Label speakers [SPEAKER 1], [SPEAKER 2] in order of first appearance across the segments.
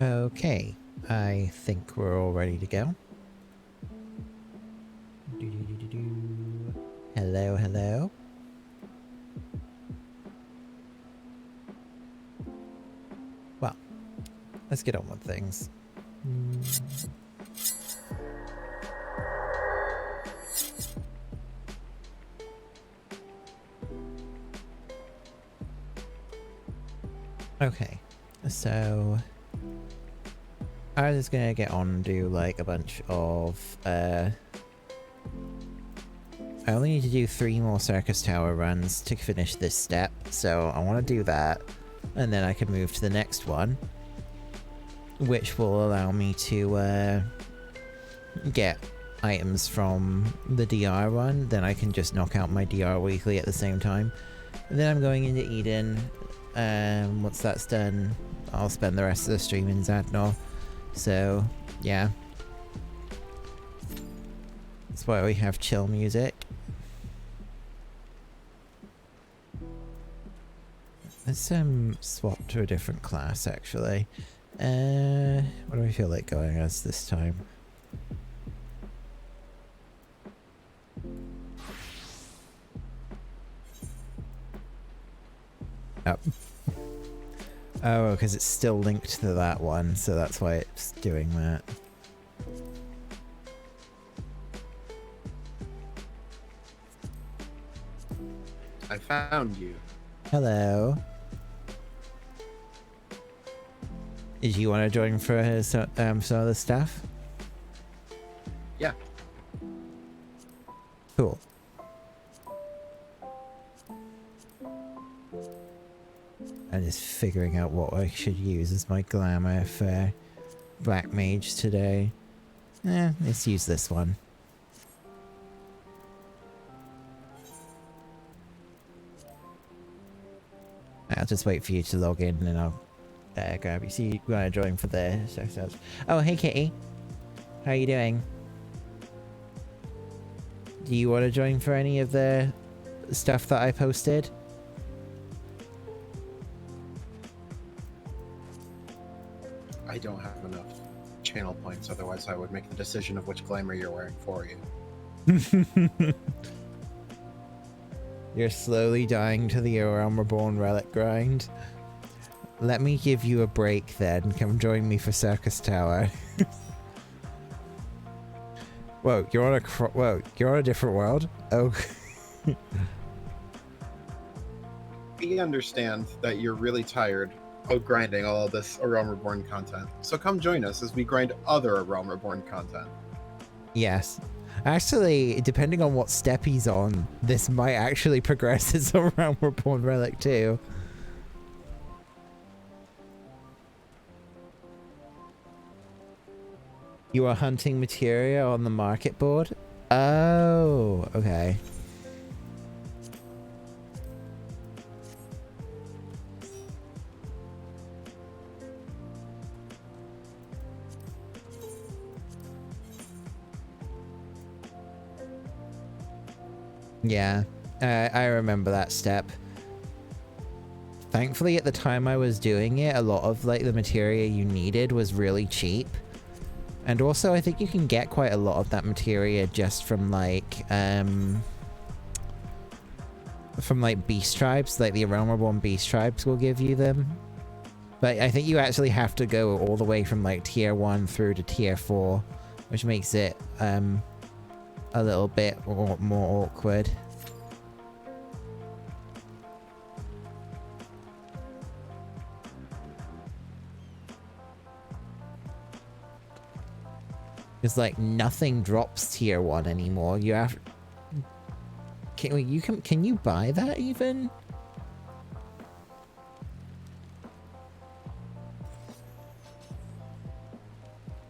[SPEAKER 1] Okay, I think we're all ready to go. Hello, hello. Well, let's get on with things. Okay, so I was just gonna get on and do like a bunch of I only need to do 3 more Circus Tower runs to finish this step, so I want to do that, and then I can move to the next one, which will allow me to get items from the DR one. Then I can just knock out my DR weekly at the same time. And then I'm going into Eden. Once that's done, I'll spend the rest of the stream in Zadnor. So, yeah. That's why we have chill music. Let's swap to a different class, actually. What do I feel like going as this time? Oh. Oh, because it's still linked to that one, so that's why it's doing that.
[SPEAKER 2] I found you.
[SPEAKER 1] Hello. Did you want to join for some of the stuff?
[SPEAKER 2] Yeah.
[SPEAKER 1] Cool. I'm just figuring out what I should use as my glamour for Black Mage today. Let's use this one. I'll just wait for you to log in and I'll grab you. See, you want to join for the stuff. Oh, hey Kitty. How are you doing? Do you want to join for any of the stuff that I posted?
[SPEAKER 2] I don't have enough channel points, otherwise I would make the decision of which glamour you're wearing for you.
[SPEAKER 1] You're slowly dying to the Realm Reborn relic grind. Let me give you a break then. Come join me for Circus Tower. Whoa, you're on a different world? Oh.
[SPEAKER 2] We understand that you're really tired of grinding all of this Realm Reborn content. So come join us as we grind other Realm Reborn content.
[SPEAKER 1] Yes. Actually, depending on what step he's on, this might actually progress as a Realm Reborn relic too. You are hunting materia on the market board? Oh, okay. Yeah, I remember that step. Thankfully, at the time I was doing it, a lot of like the materia you needed was really cheap. And also, I think you can get quite a lot of that materia just from like beast tribes. Like the Realm Reborn beast tribes will give you them. But I think you actually have to go all the way from like tier 1 through to tier 4, which makes it a little bit more awkward. It's like nothing drops tier 1 anymore. You have can you buy that even?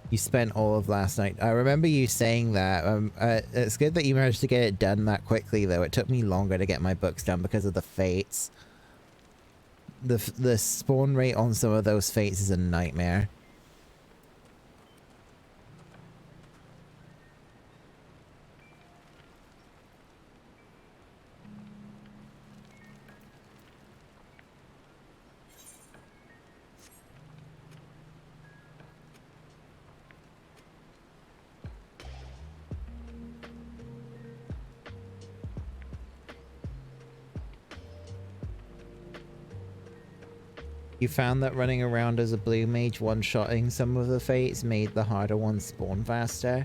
[SPEAKER 1] You spent all of last night. I remember you saying that. It's good that you managed to get it done that quickly, though. It took me longer to get my books done because of the fates. The spawn rate on some of those fates is a nightmare. You found that running around as a blue mage one-shotting some of the fates made the harder ones spawn faster.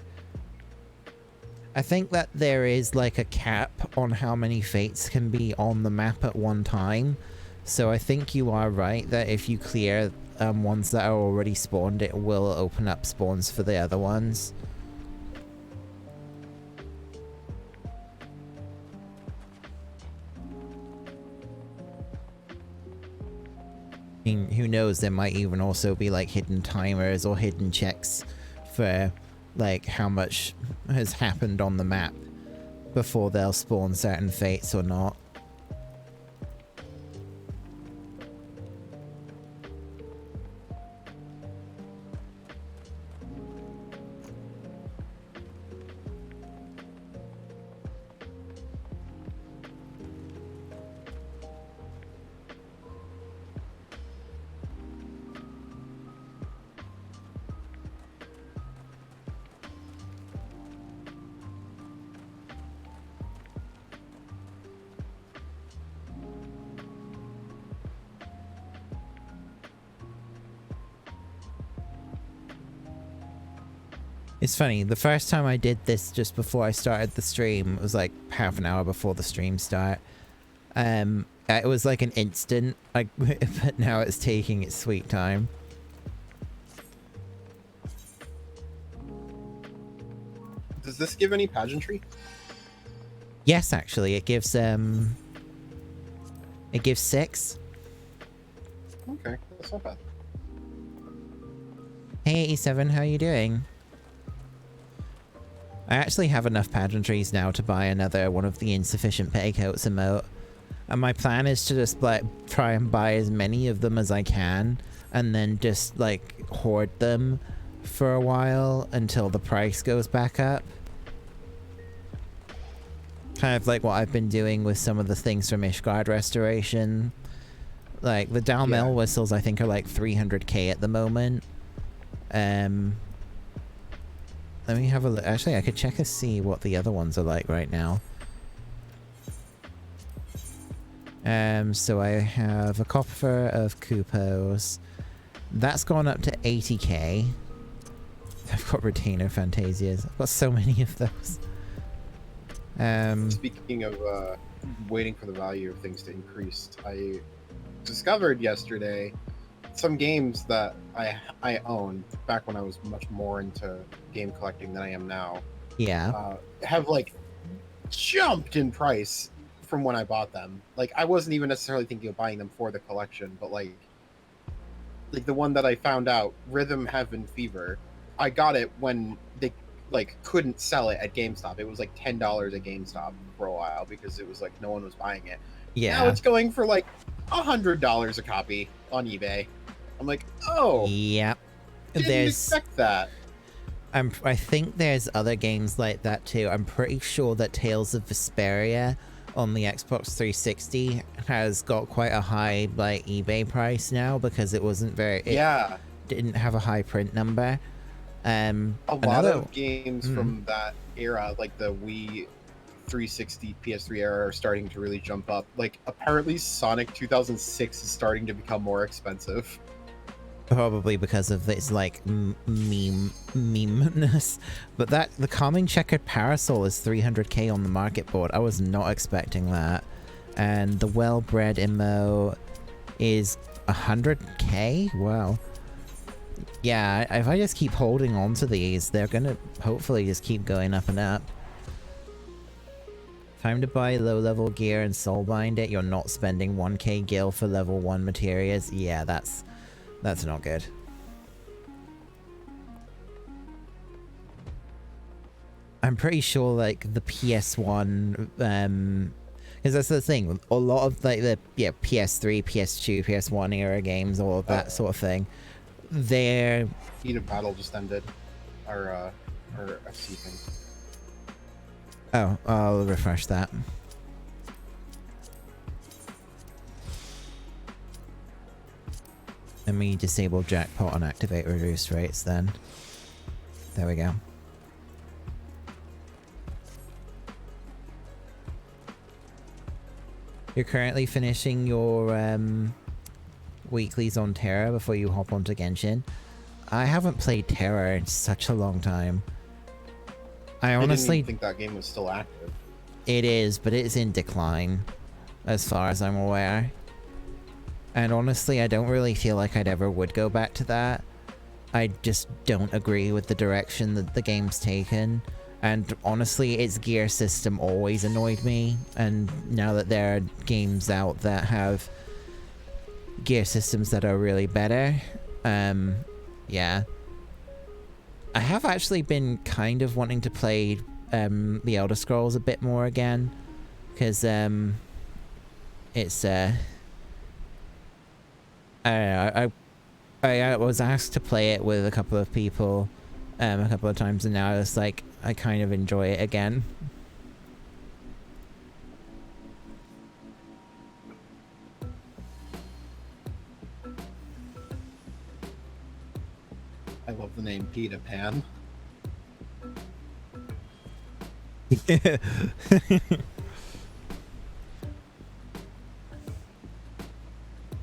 [SPEAKER 1] I think that there is like a cap on how many fates can be on the map at one time. So I think you are right that if you clear ones that are already spawned, it will open up spawns for the other ones. I mean, who knows, there might even also be like hidden timers or hidden checks for like how much has happened on the map before they'll spawn certain fates or not. It's funny, the first time I did this just before I started the stream, it was like half an hour before the stream start. It was like an instant, like, but now it's taking its sweet time.
[SPEAKER 2] Does this give any pageantry?
[SPEAKER 1] Yes, actually, it gives 6.
[SPEAKER 2] Okay, that's not bad.
[SPEAKER 1] Hey 87, how you doing? I actually have enough pageantries now to buy another one of the insufficient petticoats emote. And my plan is to just like try and buy as many of them as I can and then just like hoard them for a while until the price goes back up. Kind of like what I've been doing with some of the things from Ishgard Restoration. Like the Dalmel whistles I think are like 300k at the moment. Let me have a look. Actually, I could check to see what the other ones are like right now. So I have a copper of Kupos. That's gone up to 80k. I've got retainer fantasias. I've got so many of those.
[SPEAKER 2] Speaking of waiting for the value of things to increase, I discovered yesterday some games that I owned back when I was much more into game collecting than I am now.
[SPEAKER 1] Yeah.
[SPEAKER 2] Have like jumped in price from when I bought them. Like I wasn't even necessarily thinking of buying them for the collection, but like the one that I found out, Rhythm Heaven Fever, I got it when they like couldn't sell it at GameStop. It was like $10 at GameStop for a while because it was like no one was buying it.
[SPEAKER 1] Yeah.
[SPEAKER 2] Now it's going for like $100 a copy on eBay. I'm like, oh,
[SPEAKER 1] yep.
[SPEAKER 2] Didn't expect that.
[SPEAKER 1] I think there's other games like that too. I'm pretty sure that Tales of Vesperia on the Xbox 360 has got quite a high like eBay price now because it wasn't very. It didn't have a high print number.
[SPEAKER 2] A lot of games from that era, like the Wii 360 PS3 era, are starting to really jump up. Like apparently Sonic 2006 is starting to become more expensive.
[SPEAKER 1] Probably because of its like meme-ness. But the Calming Checkered Parasol is 300k on the market board. I was not expecting that. And the Well-Bred Immo is 100k? Wow. Yeah, if I just keep holding on to these, they're gonna hopefully just keep going up and up. Time to buy low-level gear and soulbind it. You're not spending 1k gil for level 1 materials. Yeah, that's not good. I'm pretty sure like the PS1 because that's the thing, a lot of like the PS3, PS2, PS1 era games, all of that sort of thing, they're
[SPEAKER 2] Heat of Battle just ended our FC thing.
[SPEAKER 1] Oh, I'll refresh that. Let me disable jackpot and activate reduced rates then. There we go. You're currently finishing your weeklies on Terra before you hop onto Genshin. I haven't played Terra in such a long time. I honestly
[SPEAKER 2] didn't think that game was still active.
[SPEAKER 1] It is, but it's in decline, as far as I'm aware. And honestly, I don't really feel like I'd ever would go back to that. I just don't agree with the direction that the game's taken. And honestly, its gear system always annoyed me. And now that there are games out that have gear systems that are really better, yeah. I have actually been kind of wanting to play the Elder Scrolls a bit more again. Because, it's, I don't know, I was asked to play it with a couple of people a couple of times, and now it's like I kind of enjoy it again.
[SPEAKER 2] I love the name Peter Pan.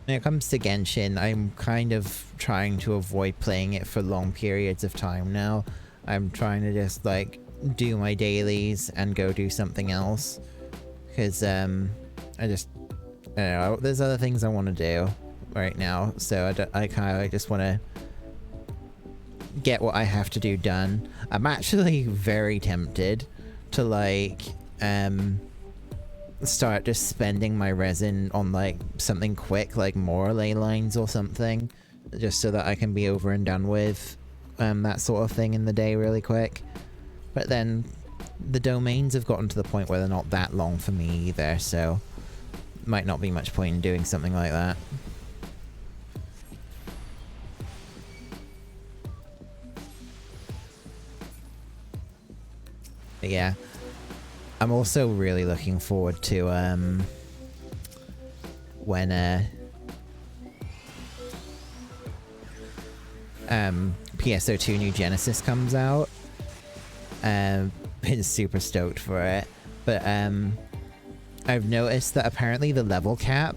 [SPEAKER 1] When it comes to Genshin, I'm kind of trying to avoid playing it for long periods of time now. I'm trying to just, like, do my dailies and go do something else. Because, I don't know, there's other things I want to do right now. So I kind of just want to get what I have to do done. I'm actually very tempted to, like, start just spending my resin on like something quick, like more ley lines or something, just so that I can be over and done with that sort of thing in the day really quick. But then the domains have gotten to the point where they're not that long for me either, so might not be much point in doing something like that. But yeah, I'm also really looking forward to when PSO2 New Genesis comes out. Been super stoked for it, but I've noticed that apparently the level cap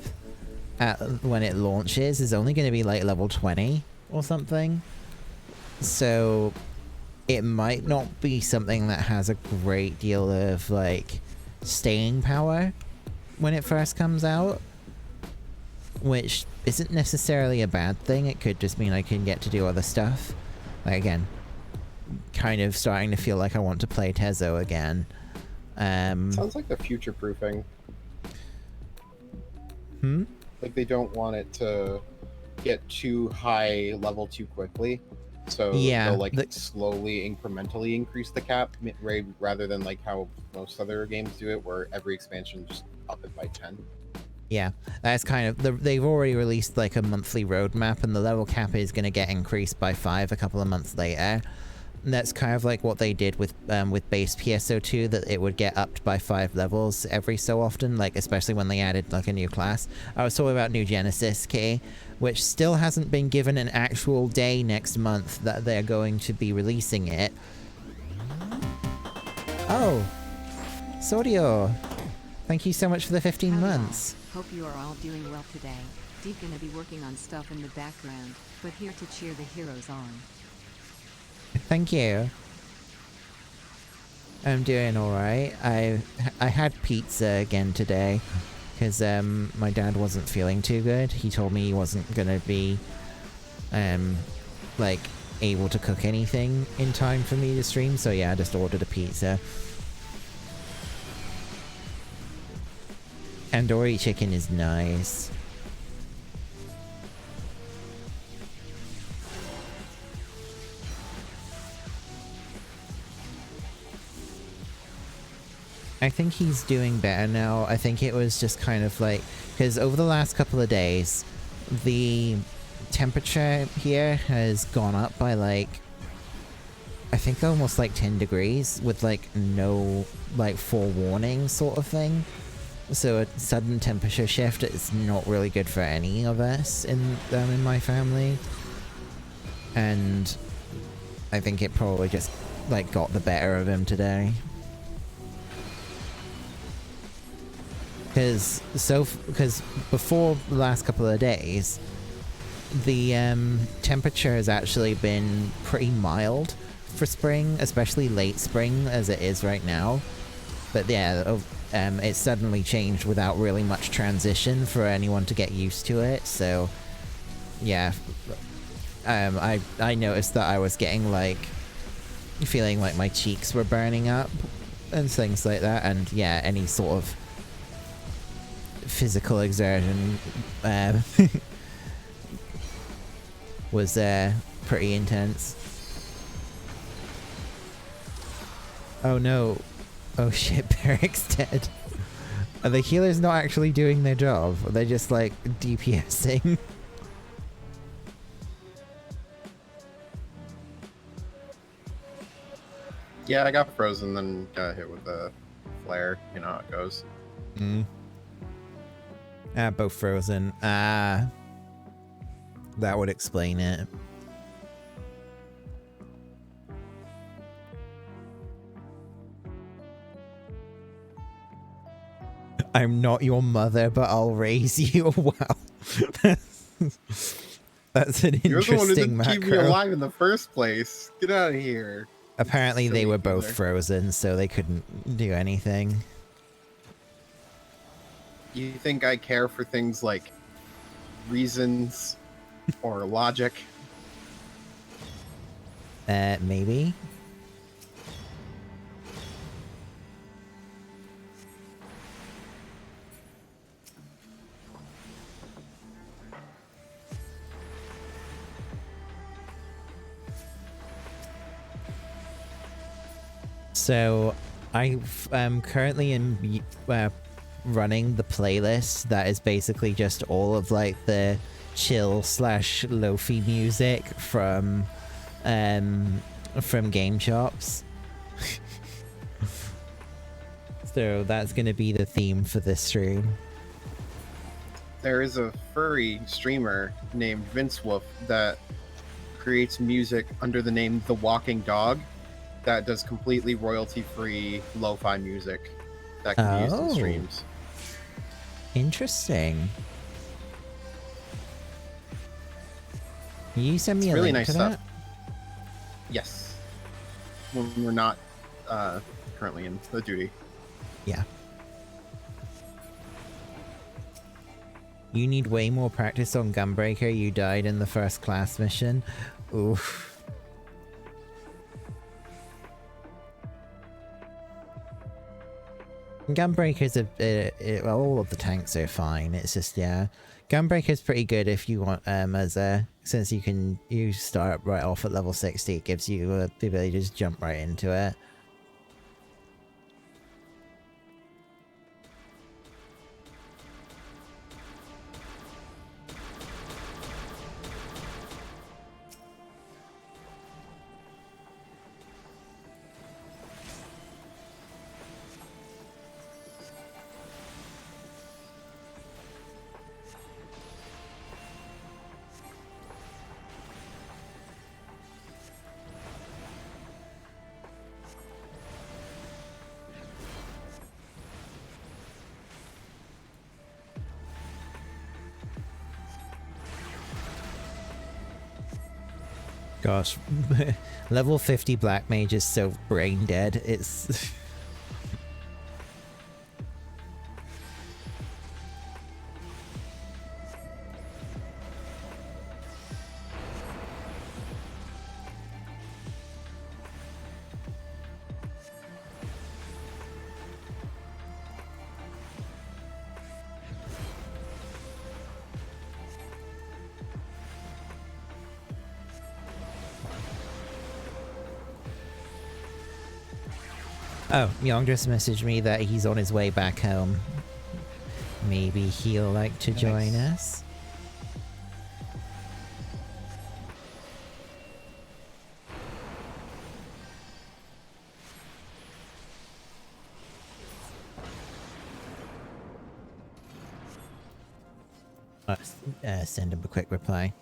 [SPEAKER 1] when it launches is only going to be like level 20 or something. So it might not be something that has a great deal of, like, staying power when it first comes out. Which isn't necessarily a bad thing, it could just mean I can get to do other stuff. Like, again, kind of starting to feel like I want to play Tezo again.
[SPEAKER 2] Sounds like the future-proofing. Like, they don't want it to get too high level too quickly. So
[SPEAKER 1] yeah,
[SPEAKER 2] they'll, like, slowly, incrementally increase the cap, rather than, like, how most other games do it, where every expansion just up it by 10.
[SPEAKER 1] Yeah, that's kind of... They've already released, like, a monthly roadmap, and the level cap is going to get increased by 5 a couple of months later. And that's kind of like what they did with base PSO2, that it would get upped by 5 levels every so often, like, especially when they added, like, a new class. I was talking about New Genesis, Kay, which still hasn't been given an actual day next month that they're going to be releasing it. Oh! Sordio! Thank you so much for the 15 months.
[SPEAKER 3] Hope you are all doing well today. Deep gonna be working on stuff in the background, but here to cheer the heroes on.
[SPEAKER 1] Thank you. I'm doing alright. I had pizza again today, because my dad wasn't feeling too good. He told me he wasn't gonna be, like, able to cook anything in time for me to stream, so yeah, I just ordered a pizza. Tandoori chicken is nice. I think he's doing better now. I think it was just kind of like... Because over the last couple of days, the temperature here has gone up by, like, I think almost like 10 degrees with, like, no, like, forewarning sort of thing. So a sudden temperature shift is not really good for any of us in my family. And I think it probably just, like, got the better of him today. Because before the last couple of days, the temperature has actually been pretty mild for spring, especially late spring as it is right now. But yeah, it suddenly changed without really much transition for anyone to get used to it. So yeah, I noticed that I was getting like feeling like my cheeks were burning up and things like that, and yeah, any sort of physical exertion was pretty intense. Oh no. Oh shit, Beric's dead. Are the healers not actually doing their job? They're just like DPSing.
[SPEAKER 2] Yeah, I got frozen, then got hit with a flare. You know how it goes.
[SPEAKER 1] Both frozen. That would explain it. I'm not your mother, but I'll raise you. Wow. That's an
[SPEAKER 2] You're the one who
[SPEAKER 1] interesting
[SPEAKER 2] didn't keep me
[SPEAKER 1] macro.
[SPEAKER 2] alive in the first place. Get out of here.
[SPEAKER 1] Apparently they
[SPEAKER 2] Silly
[SPEAKER 1] were both
[SPEAKER 2] healer.
[SPEAKER 1] frozen, so they couldn't do anything.
[SPEAKER 2] You think I care for things like reasons or logic?
[SPEAKER 1] Maybe? So, I'm currently running the playlist that is basically just all of like the chill slash lofi music from game shops. So that's gonna be the theme for this stream.
[SPEAKER 2] There is a furry streamer named Vince Wolf that creates music under the name The Walking Dog that does completely royalty-free lo-fi music that can be used in streams.
[SPEAKER 1] Interesting. Can you send me
[SPEAKER 2] It's
[SPEAKER 1] a
[SPEAKER 2] really
[SPEAKER 1] link
[SPEAKER 2] nice
[SPEAKER 1] to that?
[SPEAKER 2] stuff. Yes. When we're not currently in the duty.
[SPEAKER 1] Yeah. You need way more practice on Gunbreaker. You died in the first class mission. Oof. Gunbreaker's well, all of the tanks are fine. It's just, yeah. Gunbreaker's pretty good if you want, since you start right off at level 60, it gives you the ability to just jump right into it. Gosh, level 50 Black Mage is so brain dead. It's... Oh, Young just messaged me that he's on his way back home. Maybe he'll like to join us. Send him a quick reply.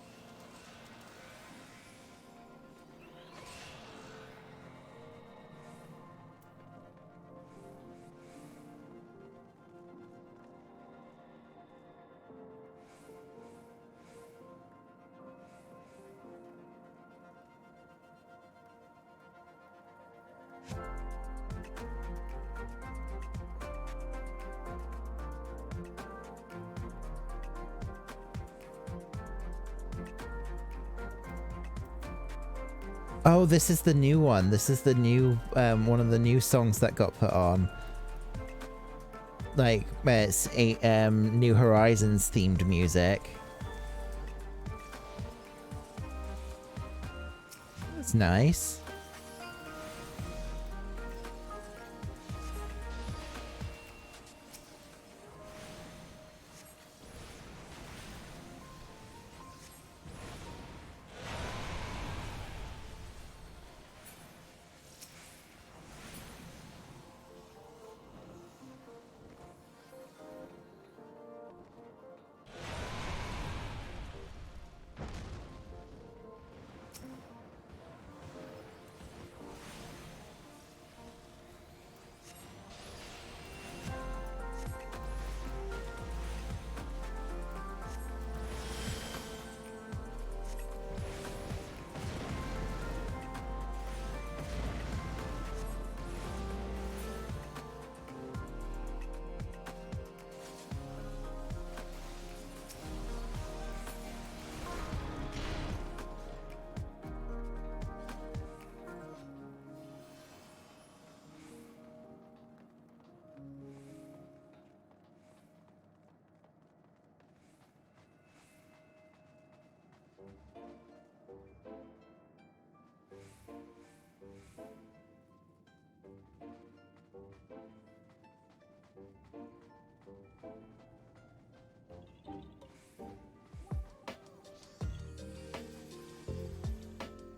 [SPEAKER 1] Oh, this is the new one. This is the new, one of the new songs that got put on. Like, it's a, New Horizons themed music. That's nice.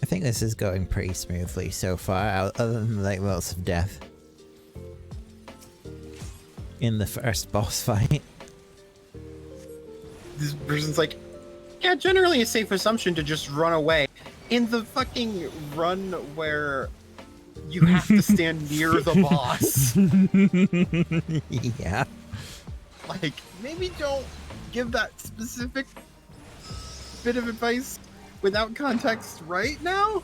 [SPEAKER 1] I think this is going pretty smoothly so far, other than like lots of death in the first boss fight.
[SPEAKER 2] This person's like, yeah, generally a safe assumption to just run away. In the fucking run where you have to stand near the boss.
[SPEAKER 1] Yeah.
[SPEAKER 2] Like, maybe don't give that specific bit of advice without context right now?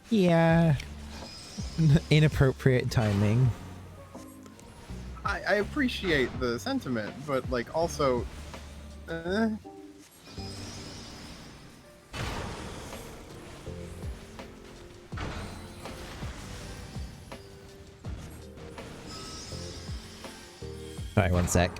[SPEAKER 1] Yeah. Inappropriate timing.
[SPEAKER 2] I appreciate the sentiment, but like also
[SPEAKER 1] Sorry, one sec.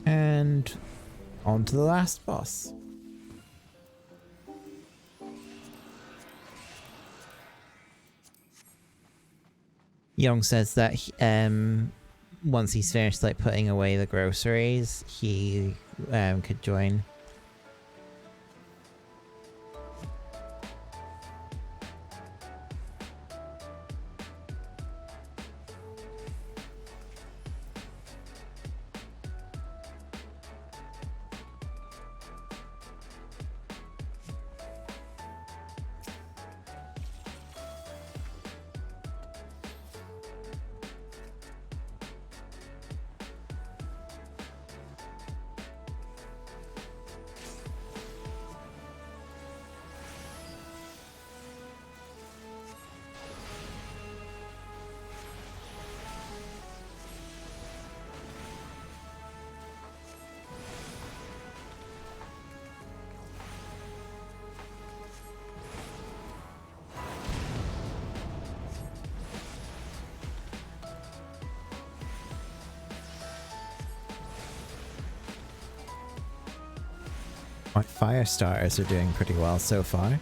[SPEAKER 1] And on to the last boss. Young says that once he's finished like putting away the groceries, he could join. My fire starters are doing pretty well so far.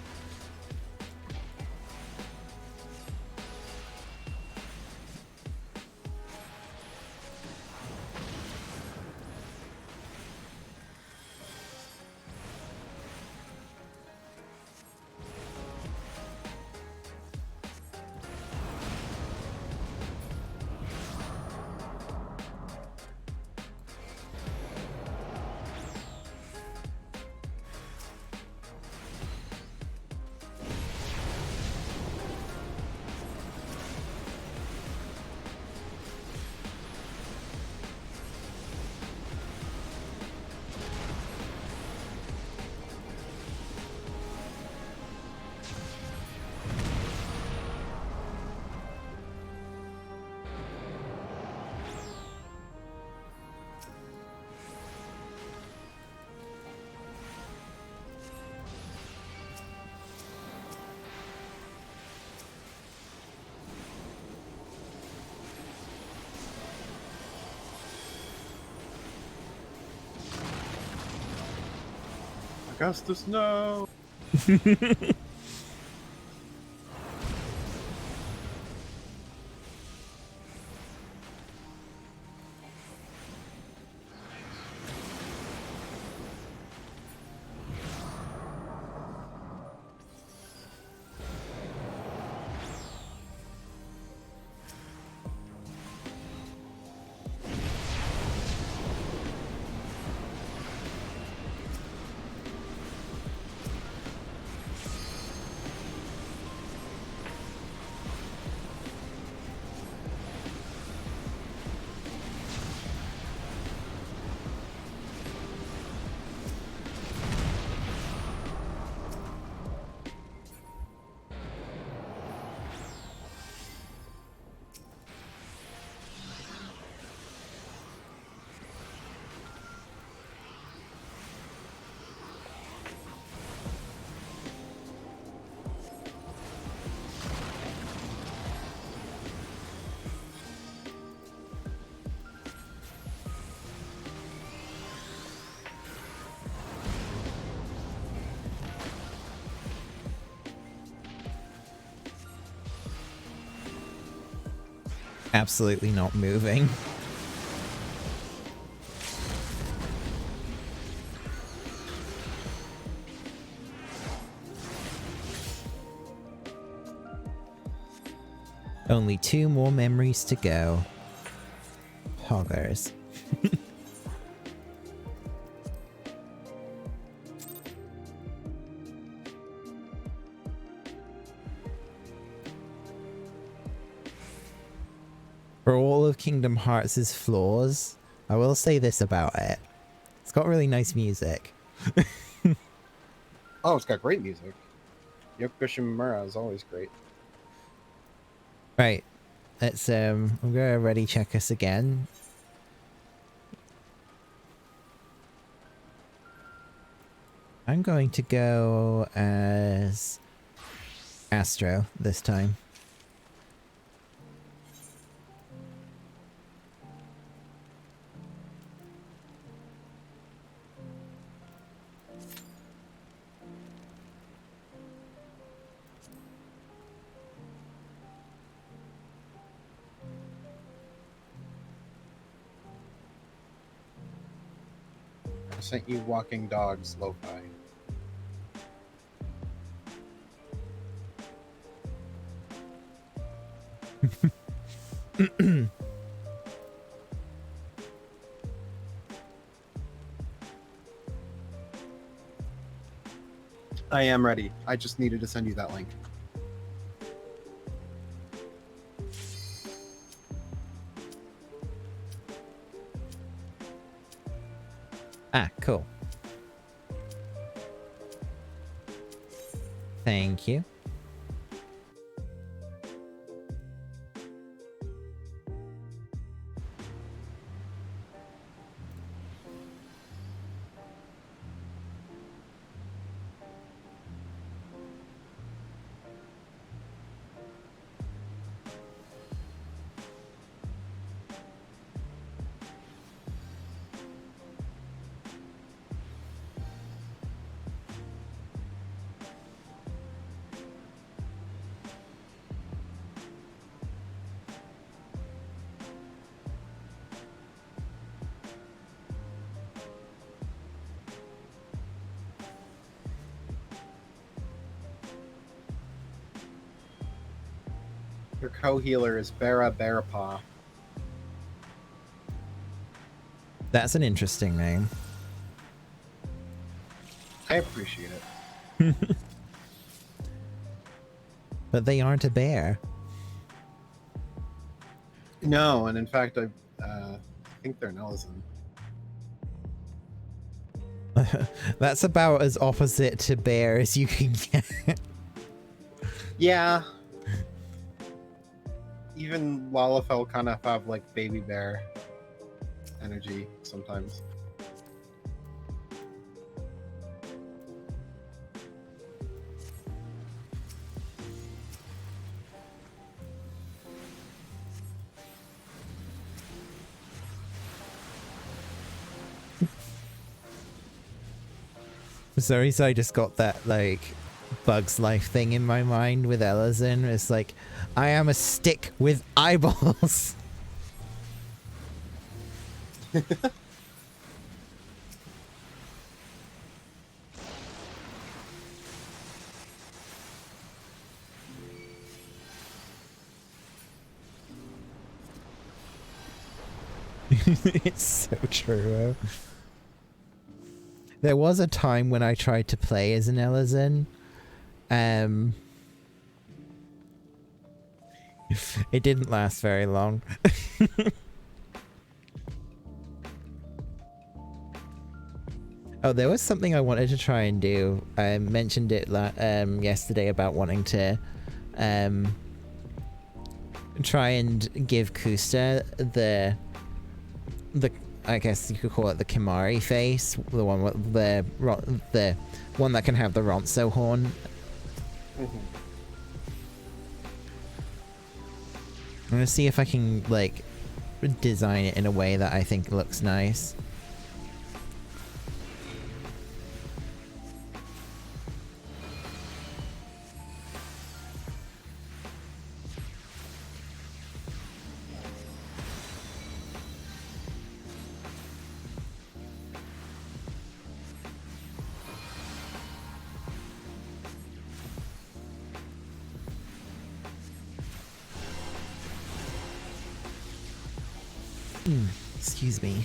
[SPEAKER 2] Augustus, no!
[SPEAKER 1] Absolutely not moving. Only 2 more memories to go. Hoggers. For all of Kingdom Hearts' flaws, I will say this about it. It's got really nice music.
[SPEAKER 2] Oh, it's got great music. Yoko Shimura is always great.
[SPEAKER 1] Right. Let's I'm gonna ready check us again. I'm going to go as Astro this time.
[SPEAKER 2] I sent you Walking Dogs lo-fi. I am ready. I just needed to send you that link.
[SPEAKER 1] Ah, cool. Thank you.
[SPEAKER 2] Your co-healer is Bara Bearpaw.
[SPEAKER 1] That's an interesting name.
[SPEAKER 2] I appreciate it.
[SPEAKER 1] But they aren't a bear.
[SPEAKER 2] No, and in fact, I think they're Nelson.
[SPEAKER 1] That's about as opposite to bear as you can get.
[SPEAKER 2] Yeah. Even Lalafell kind of have like baby bear energy sometimes.
[SPEAKER 1] Sorry, so I just got that, like, Bug's Life thing in my mind with Ellison. It's like, I am a stick with eyeballs. It's so true. There was a time when I tried to play as an Ellison. It didn't last very long. Oh, there was something I wanted to try and do. I mentioned it yesterday about wanting to try and give Kusta the I guess you could call it the Kimari face, the one with the one that can have the Ronso horn.
[SPEAKER 2] Mm-hmm.
[SPEAKER 1] I'm gonna see if I can like design it in a way that I think looks nice. Excuse me.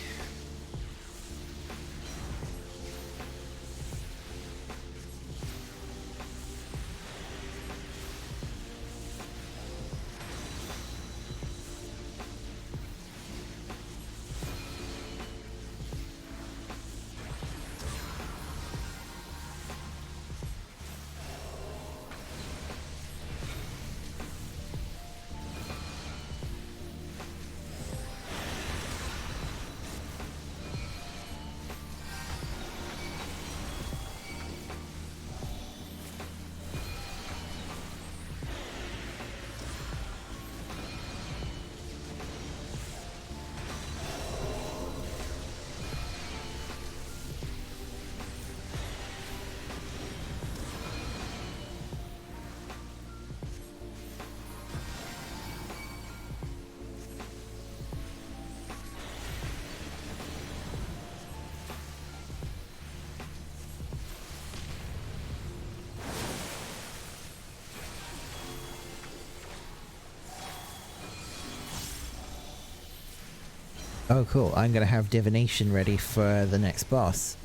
[SPEAKER 1] Oh, cool. I'm gonna have divination ready for the next boss.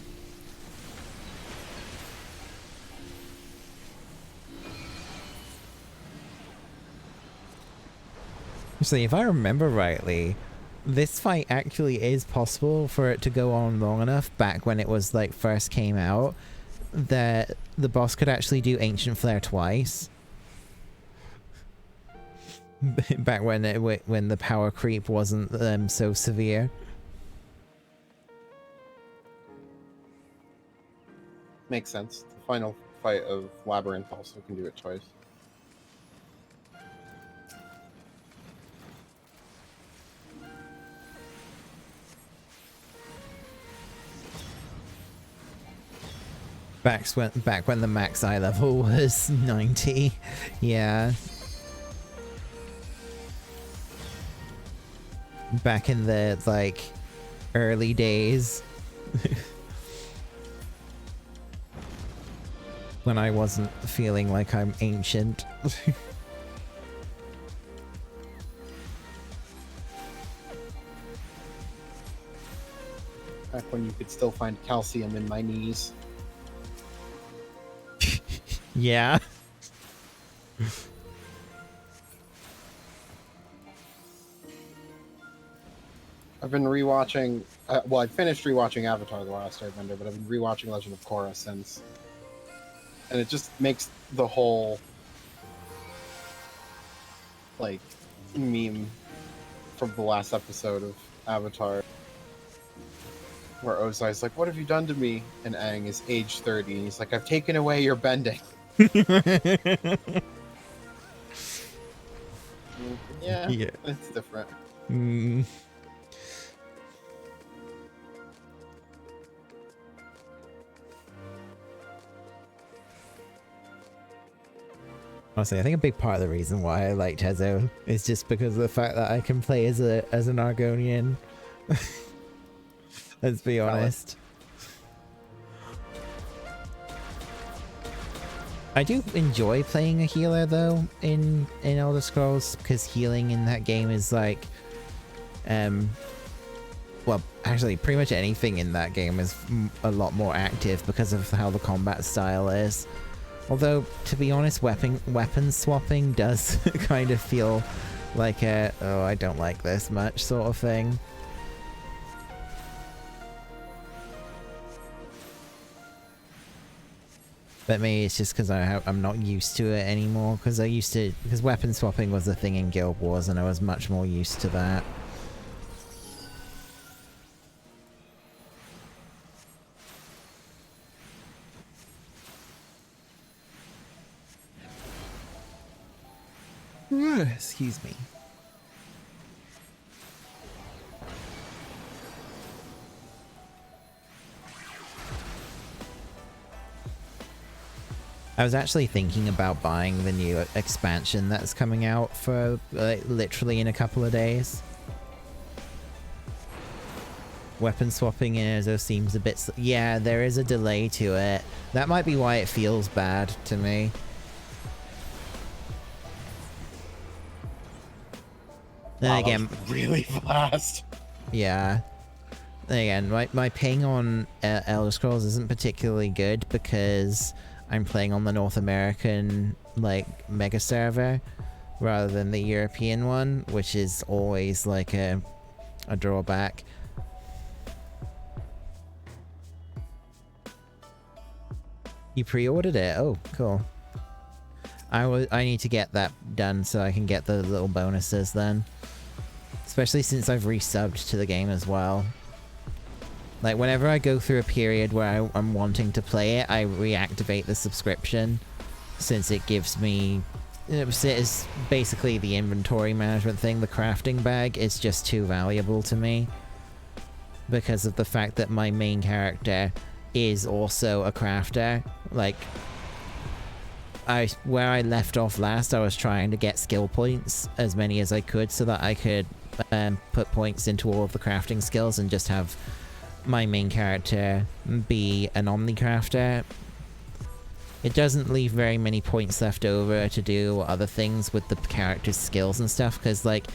[SPEAKER 1] Actually, if I remember rightly, this fight actually is possible for it to go on long enough back when it was like first came out that the boss could actually do Ancient Flare twice. Back when the power creep wasn't so severe.
[SPEAKER 2] Makes sense. The final fight of Labyrinth also can do it twice.
[SPEAKER 1] Back when the max eye level was 90. Yeah. Back in the, like, early days. When I wasn't feeling like I'm ancient.
[SPEAKER 2] when you could still find calcium in my knees.
[SPEAKER 1] Yeah.
[SPEAKER 2] I've been rewatching. Well, I finished rewatching Avatar: The Last Airbender, but I've been rewatching Legend of Korra since, and it just makes the whole like meme from the last episode of Avatar, where Ozai's like, "What have you done to me?" and Aang is age 30, and he's like, "I've taken away your bending." Yeah, it's different.
[SPEAKER 1] Mm. Honestly, I think a big part of the reason why I like Tezo is just because of the fact that I can play as an Argonian. Let's be honest. I do enjoy playing a healer though in Elder Scrolls, because healing in that game is like, well, actually pretty much anything in that game is a lot more active because of how the combat style is. Although, to be honest, weapon swapping does kind of feel like a, oh, I don't like this much sort of thing. But maybe it's just because I'm not used to it anymore, because weapon swapping was a thing in Guild Wars and I was much more used to that. Excuse me. I was actually thinking about buying the new expansion that's coming out for literally in a couple of days. Weapon swapping in Erzo seems a bit... Yeah, there is a delay to it. That might be why it feels bad to me. Then again,
[SPEAKER 2] really fast.
[SPEAKER 1] Yeah. Then again, my ping on Elder Scrolls isn't particularly good because I'm playing on the North American like mega server rather than the European one, which is always like a drawback. You pre-ordered it? Oh, cool. I need to get that done so I can get the little bonuses then. Especially since I've resubbed to the game as well. Like, whenever I go through a period where I'm wanting to play it, I reactivate the subscription, since it gives me... It's basically the inventory management thing. The crafting bag is just too valuable to me, because of the fact that my main character is also a crafter. Like, where I left off last, I was trying to get skill points, as many as I could, so that I could put points into all of the crafting skills and just have my main character be an omnicrafter. It doesn't leave very many points left over to do other things with the character's skills and stuff, because, like,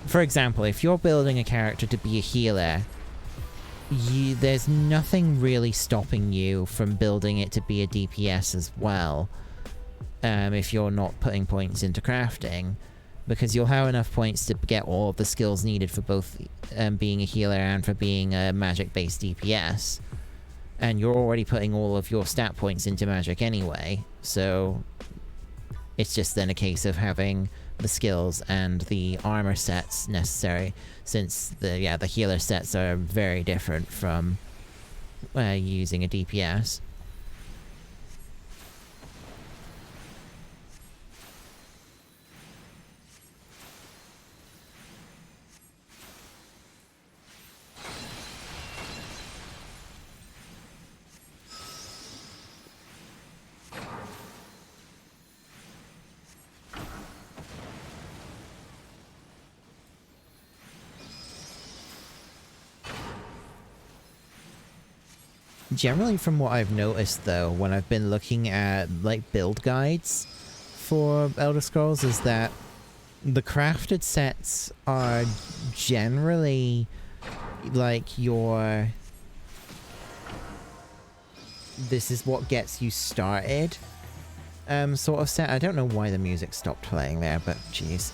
[SPEAKER 1] for example, if you're building a character to be a healer, there's nothing really stopping you from building it to be a DPS as well, if you're not putting points into crafting, because you'll have enough points to get all of the skills needed for both being a healer and for being a magic-based DPS. And you're already putting all of your stat points into magic anyway, so it's just then a case of having the skills and the armor sets necessary, since the healer sets are very different from using a DPS. Generally, from what I've noticed, though, when I've been looking at, like, build guides for Elder Scrolls, is that the crafted sets are generally like your... This is what gets you started sort of set. I don't know why the music stopped playing there, but jeez.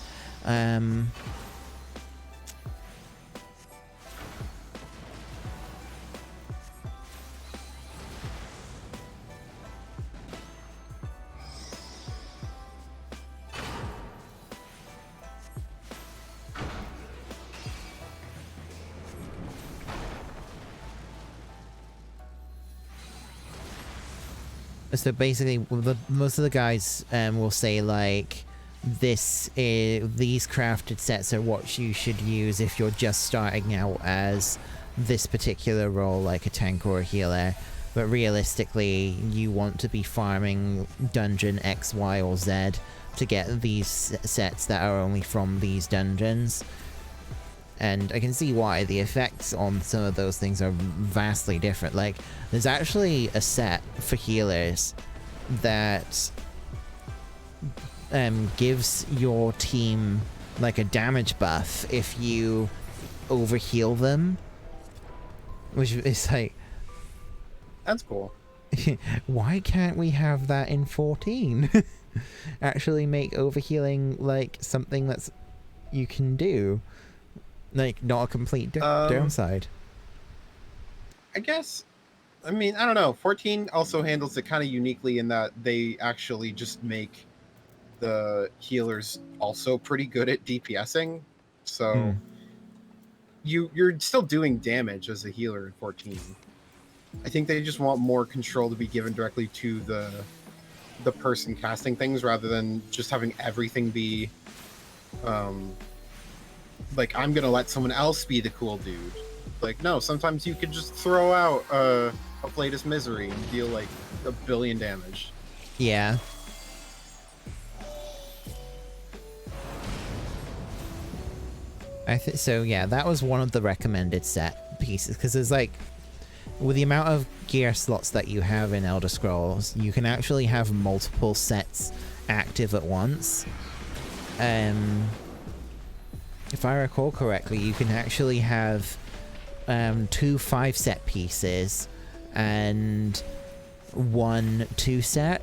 [SPEAKER 1] So basically, most of the guys will say like, these crafted sets are what you should use if you're just starting out as this particular role, like a tank or a healer. But realistically, you want to be farming dungeon X, Y, or Z to get these sets that are only from these dungeons. And I can see why. The effects on some of those things are vastly different. Like, there's actually a set for healers that gives your team like a damage buff if you overheal them. Which is like...
[SPEAKER 2] That's cool.
[SPEAKER 1] Why can't we have that in 14? Actually make overhealing like something that's you can do. Like, not a complete downside.
[SPEAKER 2] I guess, I mean, I don't know. 14 also handles it kind of uniquely in that they actually just make the healers also pretty good at DPSing. So you're still doing damage as a healer in 14. I think they just want more control to be given directly to the person casting things rather than just having everything be like, I'm gonna let someone else be the cool dude. Like, no, sometimes you could just throw out a Flatus Misery and deal like 1 billion damage.
[SPEAKER 1] Yeah. So yeah, that was one of the recommended set pieces, because there's like, with the amount of gear slots that you have in Elder Scrolls, you can actually have multiple sets active at once. If I recall correctly, you can actually have 2 5-set pieces and 1 2-set,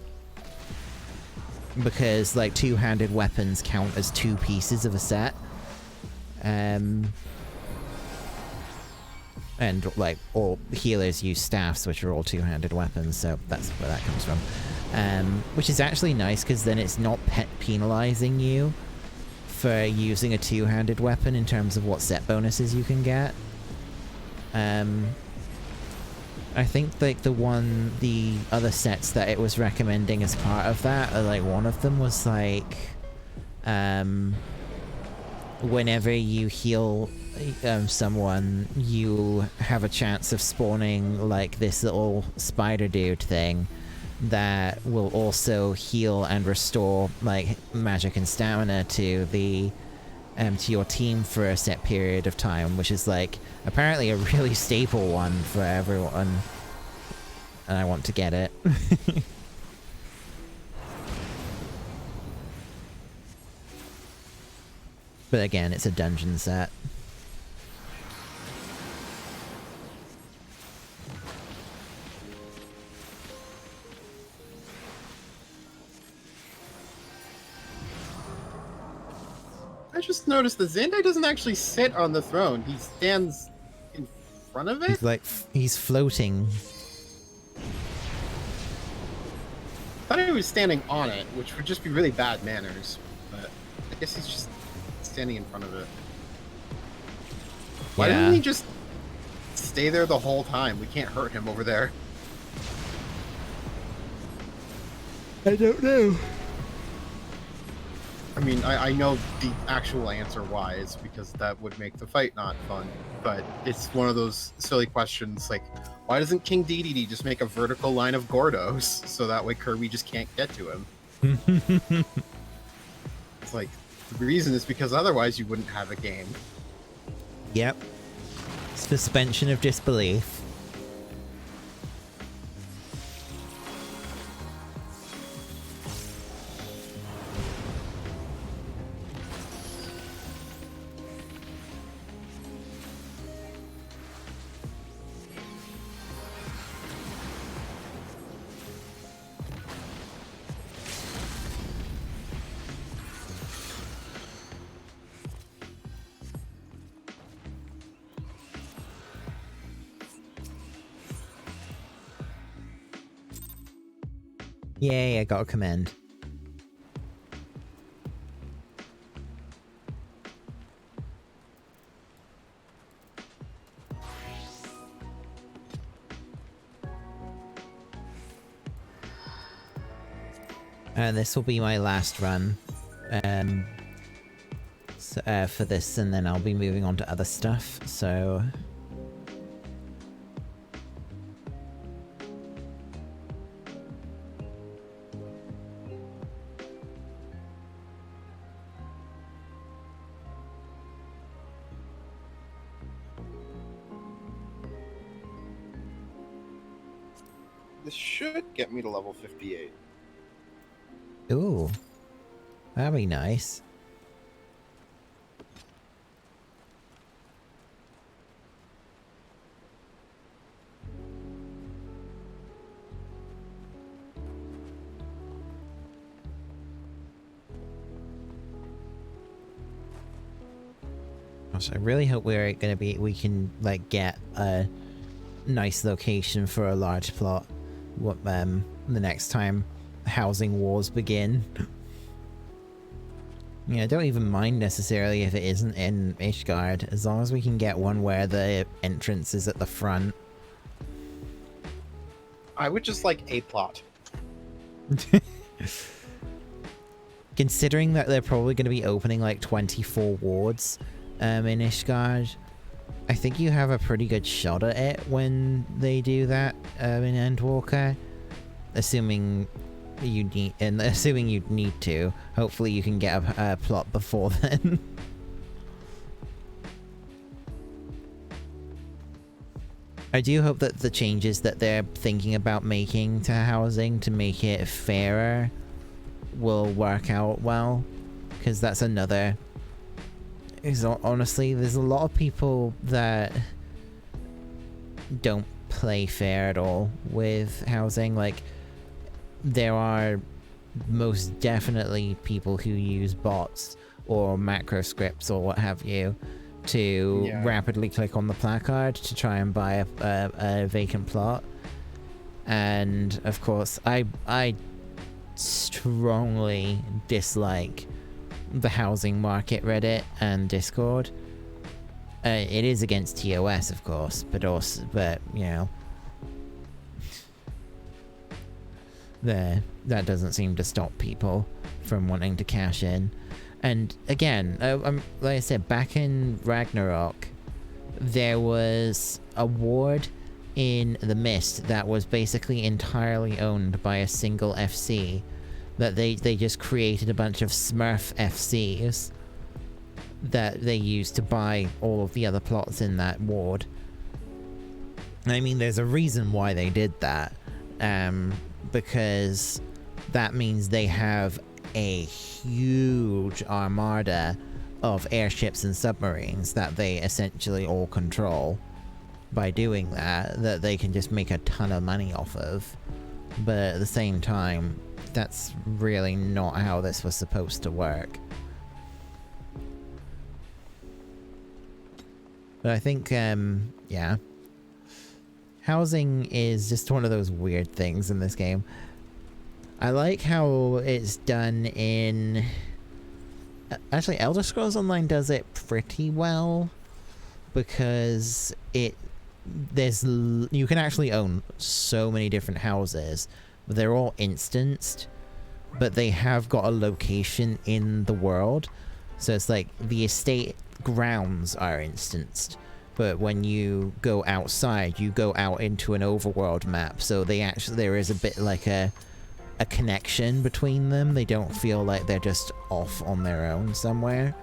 [SPEAKER 1] because like 2-handed weapons count as 2 pieces of a set. And like all healers use staffs, which are all 2-handed weapons, so that's where that comes from. Which is actually nice, because then it's not penalizing you for using a 2-handed weapon in terms of what set bonuses you can get. I think like the other sets that it was recommending as part of that, like one of them was like, whenever you heal someone, you have a chance of spawning like this little spider dude thing that will also heal and restore like magic and stamina to the to your team for a set period of time, which is like apparently a really staple one for everyone, and I want to get it. But again, it's a dungeon set.
[SPEAKER 2] I just noticed that Zandai doesn't actually sit on the throne. He stands in front of it?
[SPEAKER 1] He's like, he's floating.
[SPEAKER 2] I thought he was standing on it, which would just be really bad manners. But I guess he's just standing in front of it. Why didn't he just stay there the whole time? We can't hurt him over there.
[SPEAKER 1] I don't know.
[SPEAKER 2] I mean, I know the actual answer why. It's because that would make the fight not fun. But it's one of those silly questions, like, why doesn't King Dedede just make a vertical line of Gordos so that way Kirby just can't get to him? It's like, the reason is because otherwise you wouldn't have a game.
[SPEAKER 1] Yep. Suspension of disbelief. Yay, I got a commend. And this will be my last run for this, and then I'll be moving on to other stuff, so...
[SPEAKER 2] This should get me to level 58.
[SPEAKER 1] Ooh. That'd be nice. I really hope we can like get a nice location for a large plot the next time housing wars begin. Yeah, I don't even mind necessarily if it isn't in Ishgard, as long as we can get one where the entrance is at the front.
[SPEAKER 2] I would just like a plot.
[SPEAKER 1] Considering that they're probably going to be opening like 24 wards in Ishgard, I think you have a pretty good shot at it when they do that in Endwalker. Assuming you need to. Hopefully you can get a plot before then. I do hope that the changes that they're thinking about making to housing to make it fairer will work out well, because that's another... Honestly, there's a lot of people that don't play fair at all with housing. Like, there are most definitely people who use bots or macro scripts or what have you to rapidly click on the placard to try and buy a vacant plot. And of course, I strongly dislike the housing market Reddit and Discord. It is against TOS, of course, but you know, that doesn't seem to stop people from wanting to cash in. And again, like I said, back in Ragnarok, there was a ward in the Mist that was basically entirely owned by a single FC. That they just created a bunch of Smurf FCs that they used to buy all of the other plots in that ward. I mean, there's a reason why they did that, because that means they have a huge armada of airships and submarines that they essentially all control by doing that they can just make a ton of money off of. But at the same time, that's really not how this was supposed to work. But I think, yeah. Housing is just one of those weird things in this game. I like how it's done in... Actually, Elder Scrolls Online does it pretty well, because you can actually own so many different houses. They're all instanced, but they have got a location in the world. So it's like the estate grounds are instanced, but when you go outside, you go out into an overworld map. So there is a bit like a connection between them. They don't feel like they're just off on their own somewhere.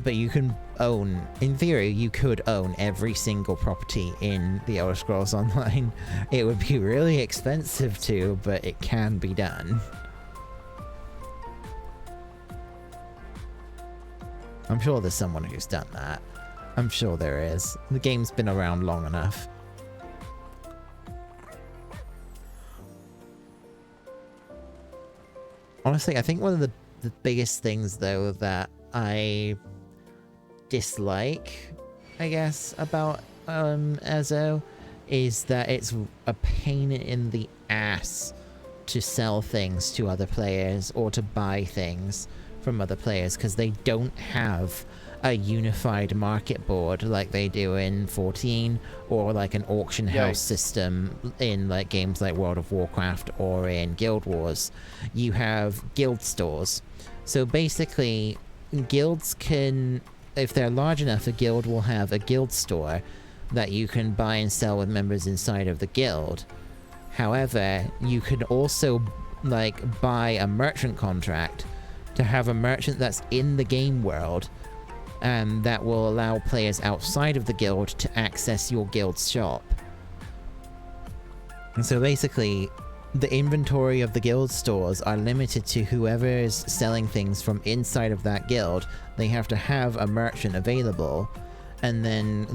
[SPEAKER 1] But you can own, in theory, you could own every single property in the Elder Scrolls Online. It would be really expensive to, but it can be done. I'm sure there's someone who's done that. I'm sure there is. The game's been around long enough. Honestly, I think one of the biggest things, though, that I dislike, I guess, about Ezo is that it's a pain in the ass to sell things to other players or to buy things from other players because they don't have a unified market board like they do in 14 or like an auction house system in like games like World of Warcraft or in Guild Wars. You have guild stores. So basically, guilds can, if they're large enough, a guild will have a guild store that you can buy and sell with members inside of the guild. However, you can also like buy a merchant contract to have a merchant that's in the game world, and that will allow players outside of the guild to access your guild's shop. And so basically, the inventory of the guild stores are limited to whoever is selling things from inside of that guild. They have to have a merchant available, and then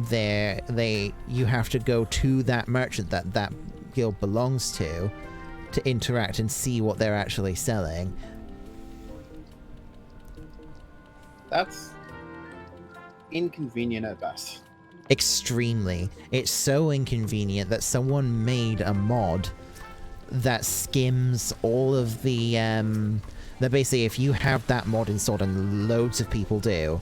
[SPEAKER 1] you have to go to that merchant that guild belongs to interact and see what they're actually selling.
[SPEAKER 2] That's inconvenient at best.
[SPEAKER 1] Extremely. It's so inconvenient that someone made a mod that skims all of the that basically, if you have that mod installed, and loads of people do,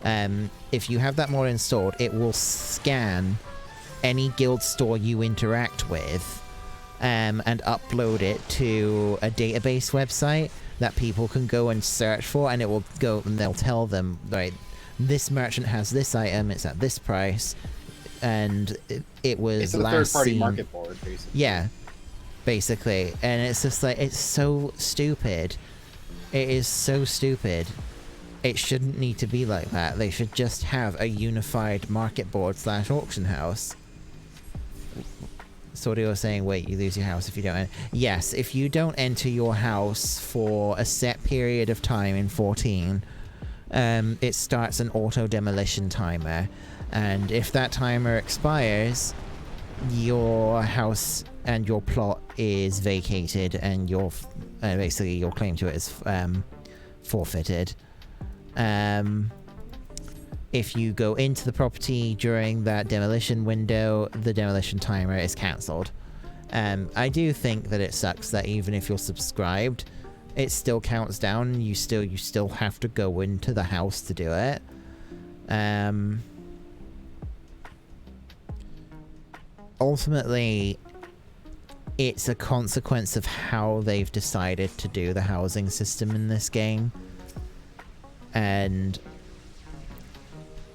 [SPEAKER 1] if you have that mod installed, it will scan any guild store you interact with and upload it to a database website that people can go and search for, and it will go and they'll tell them, right, this merchant has this item, it's at this price, and it was
[SPEAKER 2] it's a
[SPEAKER 1] last
[SPEAKER 2] third-party
[SPEAKER 1] seen...
[SPEAKER 2] market board, basically.
[SPEAKER 1] Yeah, basically. And it's just like, it's so stupid. It is so stupid. It shouldn't need to be like that. They should just have a unified market board / auction house. So what you were saying, wait, you lose your house if you don't... Yes, if you don't enter your house for a set period of time in 14... it starts an auto demolition timer, and if that timer expires, your house and your plot is vacated, and your basically your claim to it is forfeited. If you go into the property during that demolition window, the demolition timer is cancelled. I do think that it sucks that even if you're subscribed, it still counts down. You still have to go into the house to do it. Ultimately, it's a consequence of how they've decided to do the housing system in this game. And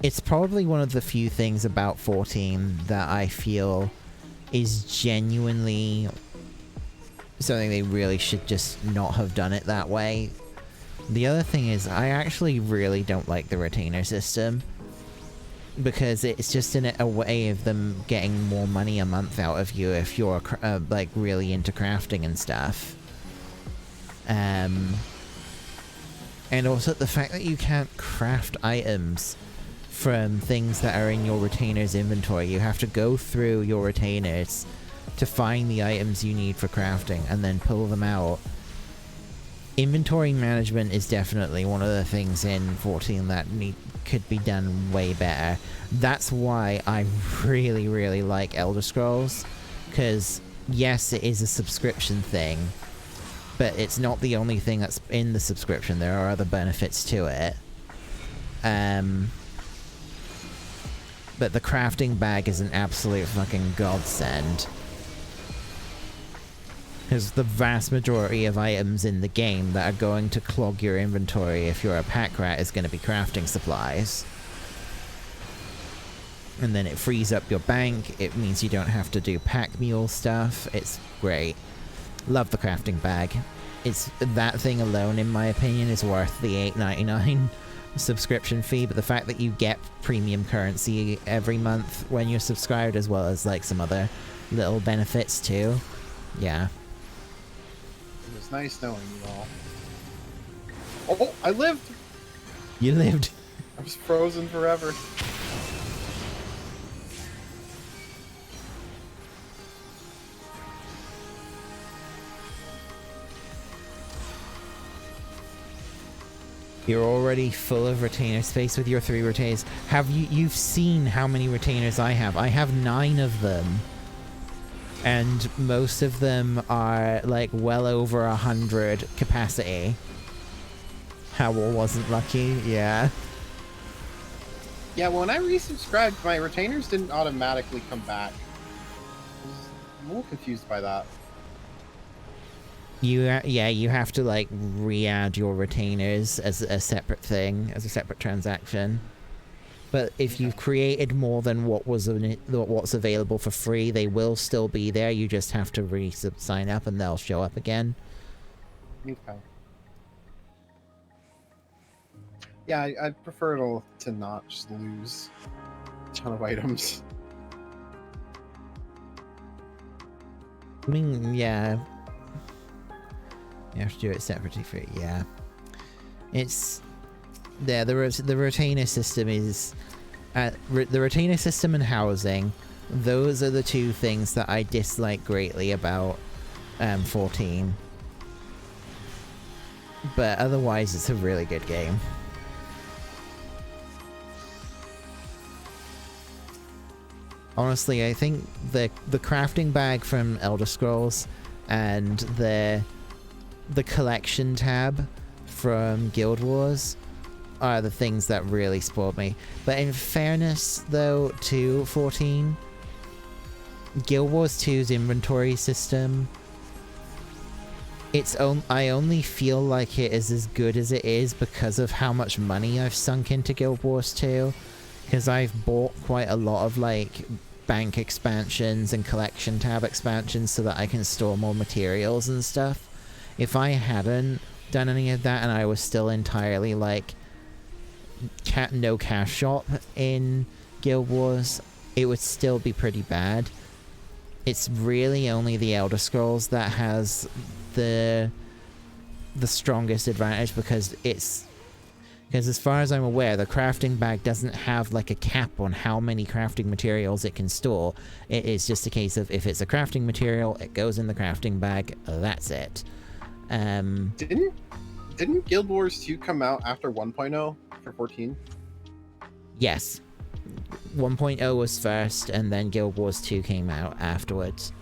[SPEAKER 1] it's probably one of the few things about 14 that I feel is genuinely something they really should just not have done it that way. The other thing is, I actually really don't like the retainer system, because it's just in a way of them getting more money a month out of you if you're like really into crafting and stuff. And also the fact that you can't craft items from things that are in your retainer's inventory. You have to go through your retainers to find the items you need for crafting and then pull them out. Inventory management is definitely one of the things in 14 that could be done way better. That's why I really, really like Elder Scrolls, because yes, it is a subscription thing, but it's not the only thing that's in the subscription. There are other benefits to it. But the crafting bag is an absolute fucking godsend, because the vast majority of items in the game that are going to clog your inventory if you're a pack rat is going to be crafting supplies. And then it frees up your bank. It means you don't have to do pack mule stuff. It's great. Love the crafting bag. It's that thing alone, in my opinion, is worth the $8.99 subscription fee, but the fact that you get premium currency every month when you're subscribed, as well as like some other little benefits too. Yeah.
[SPEAKER 2] It was nice knowing you all. Oh, I lived!
[SPEAKER 1] You lived.
[SPEAKER 2] I was frozen forever.
[SPEAKER 1] You're already full of retainer space with your 3 retainers. You've seen how many retainers I have? I have 9 of them. and most of them are like well over 100 capacity. Howell wasn't lucky, yeah.
[SPEAKER 2] Yeah, well, when I resubscribed, my retainers didn't automatically come back. I was a little confused by that.
[SPEAKER 1] You have to like re-add your retainers as a separate thing, as a separate transaction. But if you've created more than what's available for free, they will still be there. You just have to sign up and they'll show up again.
[SPEAKER 2] Okay. Yeah, I'd prefer to not just lose a ton of items.
[SPEAKER 1] I mean, yeah. You have to do it separately for it, yeah. It's... Yeah, the retainer system is... the retainer system and housing, those are the two things that I dislike greatly about 14. But otherwise, it's a really good game. Honestly, I think the crafting bag from Elder Scrolls and the collection tab from Guild Wars are the things that really spoiled me. But in fairness, though, to 14, Guild Wars 2's inventory system, I only feel like it is as good as it is because of how much money I've sunk into Guild Wars 2. Because I've bought quite a lot of, like, bank expansions and collection tab expansions so that I can store more materials and stuff. If I hadn't done any of that and I was still entirely, like, no cash shop in Guild Wars, it would still be pretty bad. It's really only the Elder Scrolls that has the strongest advantage because as far as I'm aware, the crafting bag doesn't have like a cap on how many crafting materials it can store. It is just a case of if it's a crafting material, it goes in the crafting bag. That's it.
[SPEAKER 2] Didn't Guild Wars 2 come out after 1.0 for 14?
[SPEAKER 1] Yes. 1.0 was first, and then Guild Wars 2 came out afterwards.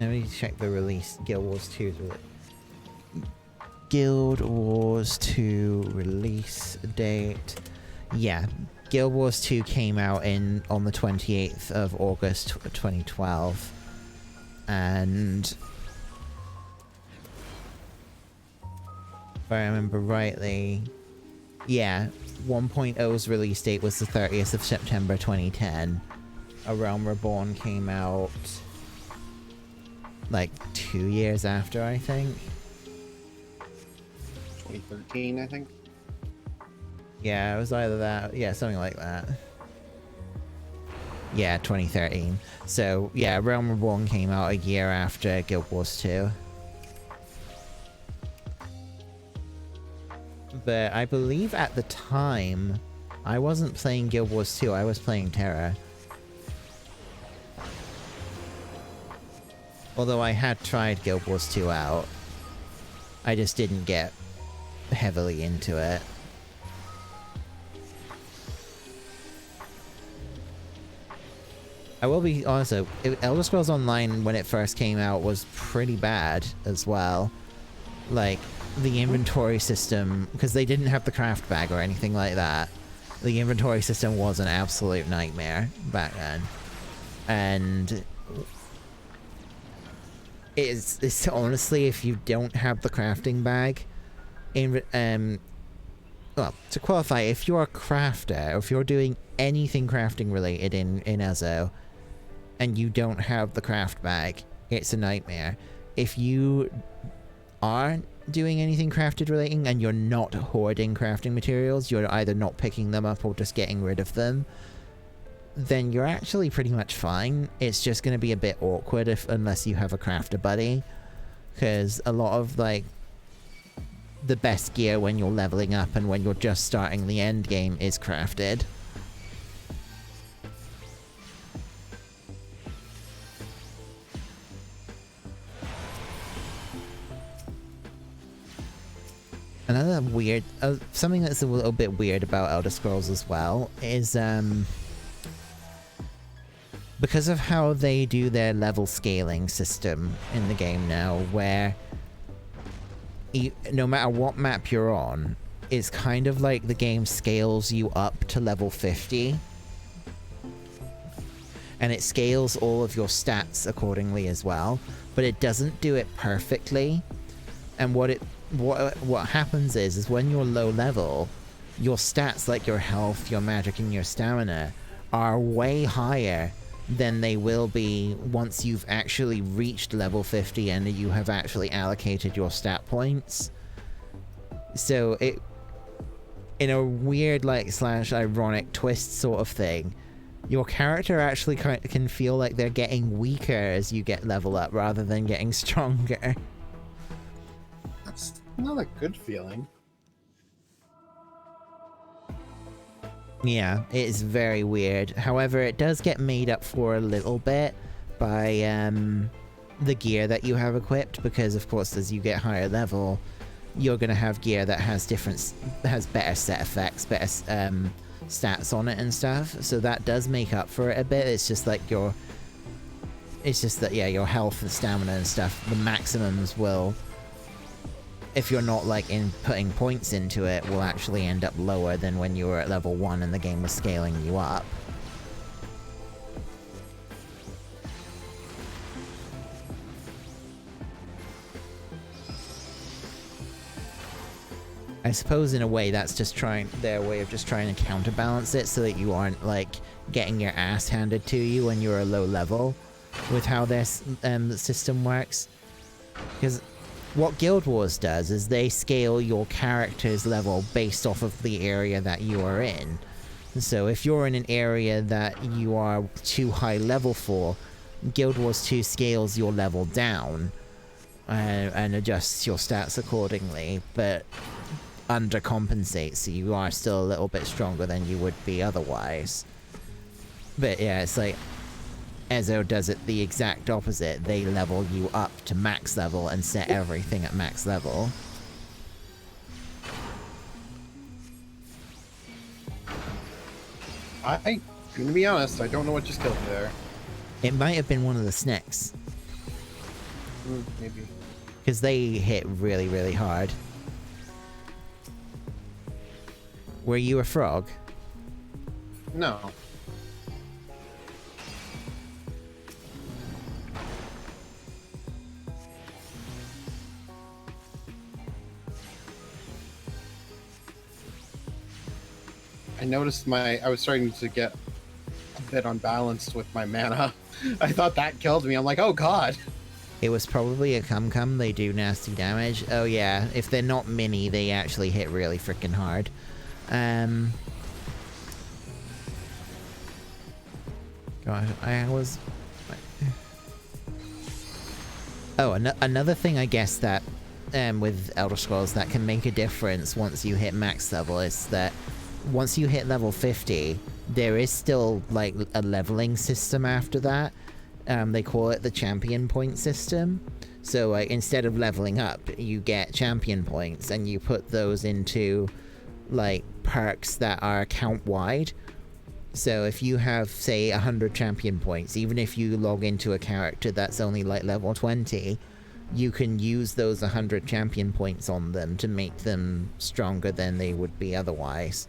[SPEAKER 1] Let me check the release. Guild Wars 2's Guild Wars 2 release date. Yeah, Guild Wars 2 came out on the 28th of August 2012. And if I remember rightly, yeah, 1.0's release date was the 30th of September 2010. A Realm Reborn came out like 2 years after, I think.
[SPEAKER 2] 2013, I think.
[SPEAKER 1] Yeah, it was either that, yeah, something like that. Yeah, 2013. So, yeah, Realm Reborn came out a year after Guild Wars 2. But I believe at the time, I wasn't playing Guild Wars 2, I was playing Terra. Although I had tried Guild Wars 2 out, I just didn't get heavily into it. I will be honest though, Elder Scrolls Online when it first came out was pretty bad as well. Like, the inventory system, because they didn't have the craft bag or anything like that, the inventory system was an absolute nightmare back then. And it's honestly, if you don't have the crafting bag, well, to qualify, if you're a crafter, or if you're doing anything crafting related in Ezo, and you don't have the craft bag, it's a nightmare. If you aren't doing anything crafted relating and you're not hoarding crafting materials, you're either not picking them up or just getting rid of them, then you're actually pretty much fine. It's just going to be a bit awkward unless you have a crafter buddy, because a lot of like the best gear when you're leveling up and when you're just starting the end game is crafted. Another weird, something that's a little bit weird about Elder Scrolls as well is, because of how they do their level scaling system in the game now, where no matter what map you're on, it's kind of like the game scales you up to level 50. And it scales all of your stats accordingly as well, but it doesn't do it perfectly. And what happens is when you're low level, your stats like your health, your magic, and your stamina are way higher than they will be once you've actually reached level 50 and you have actually allocated your stat points. So it, in a weird like slash ironic twist sort of thing, your character actually can feel like they're getting weaker as you get level up rather than getting stronger.
[SPEAKER 2] That's not a good feeling.
[SPEAKER 1] Yeah, it is very weird. However, it does get made up for a little bit by the gear that you have equipped, because of course as you get higher level, you're gonna have gear that has better set effects, better stats on it and stuff. So that does make up for it a bit. It's just like your health and stamina and stuff, the maximums will, if you're not like putting points into it, will actually end up lower than when you were at level 1 and the game was scaling you up. I suppose in a way that's just their way of just trying to counterbalance it so that you aren't like getting your ass handed to you when you're a low level with how their system works. Because what Guild Wars does is they scale your character's level based off of the area that you are in. So if you're in an area that you are too high level for, Guild Wars 2 scales your level down and adjusts your stats accordingly, but undercompensates, so you are still a little bit stronger than you would be otherwise. But yeah, it's like Ezo does it the exact opposite. They level you up to max level and set everything at max level.
[SPEAKER 2] I'm gonna be honest, I don't know what just killed me there.
[SPEAKER 1] It might have been one of the snakes.
[SPEAKER 2] Maybe.
[SPEAKER 1] Because they hit really, really hard. Were you a frog?
[SPEAKER 2] No. I noticed I was starting to get a bit unbalanced with my mana. I thought that killed me. I'm like, oh god.
[SPEAKER 1] It was probably a cum-cum. They do nasty damage. Oh yeah, if they're not mini, they actually hit really freaking hard. God, I was... Oh, another thing I guess that with Elder Scrolls that can make a difference once you hit max level is that once you hit level 50, there is still like a leveling system after that. They call it the champion point system. So like, instead of leveling up, you get champion points and you put those into like perks that are account wide. So if you have say 100 champion points, even if you log into a character that's only like level 20, you can use those 100 champion points on them to make them stronger than they would be otherwise.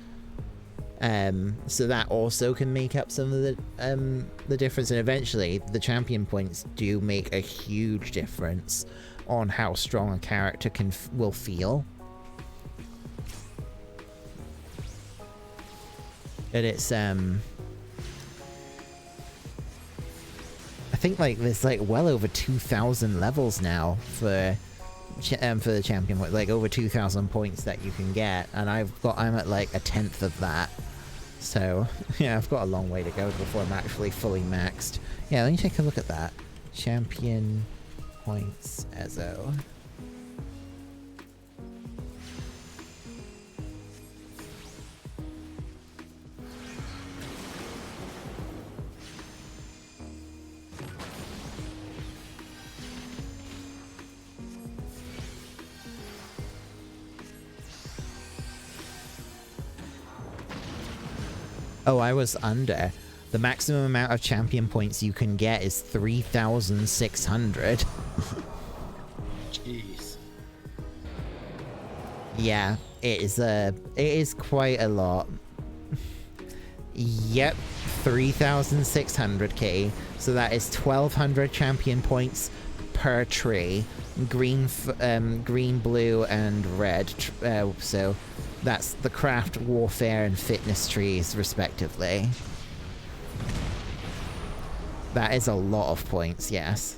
[SPEAKER 1] So that also can make up some of the difference, and eventually the champion points do make a huge difference on how strong a character will feel. And it's I think like there's like well over 2,000 levels now for the champion point, like over 2,000 points that you can get, and I'm at like 1/10 of that. So yeah, I've got a long way to go before I'm actually fully maxed. Yeah, let me take a look at that. Champion points Ezo. Oh, I was under. The maximum amount of champion points you can get is 3,600.
[SPEAKER 2] Jeez.
[SPEAKER 1] Yeah, it is quite a lot. Yep, 3,600k. So that is 1,200 champion points per tree. Green, blue, and red. So that's the craft, warfare, and fitness trees, respectively. That is a lot of points, yes.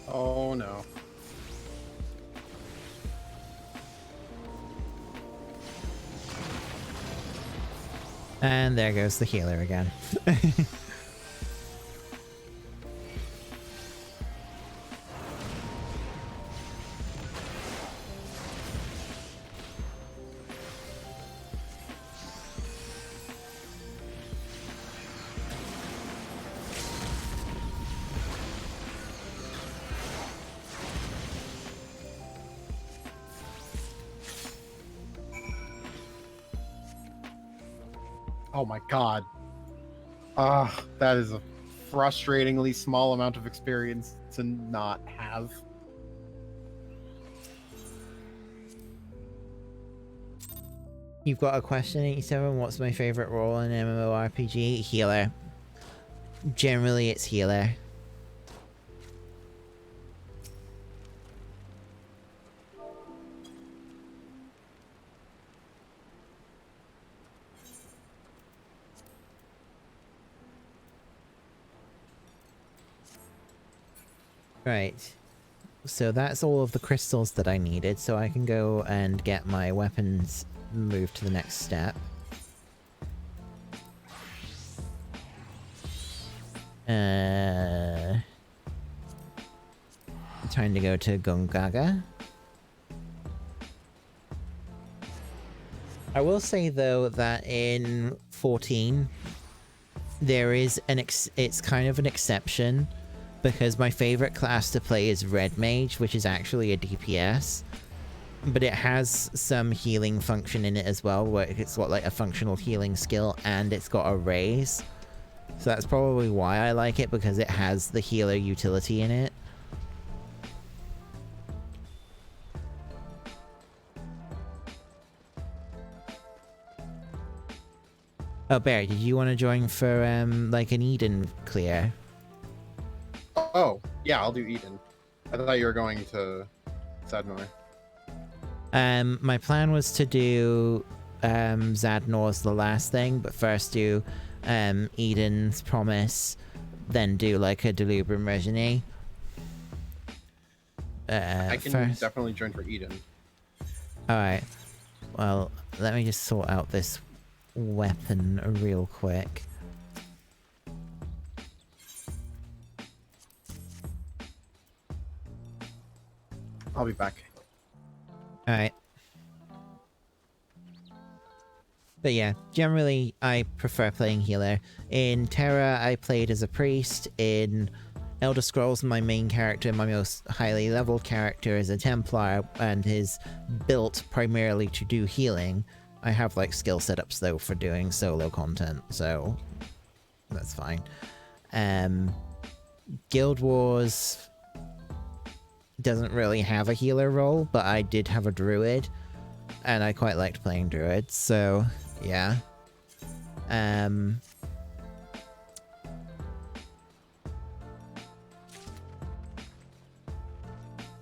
[SPEAKER 2] Oh no.
[SPEAKER 1] And there goes the healer again.
[SPEAKER 2] Oh my god. Ah, that is a frustratingly small amount of experience to not have.
[SPEAKER 1] You've got a question, 87. What's my favorite role in MMORPG? Healer. Generally, it's healer. Right. So that's all of the crystals that I needed, so I can go and get my weapons moved to the next step. Time to go to Gongaga. I will say though that in 14 there is it's kind of an exception, because my favorite class to play is Red Mage, which is actually a DPS, but it has some healing function in it as well, where it's got like a functional healing skill and it's got a raise. So that's probably why I like it, because it has the healer utility in it. Oh, Barry, did you want to join for, like, an Eden clear?
[SPEAKER 2] Oh, yeah, I'll do Eden. I thought you were going to Zadnor.
[SPEAKER 1] My plan was to do, Zadnor's the last thing, but first do, Eden's Promise, then do, like, a Delubrum Regine.
[SPEAKER 2] I can
[SPEAKER 1] first.
[SPEAKER 2] definitely join for Eden.
[SPEAKER 1] Alright. Well, let me just sort out this weapon real quick.
[SPEAKER 2] I'll be back.
[SPEAKER 1] Alright. But yeah, generally I prefer playing healer. In Terra, I played as a priest. In Elder Scrolls, my main character, my most highly leveled character, is a Templar and is built primarily to do healing. I have like skill setups though for doing solo content, so that's fine. Guild Wars doesn't really have a healer role, but I did have a druid, and I quite liked playing druids, so yeah. And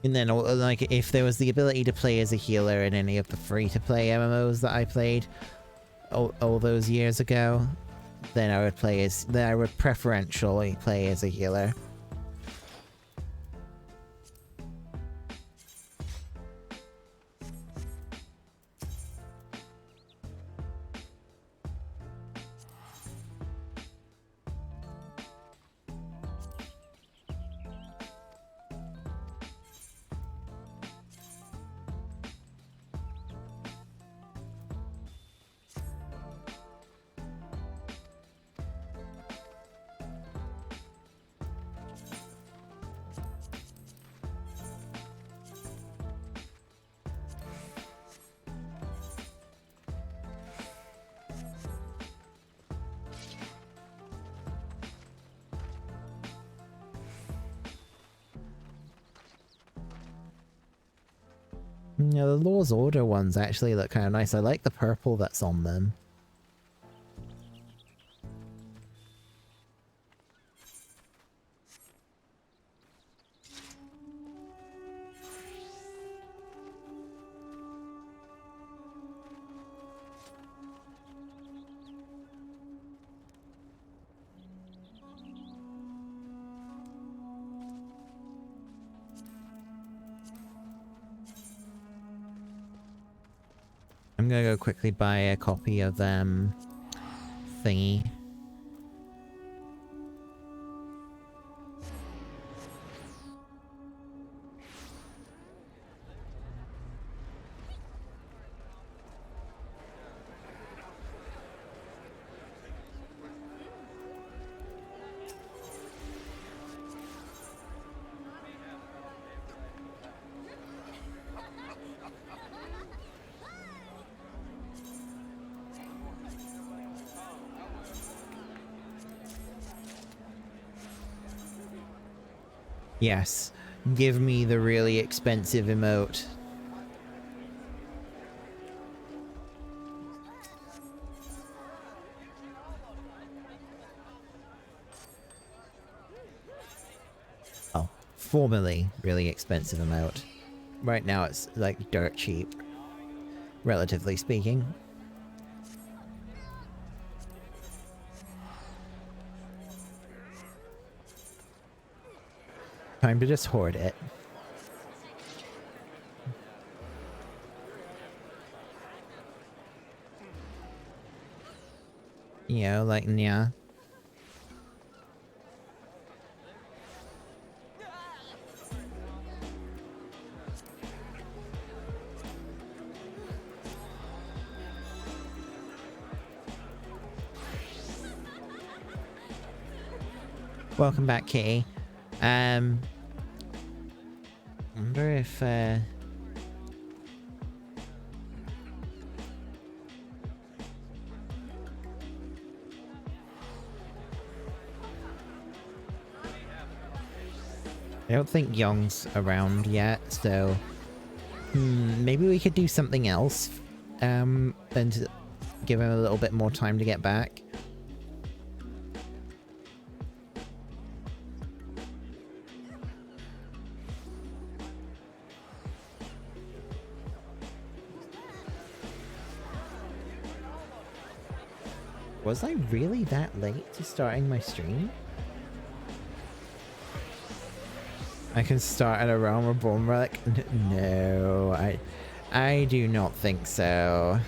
[SPEAKER 1] then, like, if there was the ability to play as a healer in any of the free-to-play MMOs that I played all those years ago, then I would preferentially play as a healer. Yeah, the Law's Order ones actually look kind of nice. I like the purple that's on them. I'm gonna go quickly buy a copy of thingy. Yes, give me the really expensive emote. Oh, formerly really expensive emote. Right now it's like dirt cheap, relatively speaking. Time to just hoard it. You know, like, yeah. Welcome back, Kitty. Wonder if, I don't think Young's around yet, so maybe we could do something else, and give him a little bit more time to get back. Was I really that late to starting my stream? I can start at a Realm Reborn relic? No, I do not think so.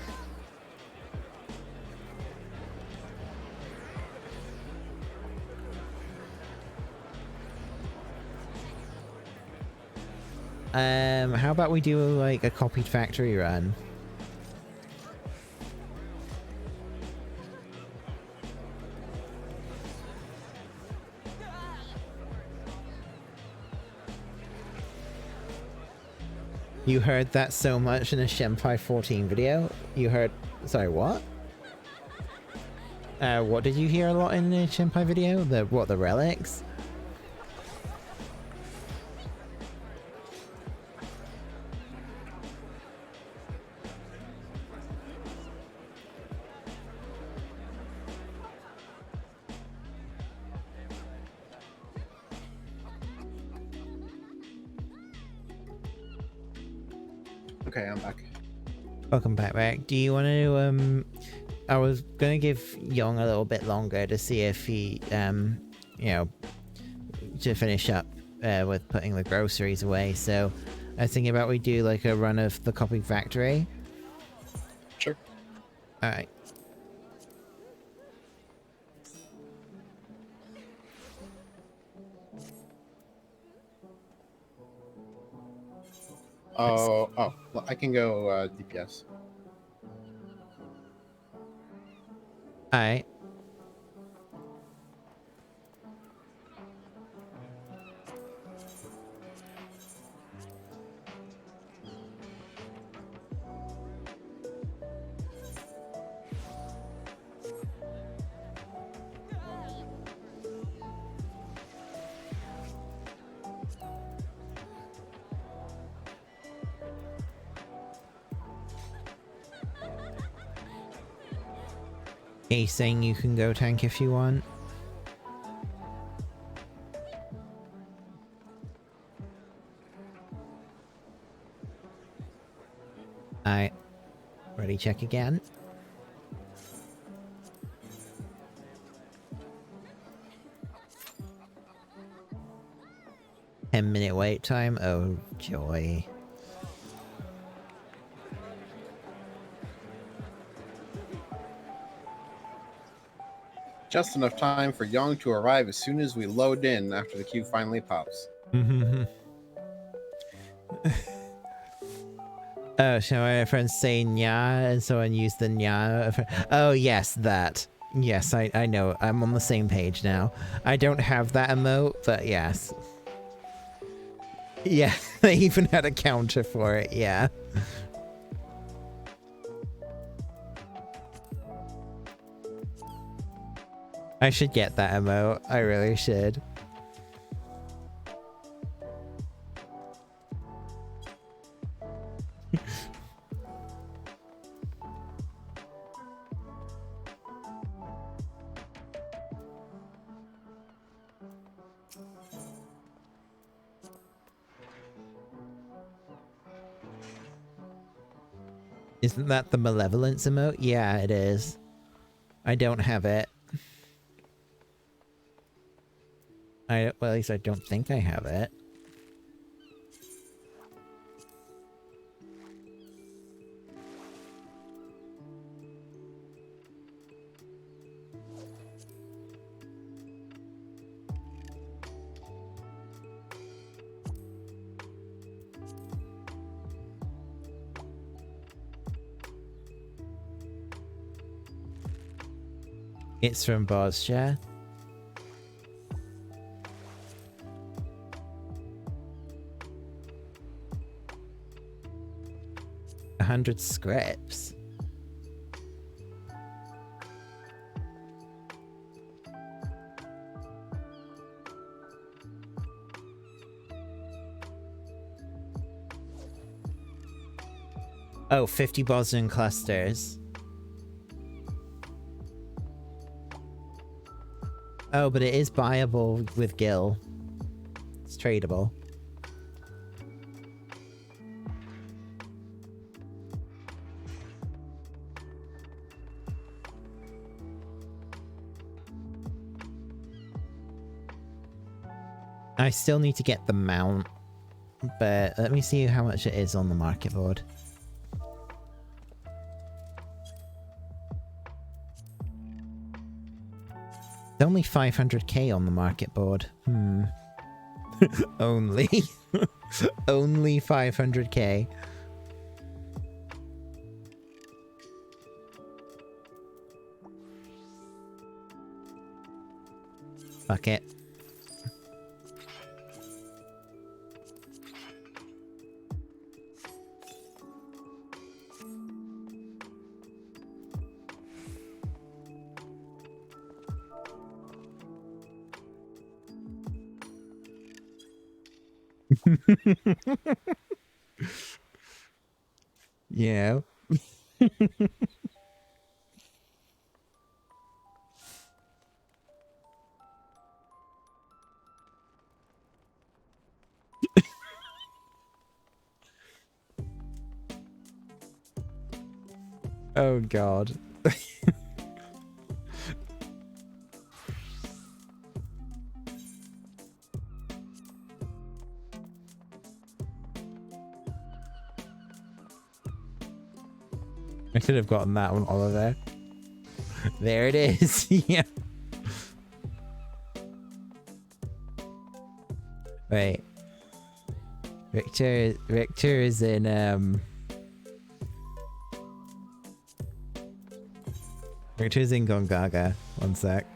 [SPEAKER 1] How about we do like a copied factory run? You heard that so much in a Shenpai 14 video? You heard... Sorry, what? What did you hear a lot in the Shenpai video? The relics?
[SPEAKER 2] Okay, I'm back.
[SPEAKER 1] Welcome back, Rick. Do you want to, I was gonna give Young a little bit longer to see if he, you know, to finish up, with putting the groceries away, so I was thinking about we do, like, a run of the copy factory.
[SPEAKER 2] Sure.
[SPEAKER 1] Alright.
[SPEAKER 2] Oh, well, I can go DPS.
[SPEAKER 1] Alright. He's saying you can go tank if you want. Alright. Ready, check again. Ten-minute wait time? Oh, joy.
[SPEAKER 2] Just enough time for Young to arrive as soon as we load in after the queue finally pops.
[SPEAKER 1] Oh, shall my friends say nya and someone use the nya? Oh, yes, that. Yes, I know. I'm on the same page now. I don't have that emote, but yes. Yeah, they even had a counter for it, yeah. I should get that emote. I really should. Isn't that the malevolence emote? Yeah, it is. I don't have it. Well, at least I don't think I have it. It's from Bozja. $100 scripts. Oh, 50 Bosnian clusters. Oh, but it is buyable with Gil. It's tradable. I still need to get the mount, but let me see how much it is on the market board. It's only 500k on the market board. Only. Only 500k. Fuck it. Yeah. Oh god. I could have gotten that one, Oliver. There it is. Yeah. Wait. Victor is in Victor's in Gongaga. One sec.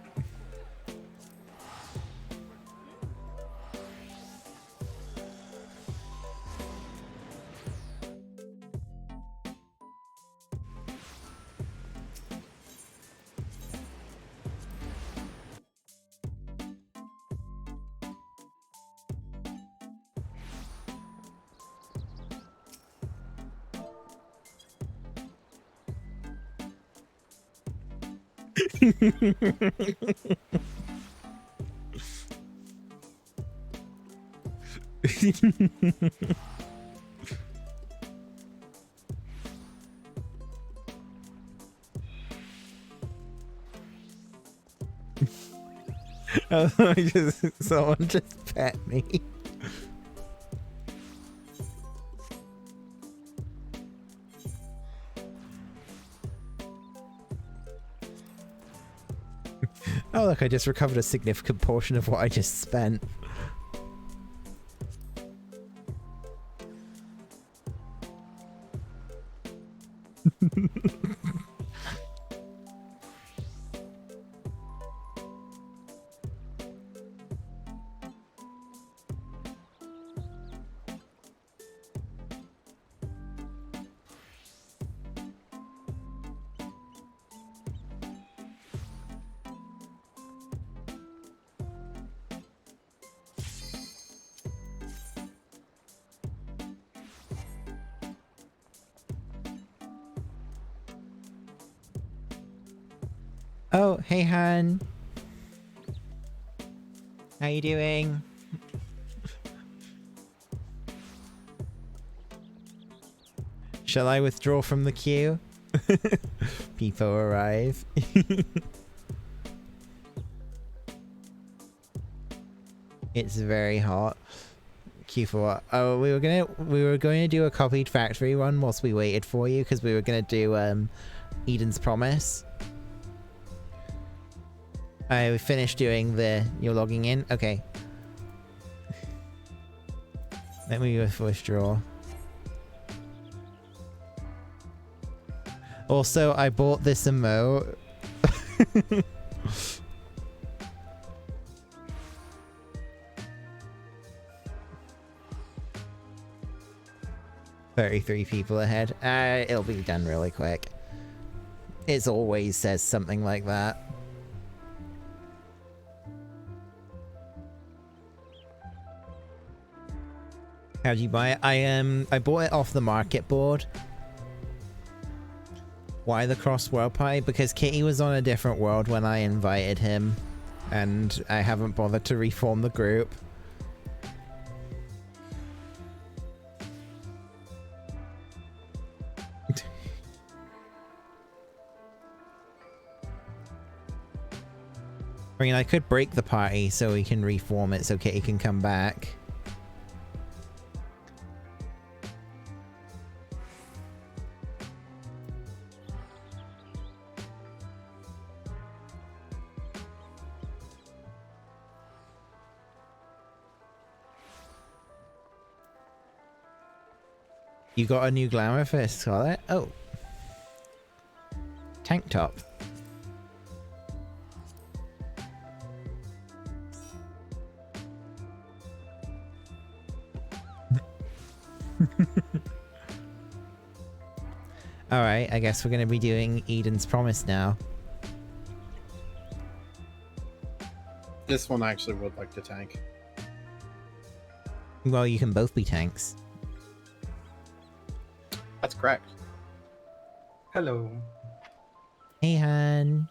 [SPEAKER 1] Oh, someone just pet me. Oh look, I just recovered a significant portion of what I just spent. Oh, hey Han. How you doing? Shall I withdraw from the queue? People arrive. It's very hot. Queue for what? Oh, we were going to do a copied factory run whilst we waited for you because we were going to do Eden's Promise. I finished doing the... You're logging in? Okay. Let me withdraw. Also, I bought this emote. 33 people ahead. It'll be done really quick. It always says something like that. How'd you buy it? I bought it off the market board. Why the cross world pie? Because Kitty was on a different world when I invited him, and I haven't bothered to reform the group. I mean, I could break the party so we can reform it so Kitty can come back. You got a new glamour for Scarlet? Oh. Tank top. Alright, I guess we're going to be doing Eden's Promise now.
[SPEAKER 2] This one I actually would like to tank.
[SPEAKER 1] Well, you can both be tanks.
[SPEAKER 2] That's correct.
[SPEAKER 4] Hello.
[SPEAKER 1] Hey, Han.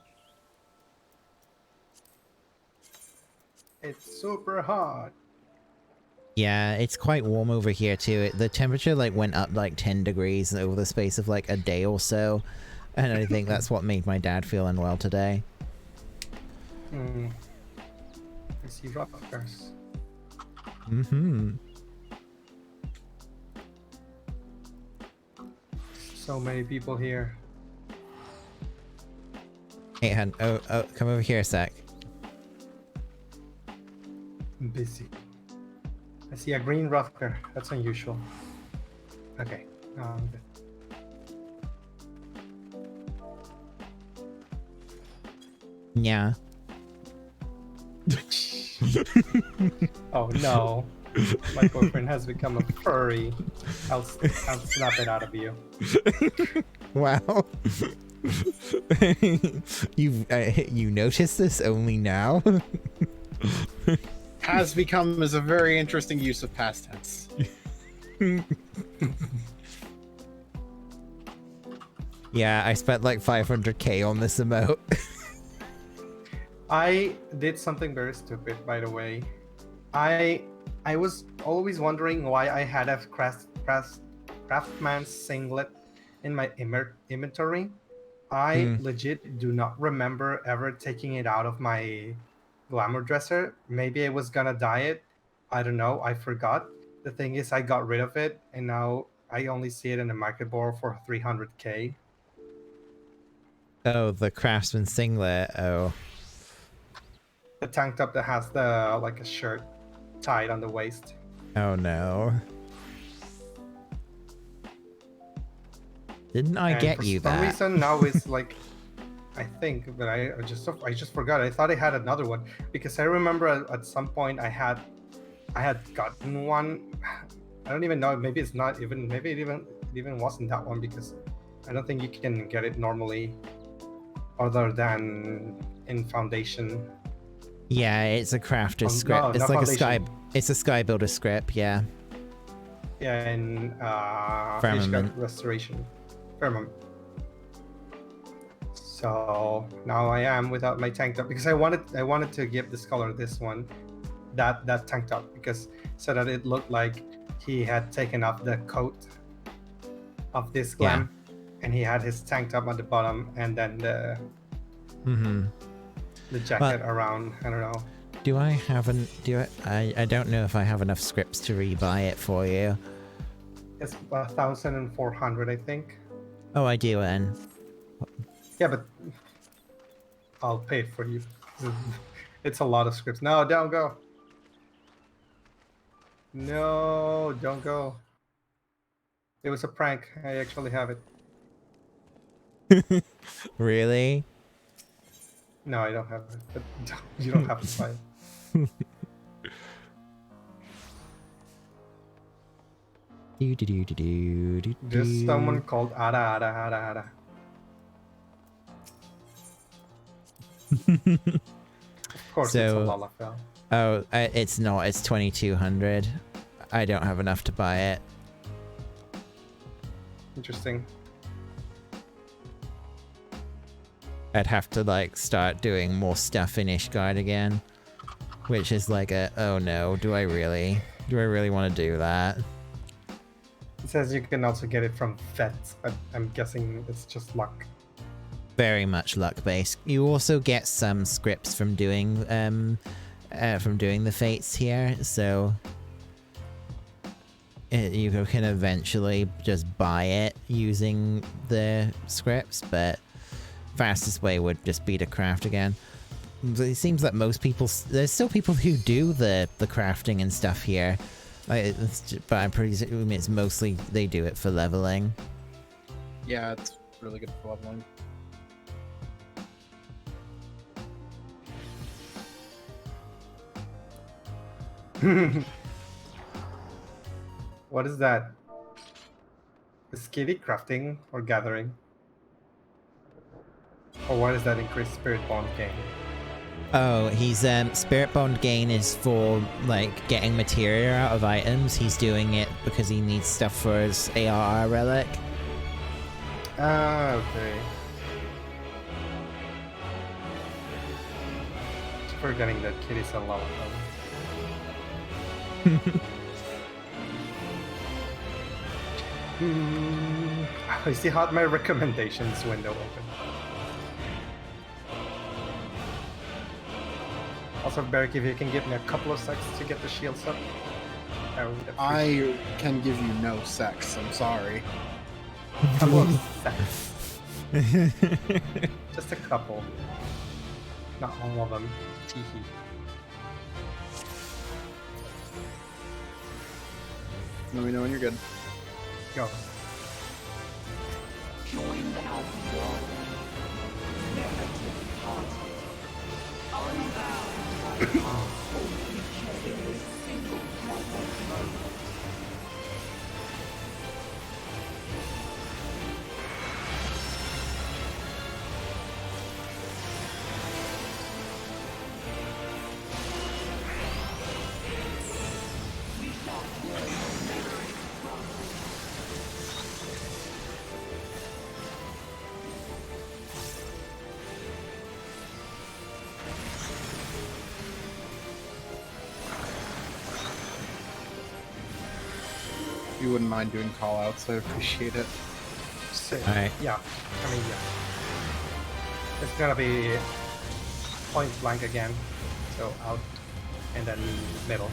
[SPEAKER 4] It's super hot.
[SPEAKER 1] Yeah, it's quite warm over here too. The temperature like went up like 10 degrees over the space of like a day or so. And I think that's what made my dad feel unwell today.
[SPEAKER 4] I see rockers.
[SPEAKER 1] Mm-hmm.
[SPEAKER 4] So many people here.
[SPEAKER 1] Hey, Han. Oh, come over here a sec.
[SPEAKER 4] I'm busy. I see a green rocker. That's unusual. Okay. I'm good.
[SPEAKER 1] Yeah.
[SPEAKER 4] Oh no. My boyfriend has become a furry. I'll snap it out of you.
[SPEAKER 1] Wow. You noticed this only now?
[SPEAKER 2] Has become is a very interesting use of past tense.
[SPEAKER 1] Yeah, I spent like 500k on this emote.
[SPEAKER 4] I did something very stupid, by the way. I was always wondering why I had a craftsman's singlet in my inventory. I legit do not remember ever taking it out of my glamour dresser. Maybe I was gonna dye it. I don't know. I forgot. The thing is, I got rid of it, and now I only see it in the market board for 300k.
[SPEAKER 1] Oh, the craftsman singlet. Oh.
[SPEAKER 4] The tank top that has the like a shirt tied on the waist.
[SPEAKER 1] Oh no. Didn't I
[SPEAKER 4] And
[SPEAKER 1] get
[SPEAKER 4] for
[SPEAKER 1] you
[SPEAKER 4] some
[SPEAKER 1] that?
[SPEAKER 4] reason now it's like I think, but I just forgot. I thought I had another one because I remember at some point I had gotten one. I don't even know. Maybe it's not even. Maybe it even wasn't that one because I don't think you can get it normally, other than in Foundation.
[SPEAKER 1] Yeah, it's a crafter's script.
[SPEAKER 4] No,
[SPEAKER 1] It's
[SPEAKER 4] not
[SPEAKER 1] like
[SPEAKER 4] Foundation.
[SPEAKER 1] it's a sky builder script, yeah.
[SPEAKER 4] Yeah, in
[SPEAKER 1] Firmament.
[SPEAKER 4] Restoration. Firmament. So now I am without my tank top because I wanted to give this color this one, that tank top, because so that it looked like he had taken off the coat of this glam, and he had his tank top at the bottom, and then the jacket around. I don't know.
[SPEAKER 1] Do I have I don't know if I have enough scripts to rebuy it for you.
[SPEAKER 4] It's 1,400, I think.
[SPEAKER 1] Oh, I do, N.
[SPEAKER 4] Yeah, but I'll pay it for you. It's a lot of scripts. No, don't go. No, don't go. It was a prank. I actually have it.
[SPEAKER 1] Really?
[SPEAKER 4] No, I don't have it. But you don't have to buy it. There's someone called Ada. Of course, it's a Lalafell.
[SPEAKER 1] Oh, it's not. It's 2,200. I don't have enough to buy it.
[SPEAKER 4] Interesting.
[SPEAKER 1] I'd have to like start doing more stuff in Ishgard again, which is like oh no, do I really want to do that?
[SPEAKER 4] It says you can also get it from vets, but I'm guessing it's just luck.
[SPEAKER 1] Very much luck based. You also get some scripts from doing the fates here, so you can eventually just buy it using the scripts, but fastest way would just be to craft again. It seems that most people, there's still people who do the crafting and stuff here, but I'm pretty assuming it's mostly they do it for leveling.
[SPEAKER 2] Yeah, it's really good for leveling.
[SPEAKER 4] What is that? Is Kitty crafting or gathering? Or what is that increased spirit bond gain?
[SPEAKER 1] Oh, he's spirit bond gain is for like getting materia out of items. He's doing it because he needs stuff for his ARR relic.
[SPEAKER 4] Ah, okay. Forgetting that Kitty's a lot of them. I see how my recommendations window open. Also, Beric, if you can give me a couple of seconds to get the shields up, I would appreciate
[SPEAKER 2] I can give you no sex. I'm sorry.
[SPEAKER 4] a couple of seconds. Just a couple. Not all of them. Teehee.
[SPEAKER 2] Let me know when you're good.
[SPEAKER 4] Go.
[SPEAKER 2] If you wouldn't mind doing call outs, I appreciate it.
[SPEAKER 1] Alright.
[SPEAKER 4] Yeah. I mean, yeah. It's gonna be point blank again. So out and then middle.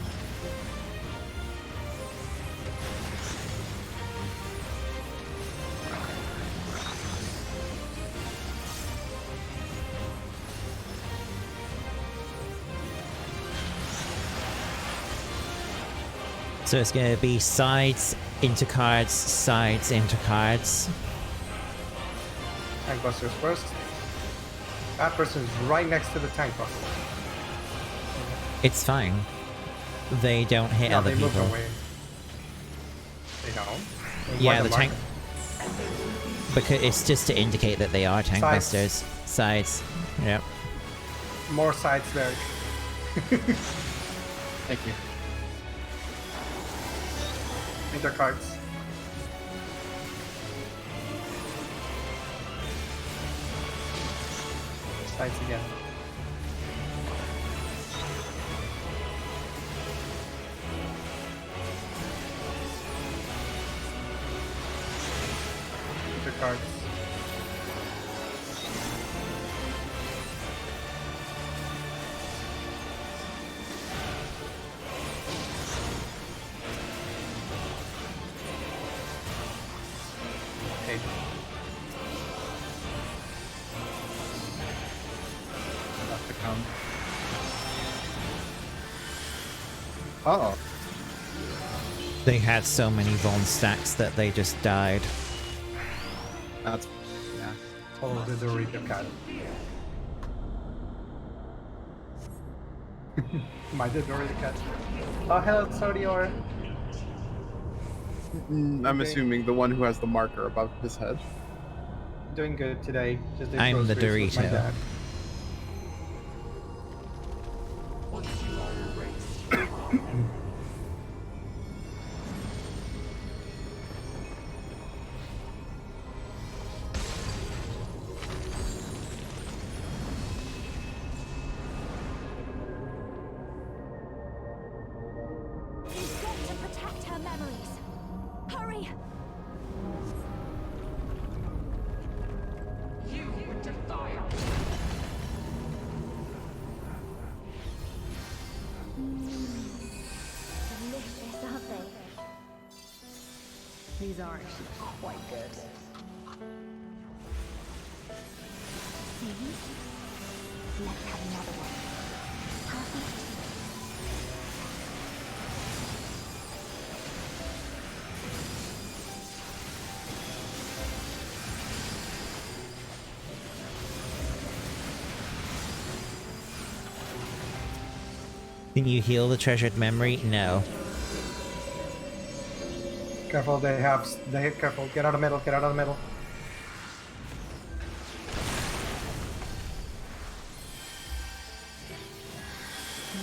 [SPEAKER 1] So it's going to be sides into cards, sides into cards.
[SPEAKER 4] Tank busters first. That person's right next to the tank buster.
[SPEAKER 1] It's fine. They don't hit
[SPEAKER 4] No,
[SPEAKER 1] other
[SPEAKER 4] they
[SPEAKER 1] people.
[SPEAKER 4] moved away. They don't. They
[SPEAKER 1] Yeah,
[SPEAKER 4] want
[SPEAKER 1] the tank. Because it's just to indicate that they are tank
[SPEAKER 4] Sides.
[SPEAKER 1] busters. Sides. Yep.
[SPEAKER 4] More sides there.
[SPEAKER 2] Thank you.
[SPEAKER 4] Enter cards. Sides again. Enter cards. Okay.
[SPEAKER 2] Have to come. Oh.
[SPEAKER 1] They had so many Von stacks that they just died.
[SPEAKER 2] That's yeah.
[SPEAKER 4] Oh, the Dorito cat. My Dorito cat. Oh, hello, Sodior.
[SPEAKER 2] I'm assuming the one who has the marker above his head.
[SPEAKER 4] Doing good today. Just did
[SPEAKER 1] I'm the
[SPEAKER 4] groceries with my
[SPEAKER 1] Dorito.
[SPEAKER 4] dad.
[SPEAKER 5] We've got to protect her memories. Hurry! Delicious, aren't they?
[SPEAKER 3] These are actually quite good.
[SPEAKER 5] See? Let's have another one. Perfect.
[SPEAKER 1] Can you heal the treasured memory? No.
[SPEAKER 4] Careful, careful. Get out of the middle, get out of the middle.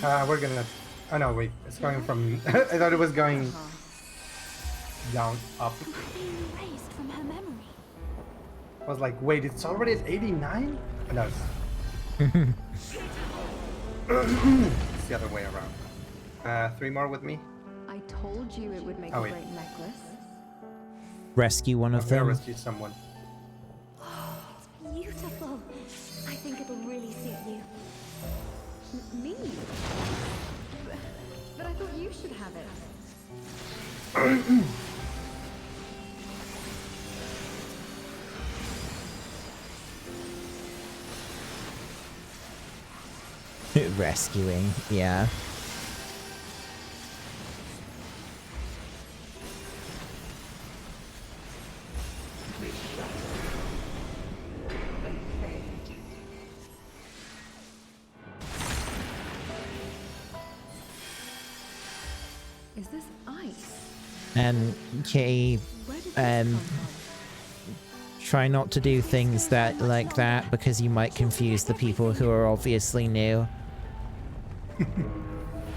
[SPEAKER 4] We're gonna. Oh no, wait. It's going from. I thought it was going down, up.
[SPEAKER 5] Being erased from her memory.
[SPEAKER 4] I was like, wait, it's already at 89? No, it's it's the other way around. 3 more with me.
[SPEAKER 6] I told you it would make
[SPEAKER 4] Oh,
[SPEAKER 6] a
[SPEAKER 4] wait.
[SPEAKER 6] great necklace.
[SPEAKER 1] Rescue one
[SPEAKER 4] I'm
[SPEAKER 1] of
[SPEAKER 4] gonna
[SPEAKER 1] them.
[SPEAKER 4] rescue someone.
[SPEAKER 5] Beautiful. I think it'll really suit you.
[SPEAKER 6] Me? But I thought you should have it.
[SPEAKER 1] Rescuing, yeah.
[SPEAKER 6] Is this ice?
[SPEAKER 1] And Kitty,
[SPEAKER 6] Where did this
[SPEAKER 1] Um,
[SPEAKER 6] come from?
[SPEAKER 1] try not to do things that like that because you might confuse the people who are obviously new.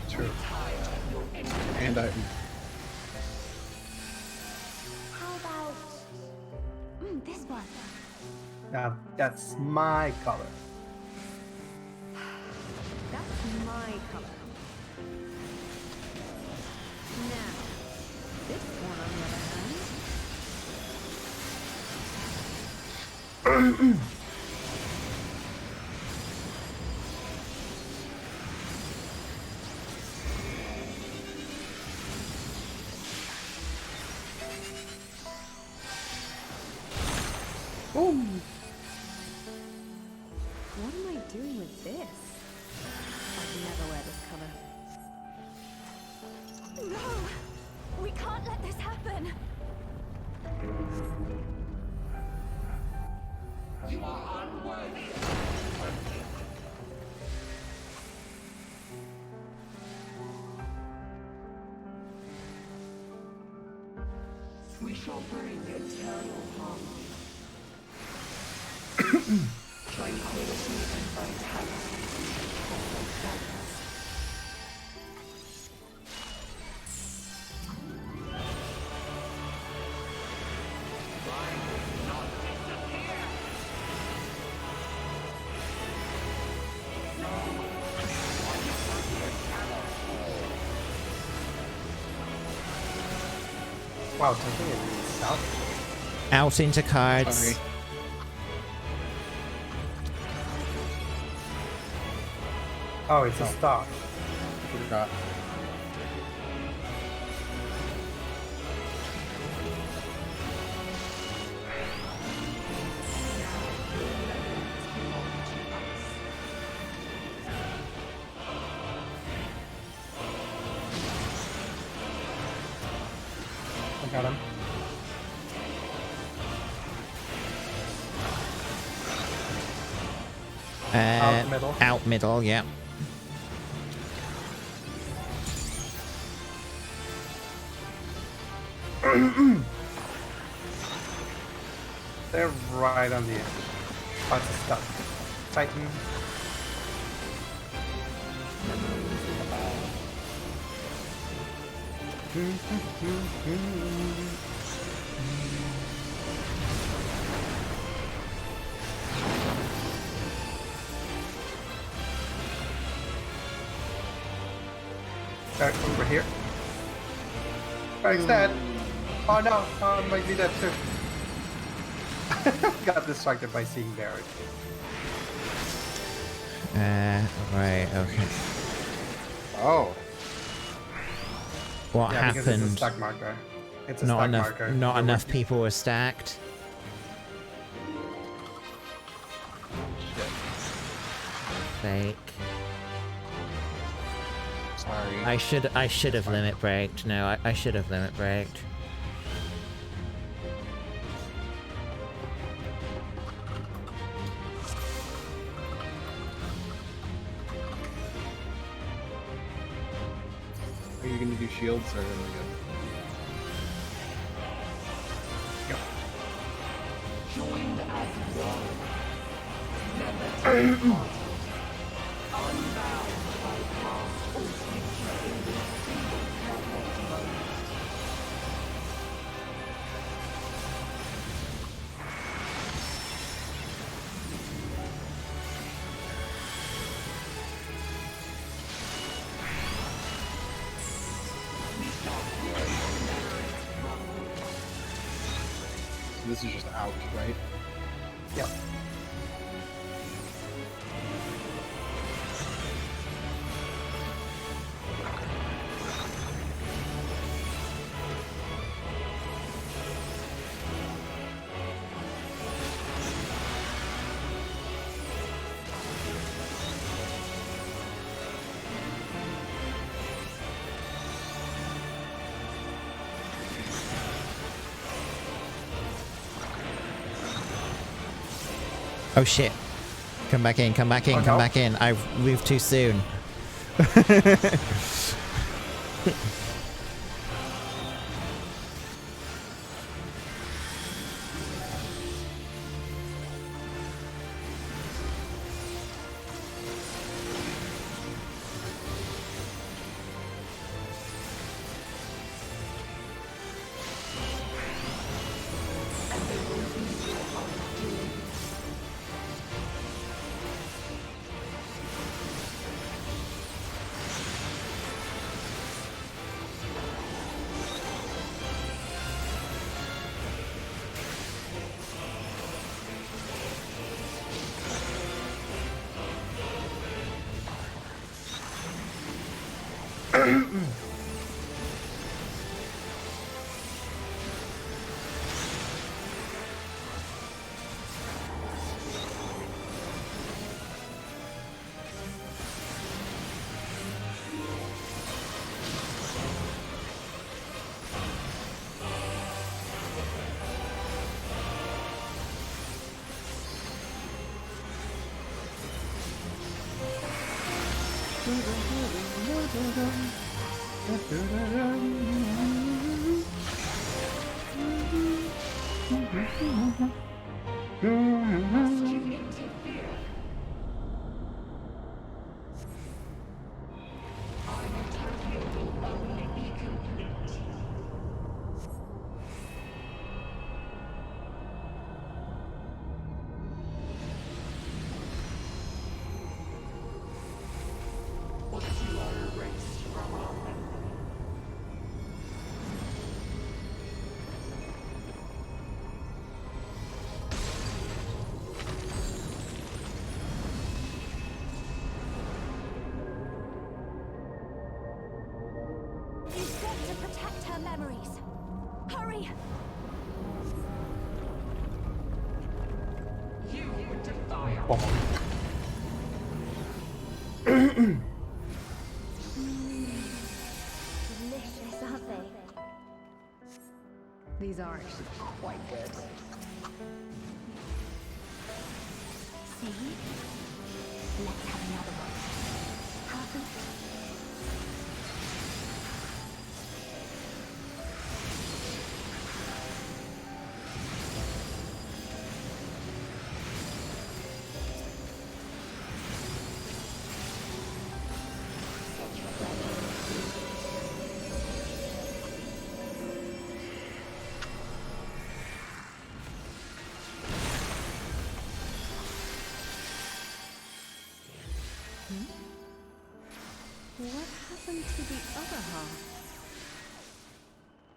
[SPEAKER 4] True.
[SPEAKER 2] And I.
[SPEAKER 5] How about this one?
[SPEAKER 4] Now that's my color.
[SPEAKER 6] That's my color. Now, this one on the other hand. What am I doing with this? I'd never wear this color.
[SPEAKER 5] No! We can't let this happen!
[SPEAKER 7] We shall bring eternal harmony, tranquility and vitality to the darkness.
[SPEAKER 4] Wow, taking it south.
[SPEAKER 1] Out into cards.
[SPEAKER 2] Sorry.
[SPEAKER 4] Oh, it's a stop.
[SPEAKER 2] Forgot.
[SPEAKER 4] I got him. Out middle.
[SPEAKER 1] Out middle, yeah.
[SPEAKER 4] They're right on the edge. About to stop. Titan. Back over here. Back's dead. Oh no, I might be dead too. Got distracted by seeing Barrett.
[SPEAKER 1] Right, okay.
[SPEAKER 2] Oh.
[SPEAKER 1] What
[SPEAKER 4] Yeah, because it's a
[SPEAKER 1] happened?
[SPEAKER 4] stack marker. It's a
[SPEAKER 1] Not
[SPEAKER 4] stack
[SPEAKER 1] enough.
[SPEAKER 4] marker.
[SPEAKER 1] Not
[SPEAKER 4] There
[SPEAKER 1] enough
[SPEAKER 4] were-
[SPEAKER 1] people were stacked. Fake.
[SPEAKER 2] Sorry.
[SPEAKER 1] I should have limit braked. No, I should have limit braked.
[SPEAKER 2] Are you gonna do shields or am
[SPEAKER 7] Joined as one. Never unbound by past
[SPEAKER 2] so this is just out, right?
[SPEAKER 4] Yep.
[SPEAKER 1] Oh shit. Come back in, come back in,
[SPEAKER 4] Oh,
[SPEAKER 1] come
[SPEAKER 4] no.
[SPEAKER 1] back in. I've moved too soon.
[SPEAKER 5] You've got to protect her memories. Hurry!
[SPEAKER 7] You would defy us.
[SPEAKER 6] Delicious, aren't they?
[SPEAKER 3] These are actually quite good.
[SPEAKER 5] See? Let's have another one. Perfect.
[SPEAKER 6] What happened to the other half?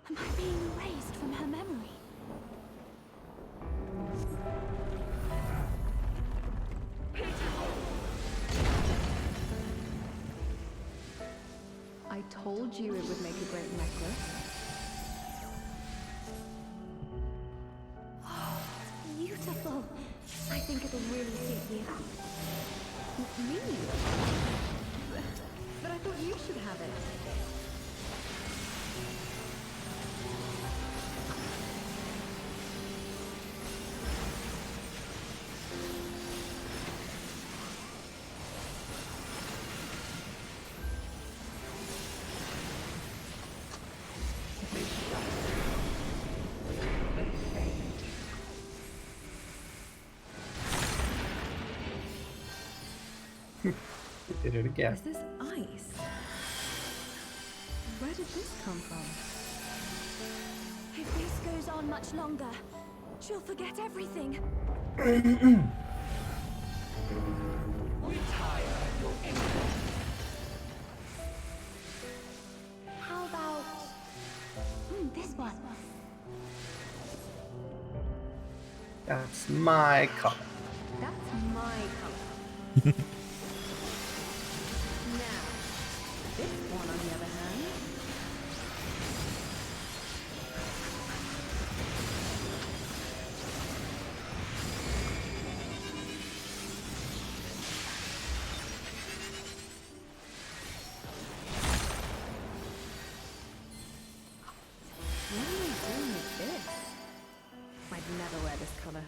[SPEAKER 5] Am I being erased from her memory?
[SPEAKER 3] I told you it would make a great necklace.
[SPEAKER 6] Beautiful. I think it'll really suit you.
[SPEAKER 3] Me? But I thought you should have it.
[SPEAKER 4] Did it again.
[SPEAKER 3] Is this ice? Where did this come from?
[SPEAKER 5] If this goes on much longer, she'll forget everything.
[SPEAKER 7] We tire of your ignorance.
[SPEAKER 5] How about this one?
[SPEAKER 4] That's my color.
[SPEAKER 6] That's my color. Now, this one on the other hand. What am I doing with this? I'd never wear this color.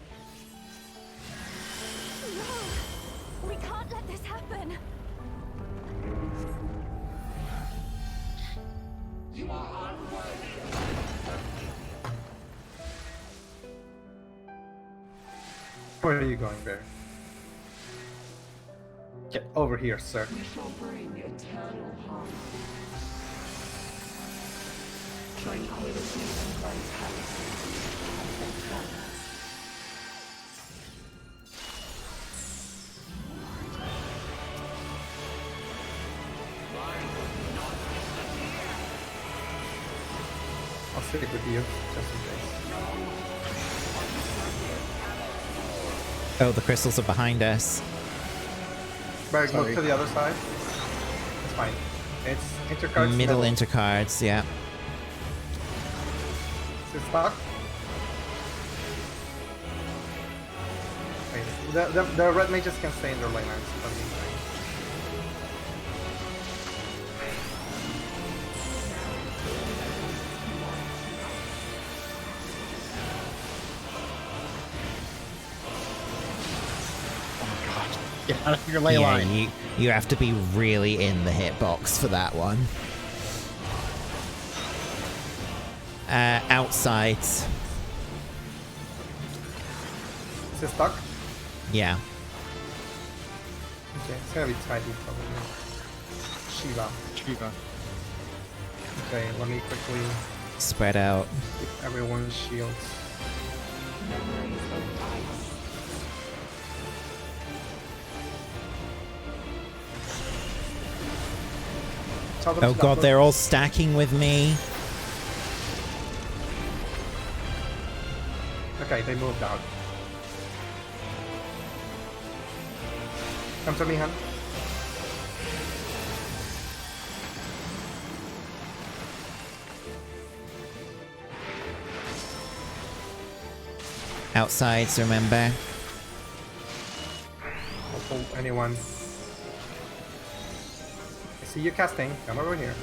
[SPEAKER 5] No! We can't let this happen!
[SPEAKER 7] You are unworthy.
[SPEAKER 4] Where are you going, Bear? Get over here, sir.
[SPEAKER 7] We shall bring eternal harmony. Tranquility and vitality of the planet.
[SPEAKER 4] I'll stick with you, just in case.
[SPEAKER 1] Oh, the crystals are behind us.
[SPEAKER 4] Bear,
[SPEAKER 2] Sorry.
[SPEAKER 4] move to the other side. It's fine. It's intercards.
[SPEAKER 1] Middle intercards, yeah.
[SPEAKER 4] Is it stuck? Wait, the red mages can stay in their lane.
[SPEAKER 2] Get out of your ley
[SPEAKER 1] Yeah,
[SPEAKER 2] line.
[SPEAKER 1] you have to be really in the hitbox for that one. Outside.
[SPEAKER 4] Is it stuck?
[SPEAKER 1] Yeah.
[SPEAKER 4] Okay, it's gonna be tidy probably. Shiva. Okay, let me quickly
[SPEAKER 1] Spread out.
[SPEAKER 4] get everyone's shields.
[SPEAKER 7] Memories of ice.
[SPEAKER 4] Tell them
[SPEAKER 1] Oh
[SPEAKER 4] to
[SPEAKER 1] god,
[SPEAKER 4] not
[SPEAKER 1] they're all stacking with me.
[SPEAKER 4] Okay, they moved out. Come to me, hun.
[SPEAKER 1] Outsides, remember?
[SPEAKER 4] Don't pull anyone. I see you casting. Come over here.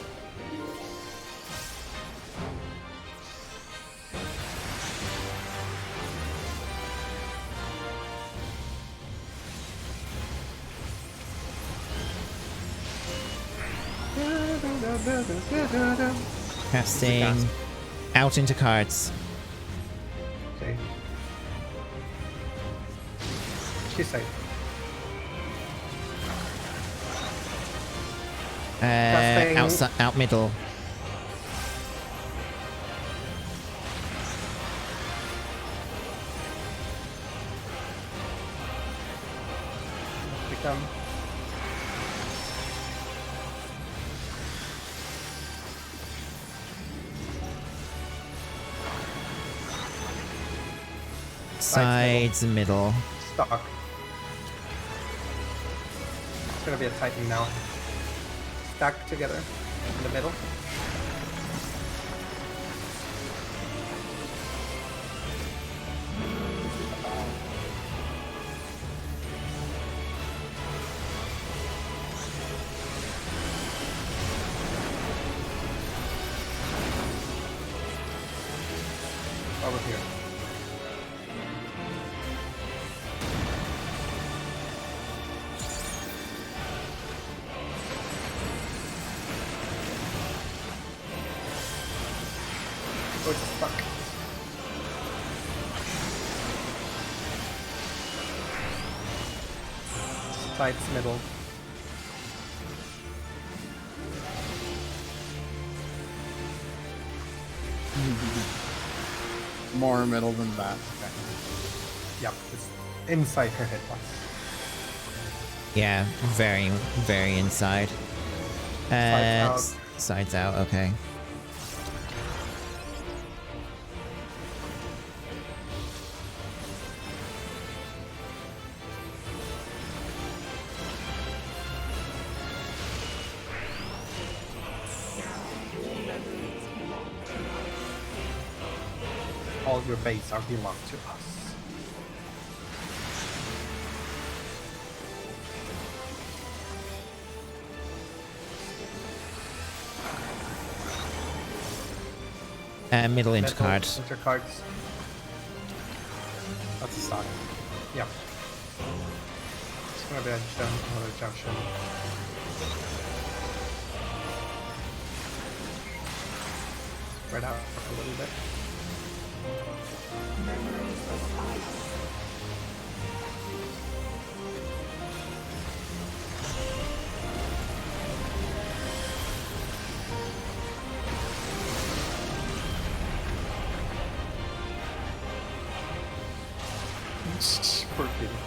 [SPEAKER 1] Casting.
[SPEAKER 4] Cast.
[SPEAKER 1] Out into cards.
[SPEAKER 4] Okay. She's safe. Casting.
[SPEAKER 1] Outside, out middle.
[SPEAKER 4] Become.
[SPEAKER 1] Sides, middle.
[SPEAKER 4] Stock. It's gonna be a Titan now. Stack together in the middle. Over here. Oh, it's stuck. Sides, middle.
[SPEAKER 2] More middle than that. Okay.
[SPEAKER 4] Yep, it's inside her hitbox.
[SPEAKER 1] Yeah, very, very inside.
[SPEAKER 4] Sides
[SPEAKER 1] Sides out, okay.
[SPEAKER 4] all your base are belong to us.
[SPEAKER 1] Middle
[SPEAKER 4] Metal
[SPEAKER 1] intercard.
[SPEAKER 4] Intercards. That's a sign. Yeah. It's gonna be another junction. Spread out a little bit.
[SPEAKER 7] Memories of ice.
[SPEAKER 4] Poor kitty.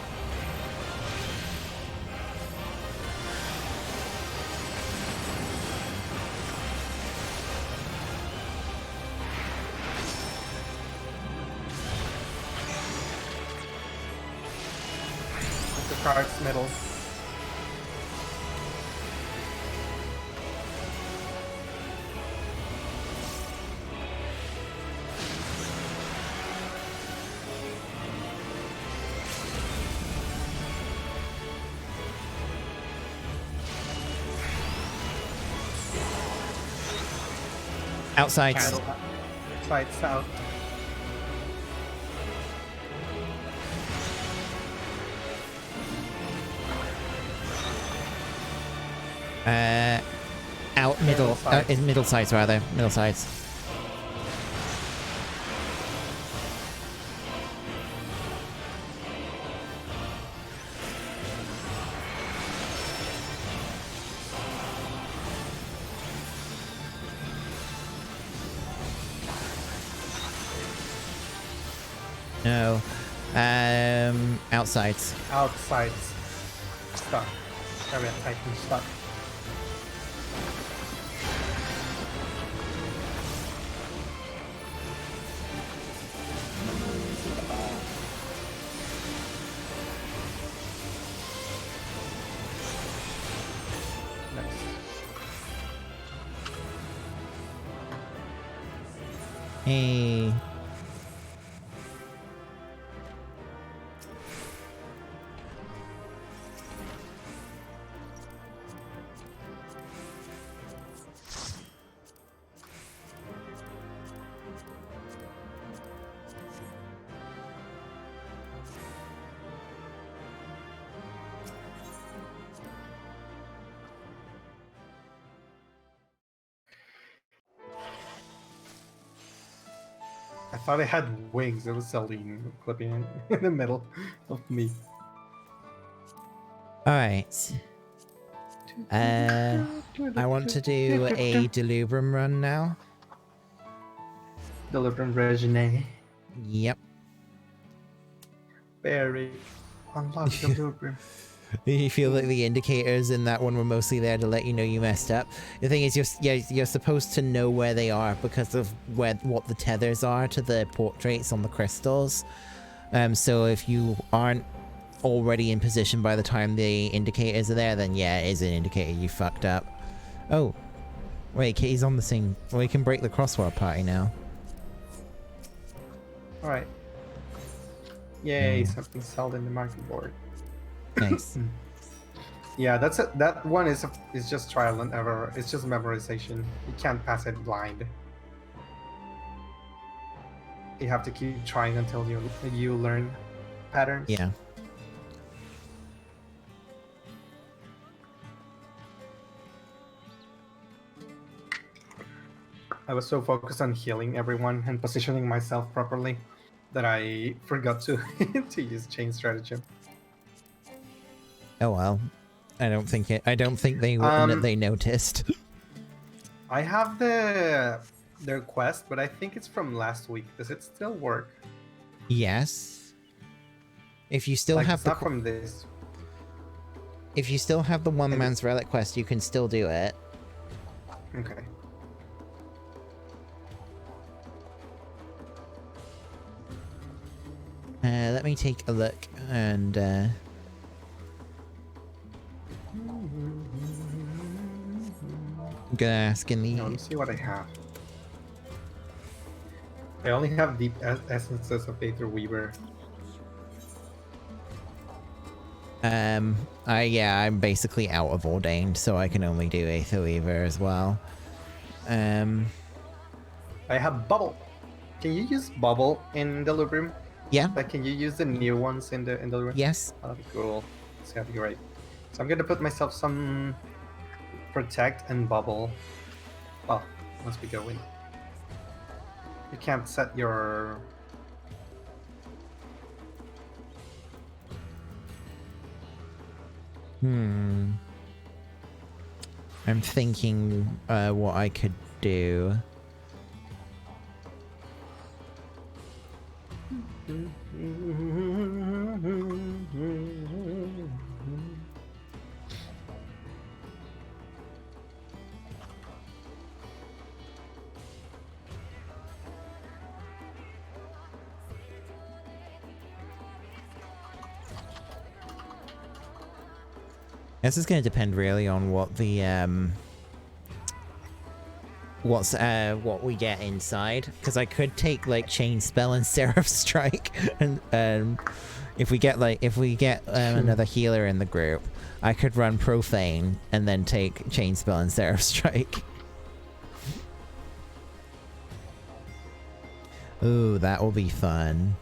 [SPEAKER 4] The cards middle.
[SPEAKER 1] Outside.
[SPEAKER 4] Side south.
[SPEAKER 1] Out middle.
[SPEAKER 4] sides.
[SPEAKER 1] In middle sides rather. Middle sides. No. Outsides.
[SPEAKER 4] Outsides. Stuck. Area Titan stuck. Next.
[SPEAKER 1] Hey.
[SPEAKER 4] I thought it had wings. It was Celine clipping in the middle of me.
[SPEAKER 1] Alright. I want to do a Delubrum run now.
[SPEAKER 4] Delivering Regine.
[SPEAKER 1] Yep.
[SPEAKER 4] Berry. Unlock Delivering.
[SPEAKER 1] You feel like the indicators in that one were mostly there to let you know you messed up. The thing is, you're supposed to know where they are because of what the tethers are to the portraits on the crystals. So if you aren't already in position by the time the indicators are there, then yeah, it is an indicator you fucked up. Oh, wait, Kitty's on the same. We can break the crossword party now.
[SPEAKER 4] Alright. Yay, something sold in the market board.
[SPEAKER 1] Nice.
[SPEAKER 4] Yeah, that one is just trial and error. It's just memorization. You can't pass it blind. You have to keep trying until you learn patterns.
[SPEAKER 1] Yeah.
[SPEAKER 4] I was so focused on healing everyone and positioning myself properly that I forgot to to use chain stratagem.
[SPEAKER 1] Oh well. I don't think they they noticed.
[SPEAKER 4] I have their quest, but I think it's from last week. Does it still work?
[SPEAKER 1] Yes. If you still have
[SPEAKER 4] it's
[SPEAKER 1] the
[SPEAKER 4] not from this.
[SPEAKER 1] if you still have the one man's relic quest, you can still do it.
[SPEAKER 4] Okay.
[SPEAKER 1] Let me take a look and I'm gonna ask in the
[SPEAKER 4] Let me see what I have. I only have deep essences of Aether Weaver.
[SPEAKER 1] I'm basically out of ordained, so I can only do Aether Weaver as well.
[SPEAKER 4] I have Bubble. Can you use Bubble in Delirium?
[SPEAKER 1] Yeah,
[SPEAKER 4] Like, can you use the new ones in Delirium?
[SPEAKER 1] yes.
[SPEAKER 4] That'd be cool. It's gonna be great. So I'm gonna put myself some Protect and Bubble. Well, once we go in. You can't set your...
[SPEAKER 1] I'm thinking what I could do. This is going to depend really on what the what we get inside, because I could take like Chain Spell and Seraph Strike, and if we get another healer in the group, I could run Profane and then take Chain Spell and Seraph Strike. Ooh, that will be fun.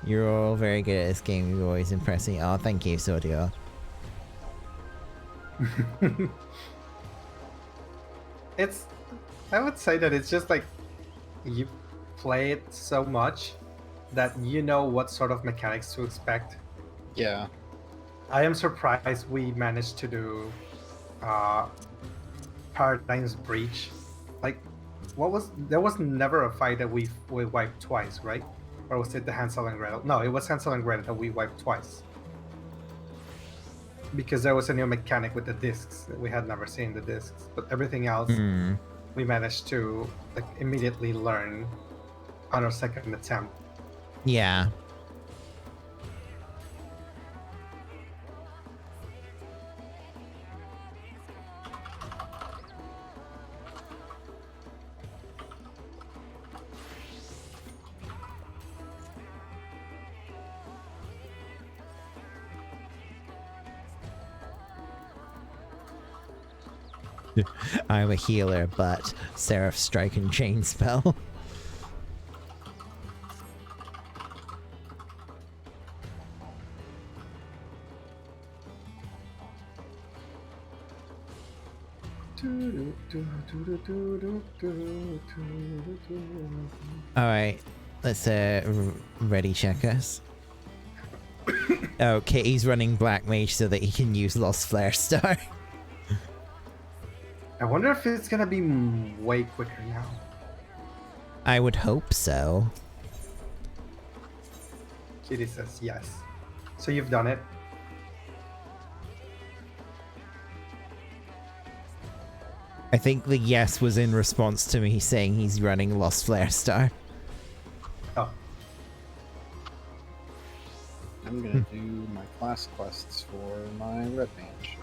[SPEAKER 1] You're all very good at this game. You're always impressing. Oh, thank you, Sordio.
[SPEAKER 4] I would say that it's just like you play it so much that you know what sort of mechanics to expect.
[SPEAKER 2] Yeah.
[SPEAKER 4] I am surprised we managed to do Paradigm's Breach. Like, there was never a fight that we wiped twice, right? Or was it the Hansel and Gretel? No, it was Hansel and Gretel that we wiped twice. Because there was a new mechanic with the discs. We had never seen the discs. But everything else, we managed to like immediately learn on our second attempt.
[SPEAKER 1] Yeah. I'm a healer, but Seraph Strike and Chain Spell. Alright, let's ready check us. Oh, Kitty's running Black Mage so that he can use Lost Flare Star.
[SPEAKER 4] I wonder if it's gonna be way quicker now.
[SPEAKER 1] I would hope so.
[SPEAKER 4] Kitty says yes. So you've done it?
[SPEAKER 1] I think the yes was in response to me saying he's running Lost Flare Star.
[SPEAKER 4] Oh.
[SPEAKER 2] I'm gonna do my class quests for my Red Mage.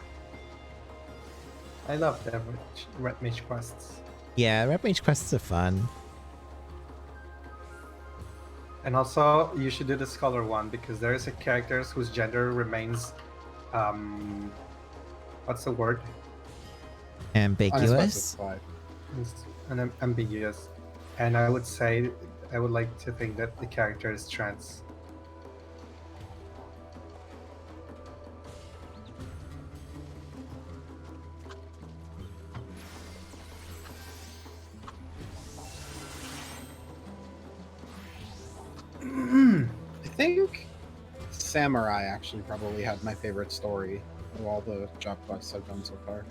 [SPEAKER 4] I love the Red Mage quests.
[SPEAKER 1] Yeah, Red Mage quests are fun.
[SPEAKER 4] And also, you should do the Scholar one, because there is a character whose gender remains... what's the word?
[SPEAKER 1] Ambiguous?
[SPEAKER 2] Unspecified.
[SPEAKER 4] Ambiguous. And I would say, I would like to think that the character is trans.
[SPEAKER 2] I think Samurai actually probably had my favorite story of all the job quests I've done so far.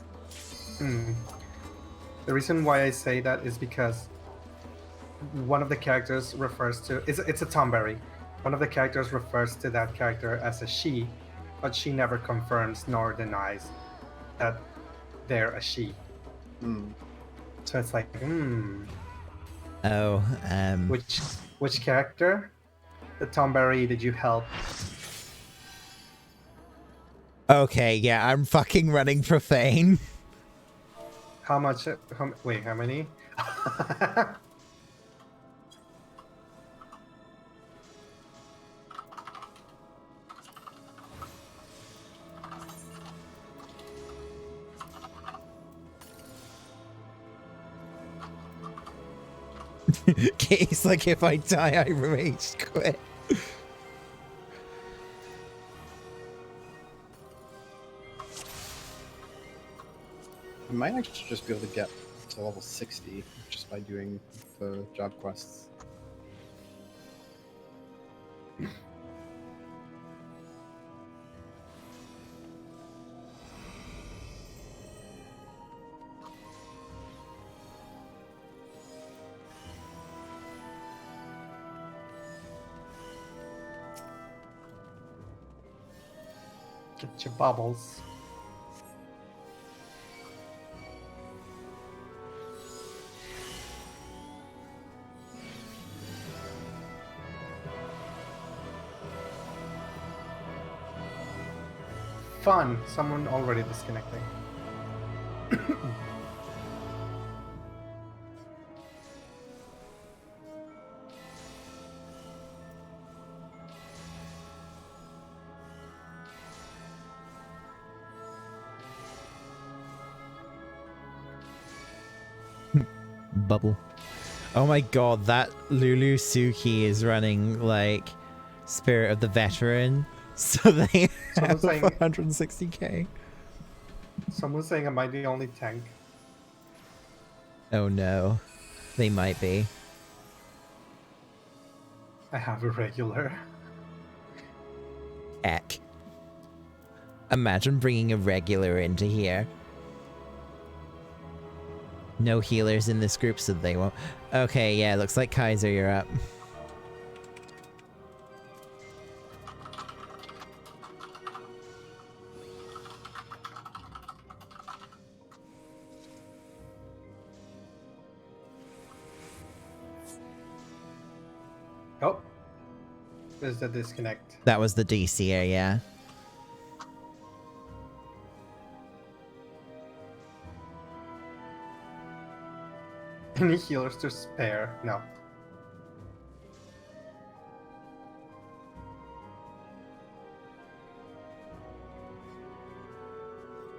[SPEAKER 4] The reason why I say that is because one of the characters refers to... It's a Tomberry. One of the characters refers to that character as a she, but she never confirms nor denies that they're a she. So it's like,
[SPEAKER 1] Oh,
[SPEAKER 4] Which character? The Tomberry did you help?
[SPEAKER 1] Okay, yeah, I'm fucking running Profane.
[SPEAKER 4] How much? Wait, how many?
[SPEAKER 1] It's like if I die, I rage quit.
[SPEAKER 2] I might actually just be able to get to level 60 just by doing the job quests.
[SPEAKER 4] Get your bubbles. Fun. Someone already disconnecting.
[SPEAKER 1] Bubble. Oh my god, that Lulu Suki is running like Spirit of the Veteran, so they have
[SPEAKER 4] Someone's saying
[SPEAKER 1] 160k.
[SPEAKER 4] Someone's saying am I the only tank?
[SPEAKER 1] Oh no, they might be.
[SPEAKER 4] I have a regular.
[SPEAKER 1] Eck. Imagine bringing a regular into here. No healers in this group, so they won't. Okay, yeah, looks like Kaiser, you're up.
[SPEAKER 4] Oh, there's the disconnect.
[SPEAKER 1] That was the DCA, yeah.
[SPEAKER 4] Any healers to spare? No.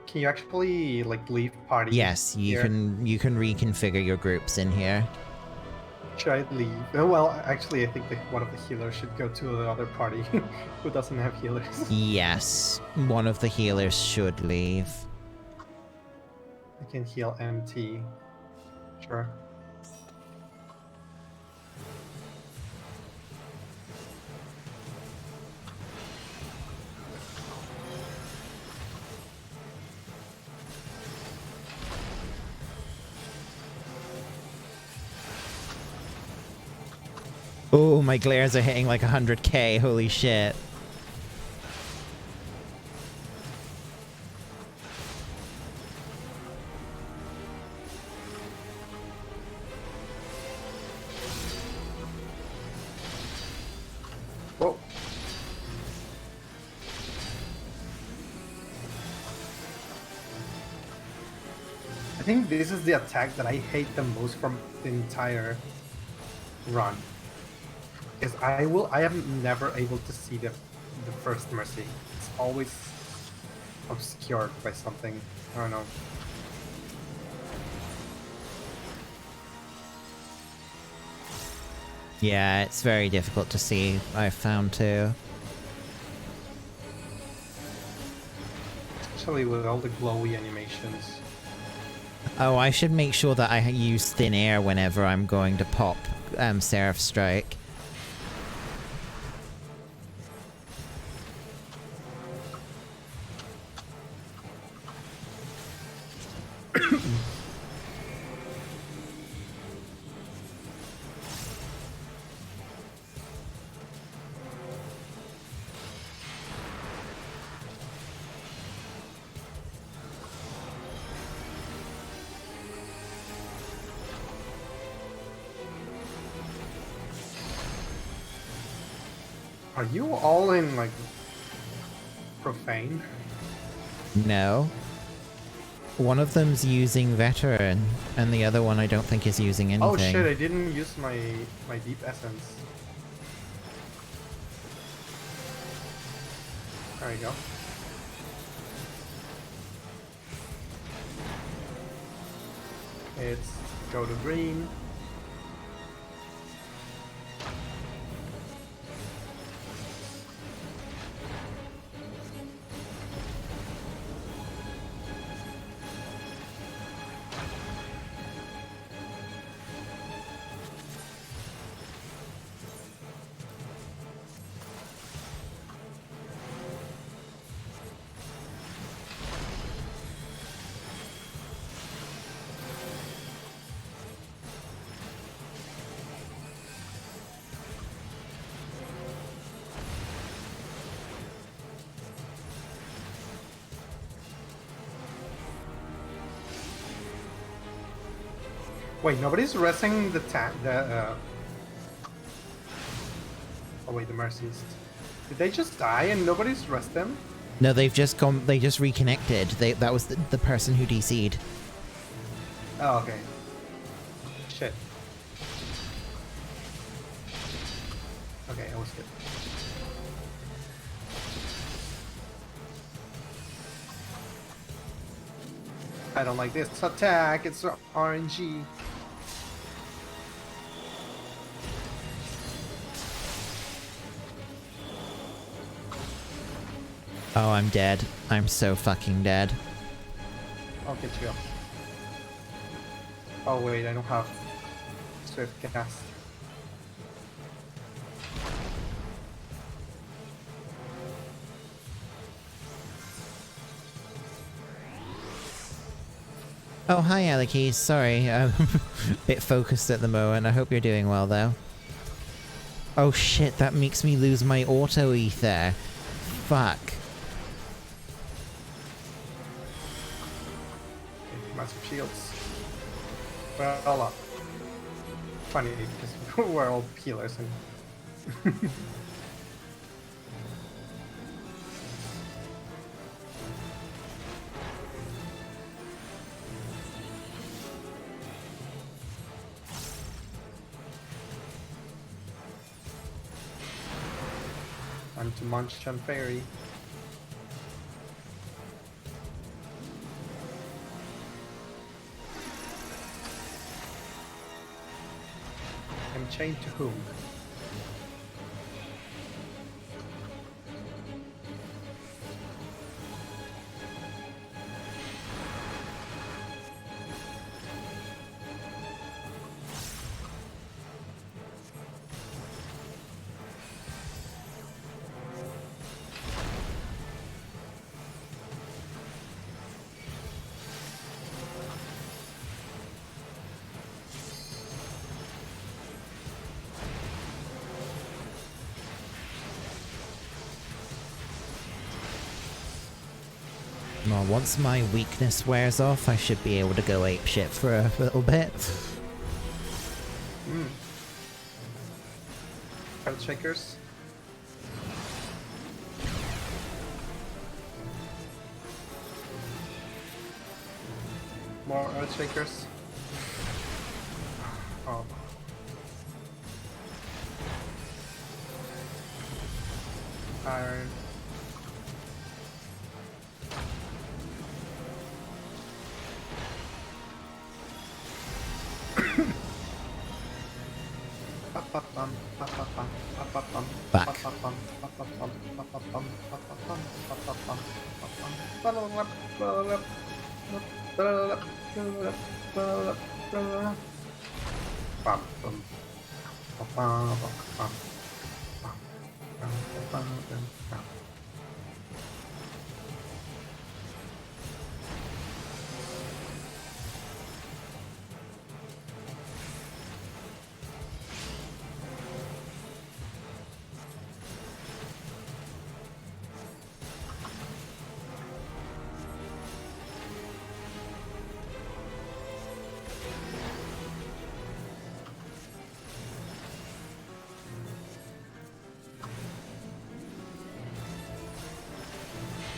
[SPEAKER 4] Can you actually like leave parties?
[SPEAKER 1] Yes, you
[SPEAKER 4] here?
[SPEAKER 1] can reconfigure your groups in here.
[SPEAKER 4] Should I leave? Well, actually, I think that one of the healers should go to the other party who doesn't have healers.
[SPEAKER 1] Yes, one of the healers should leave.
[SPEAKER 4] I can heal MT. Sure.
[SPEAKER 1] Oh, my glares are hitting like 100k, holy shit.
[SPEAKER 4] Whoa. I think this is the attack that I hate the most from the entire run. Is I am never able to see the first mercy. It's always obscured by something. I don't know.
[SPEAKER 1] Yeah, it's very difficult to see, I've found too.
[SPEAKER 4] Especially with all the glowy animations.
[SPEAKER 1] Oh, I should make sure that I use thin air whenever I'm going to pop Seraph Strike.
[SPEAKER 4] Are you all in like profane?
[SPEAKER 1] No. One of them's using veteran, and the other one I don't think is using anything.
[SPEAKER 4] Oh shit! I didn't use my deep essence. There we go. It's go to green. Wait, nobody's resting the oh wait, the mercies. Did they just die and nobody's rest them?
[SPEAKER 1] No, they've just gone. They just reconnected. That was the person who DC'd.
[SPEAKER 4] Oh, okay. Shit. Okay, I was good. I don't like this attack. It's RNG.
[SPEAKER 1] Oh, I'm dead. I'm so fucking dead.
[SPEAKER 4] I'll get you up. Oh wait, I don't have swift cast.
[SPEAKER 1] Oh, hi, Alekis. Sorry, I'm a bit focused at the moment. I hope you're doing well, though. Oh shit, that makes me lose my auto-ether. Fuck.
[SPEAKER 4] Massive shields. Well, funny because we're all healers and I'm to munch on fairy. I'm chained to whom?
[SPEAKER 1] Well, once my weakness wears off, I should be able to go apeshit for a little bit.
[SPEAKER 4] Earthshakers. More Earthshakers. Oh. Iron.
[SPEAKER 1] Back.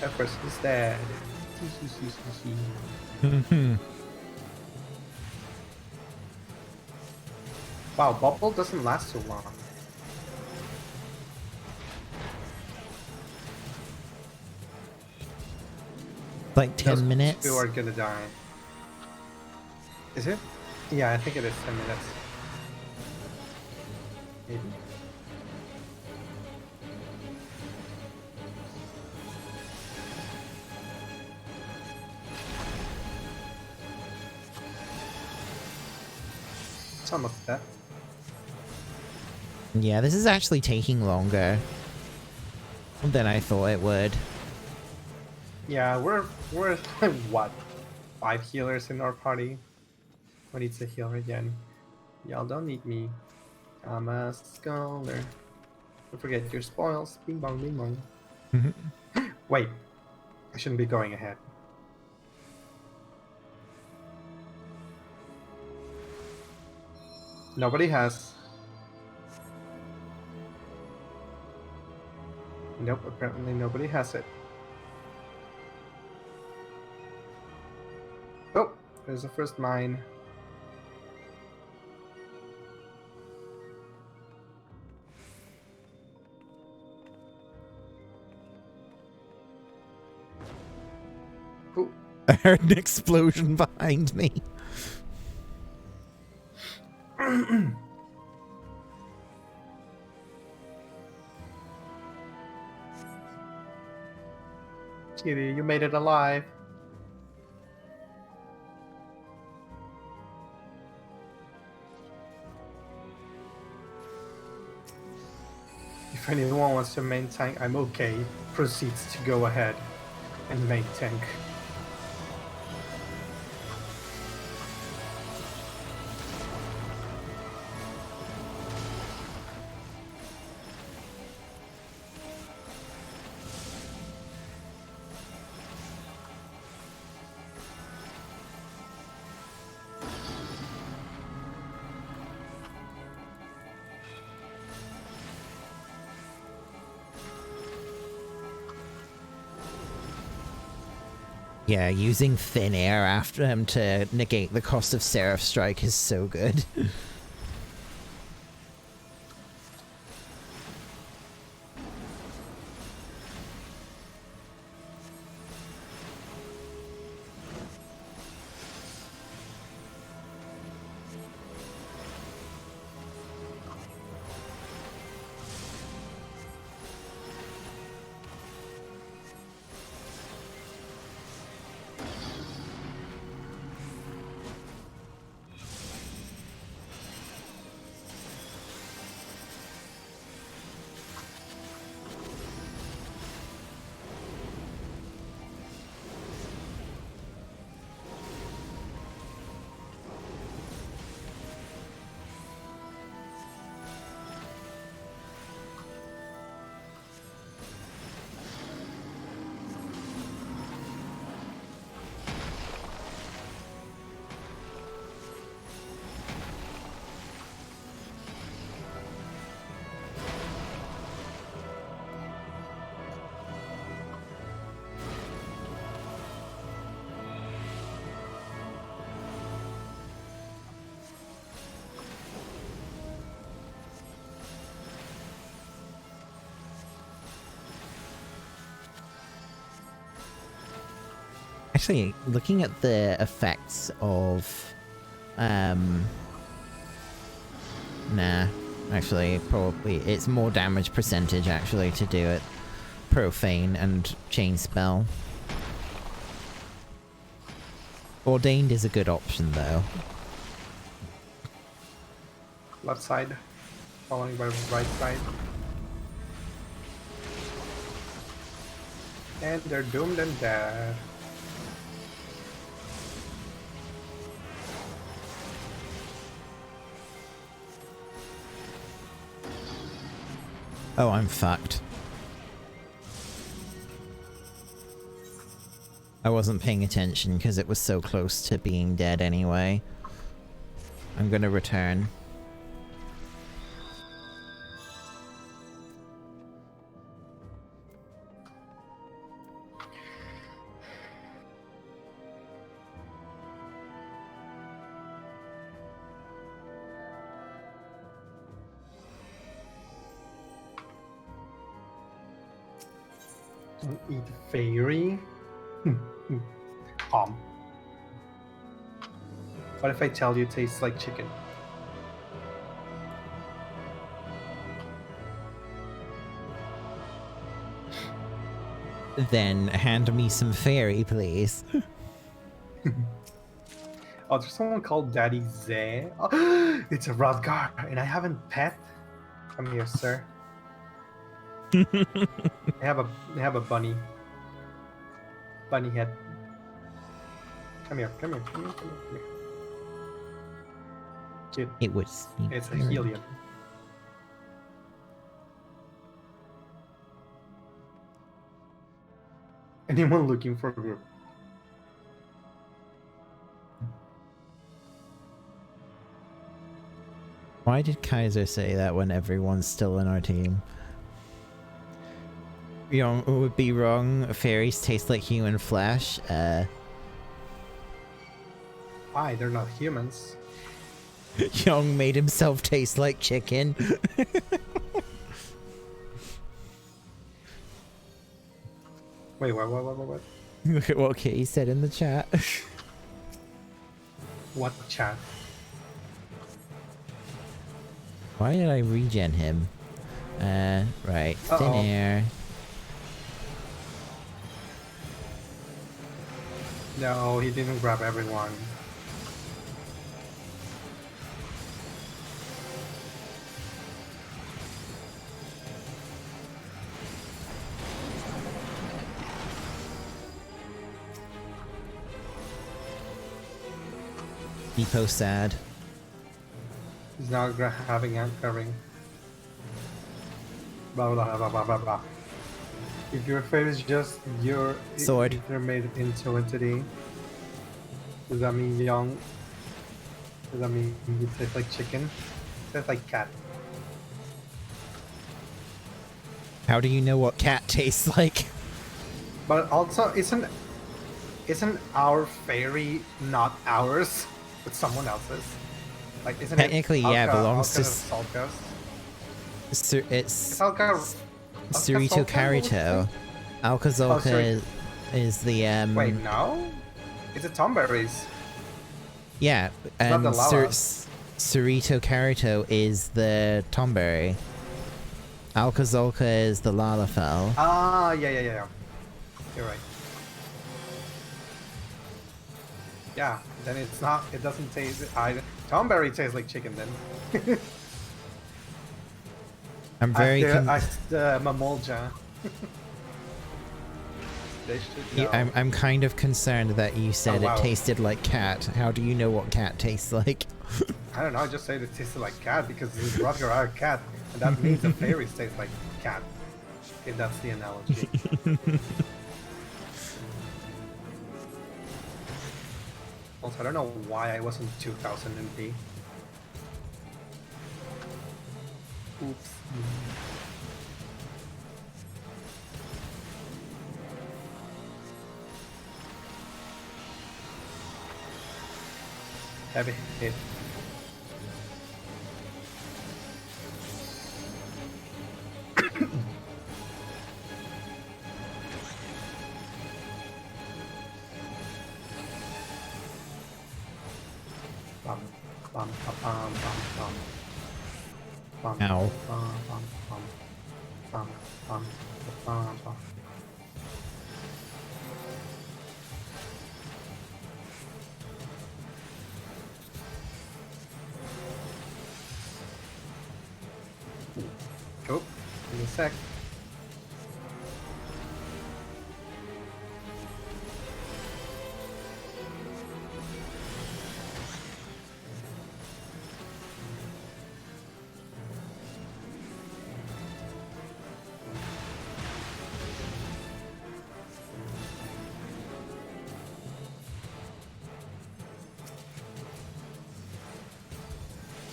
[SPEAKER 4] That person is dead. Wow, bubble doesn't last so long.
[SPEAKER 1] Like 10 minutes.
[SPEAKER 4] Two are gonna die. Is it? Yeah, I think it is 10 minutes. Maybe. It's almost that.
[SPEAKER 1] Yeah, this is actually taking longer than I thought it would.
[SPEAKER 4] Yeah, we're what? 5 healers in our party. Who needs to heal again? Y'all don't need me. I'm a scholar. Don't forget your spoils. Bing bong, bing bong. Wait, I shouldn't be going ahead. Nobody has. Nope, apparently nobody has it. Oh, there's the first mine. Ooh.
[SPEAKER 1] I heard an explosion behind me.
[SPEAKER 4] Kitty, you made it alive. If anyone wants to main tank, I'm okay. Proceeds to go ahead and main tank.
[SPEAKER 1] Yeah, using thin air after him to negate the cost of Seraph Strike is so good. Actually, looking at the effects of... Nah. Actually, probably it's more damage percentage, actually, to do it. Profane and Chain Spell. Ordained is a good option, though.
[SPEAKER 4] Left side, following by right side. And they're doomed and dead.
[SPEAKER 1] Oh, I'm fucked. I wasn't paying attention because it was so close to being dead anyway. I'm gonna return.
[SPEAKER 4] Eat fairy. What if I tell you it tastes like chicken?
[SPEAKER 1] Then hand me some fairy, please.
[SPEAKER 4] Oh, there's someone called Daddy Zay. Oh, it's a Rodgar, and I haven't pet. Come here, sir. I have a bunny. Bunny head. Come here, come here, come here, come here, come here. Kid.
[SPEAKER 1] It was.
[SPEAKER 4] It's a helium. Anyone looking for a group?
[SPEAKER 1] Why did Kaiser say that when everyone's still in our team? Young would be wrong. Fairies taste like human flesh.
[SPEAKER 4] Why? They're not humans.
[SPEAKER 1] Young made himself taste like chicken.
[SPEAKER 4] Wait, what?
[SPEAKER 1] Look at what Kitty said in the chat.
[SPEAKER 4] What chat?
[SPEAKER 1] Why did I regen him? Right. Thin
[SPEAKER 4] Uh-oh.
[SPEAKER 1] air.
[SPEAKER 4] No, he didn't grab everyone.
[SPEAKER 1] Depot sad.
[SPEAKER 4] He's not having anchoring. Blah blah blah blah blah blah. If your fate is just your
[SPEAKER 1] Sword.
[SPEAKER 4] intermade into entity, does that mean young? Does that mean you taste like chicken? Tastes like cat.
[SPEAKER 1] How do you know what cat tastes like?
[SPEAKER 4] But also, isn't our fairy not ours, but someone else's? Like, isn't
[SPEAKER 1] Technically,
[SPEAKER 4] it
[SPEAKER 1] yeah, belongs to
[SPEAKER 4] Salka?
[SPEAKER 1] It's
[SPEAKER 4] Salka.
[SPEAKER 1] Surito Carito. Alcazolca
[SPEAKER 4] sorry.
[SPEAKER 1] is the
[SPEAKER 4] Wait, no, it's a Tomberries.
[SPEAKER 1] yeah,
[SPEAKER 4] not
[SPEAKER 1] and
[SPEAKER 4] the lava.
[SPEAKER 1] Surito Carito is the Tomberry. Alcazolca is the Lalafell.
[SPEAKER 4] Ah, yeah. You're right. Yeah, then it's not. It doesn't taste either. Tomberry tastes like chicken then.
[SPEAKER 1] I'm very
[SPEAKER 4] Mamolja. They should know.
[SPEAKER 1] I'm kind of concerned that you said
[SPEAKER 4] Oh, wow.
[SPEAKER 1] it tasted like cat. How do you know what cat tastes like?
[SPEAKER 4] I don't know. I just said it tasted like cat because this Rodgar are a cat, and that means the fairies taste like cat. If that's the analogy. Also, I don't know why I wasn't 2000 MP. Oops. Heavy hit. Bum, bum, bum, bum, bum, bum.
[SPEAKER 1] Ow.
[SPEAKER 4] Bum, bum, bum, bum, bum, bum, bum. Oh, give me a sec.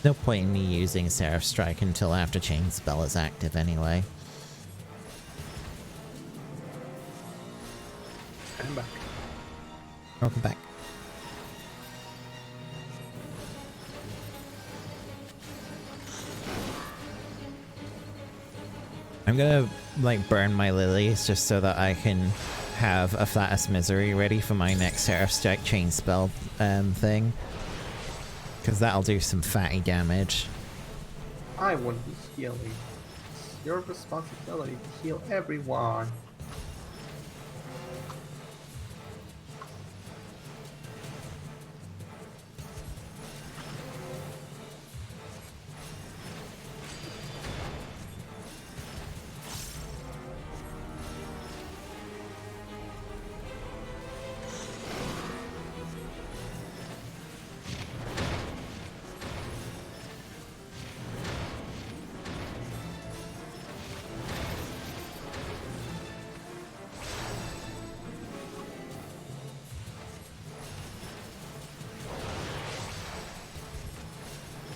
[SPEAKER 1] No point in me using Seraph Strike until after Chain Spell is active anyway.
[SPEAKER 4] I'm back.
[SPEAKER 1] Welcome back. I'm gonna, like, burn my lilies just so that I can have a Flatus Misery ready for my next Seraph Strike Chain spell thing. Because that'll do some fatty damage.
[SPEAKER 4] I wouldn't be healing. It's your responsibility to heal everyone.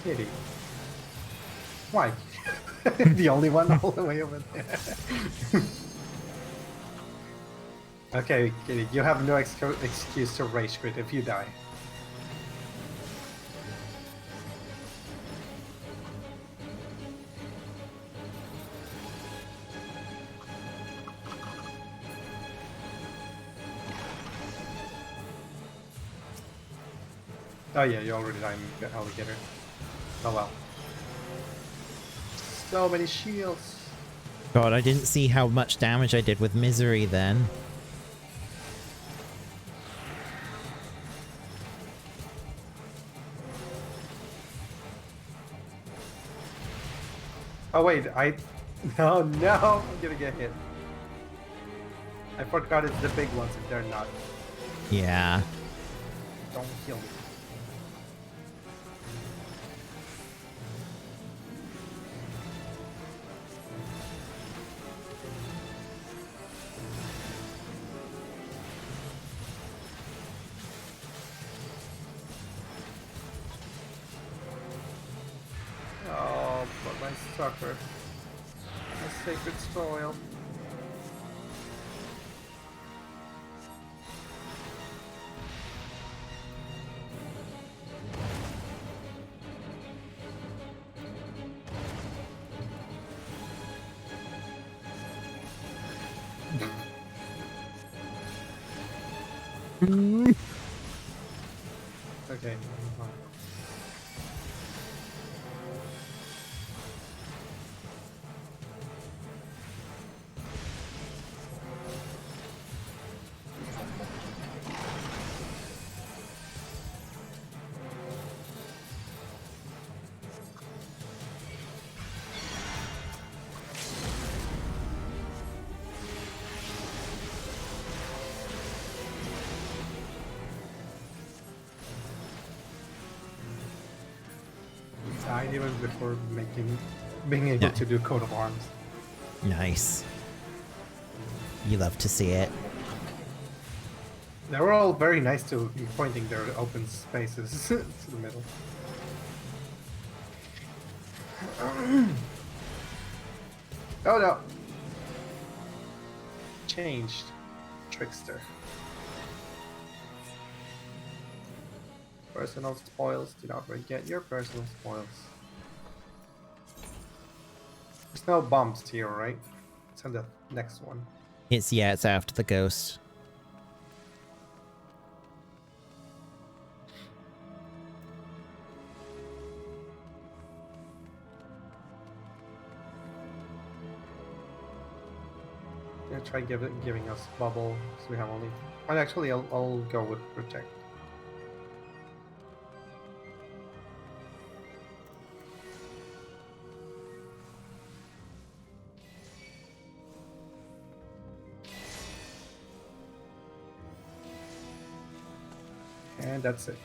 [SPEAKER 4] Kitty. Why? The only one all the way over there. Okay, Kitty, you have no excuse to rage quit if you die. Oh yeah, you already died, alligator. Oh well. So many shields.
[SPEAKER 1] God, I didn't see how much damage I did with Misery then.
[SPEAKER 4] Oh wait, no, I'm gonna get hit. I forgot it's the big ones if they're not.
[SPEAKER 1] Yeah.
[SPEAKER 4] Don't kill me. Oh, but my sucker. My sacred soil. Okay. Died even before being able
[SPEAKER 1] Yeah.
[SPEAKER 4] to do coat of arms.
[SPEAKER 1] Nice. You love to see it.
[SPEAKER 4] They were all very nice to be pointing their open spaces to the middle. Oh no! Changed. Trickster. Personal spoils. Do not forget your personal spoils. There's no bombs here, right? It's on the next one.
[SPEAKER 1] It's after the ghost.
[SPEAKER 4] I'm gonna try giving us bubble, so we have only. And actually, I'll go with protect. And that's it.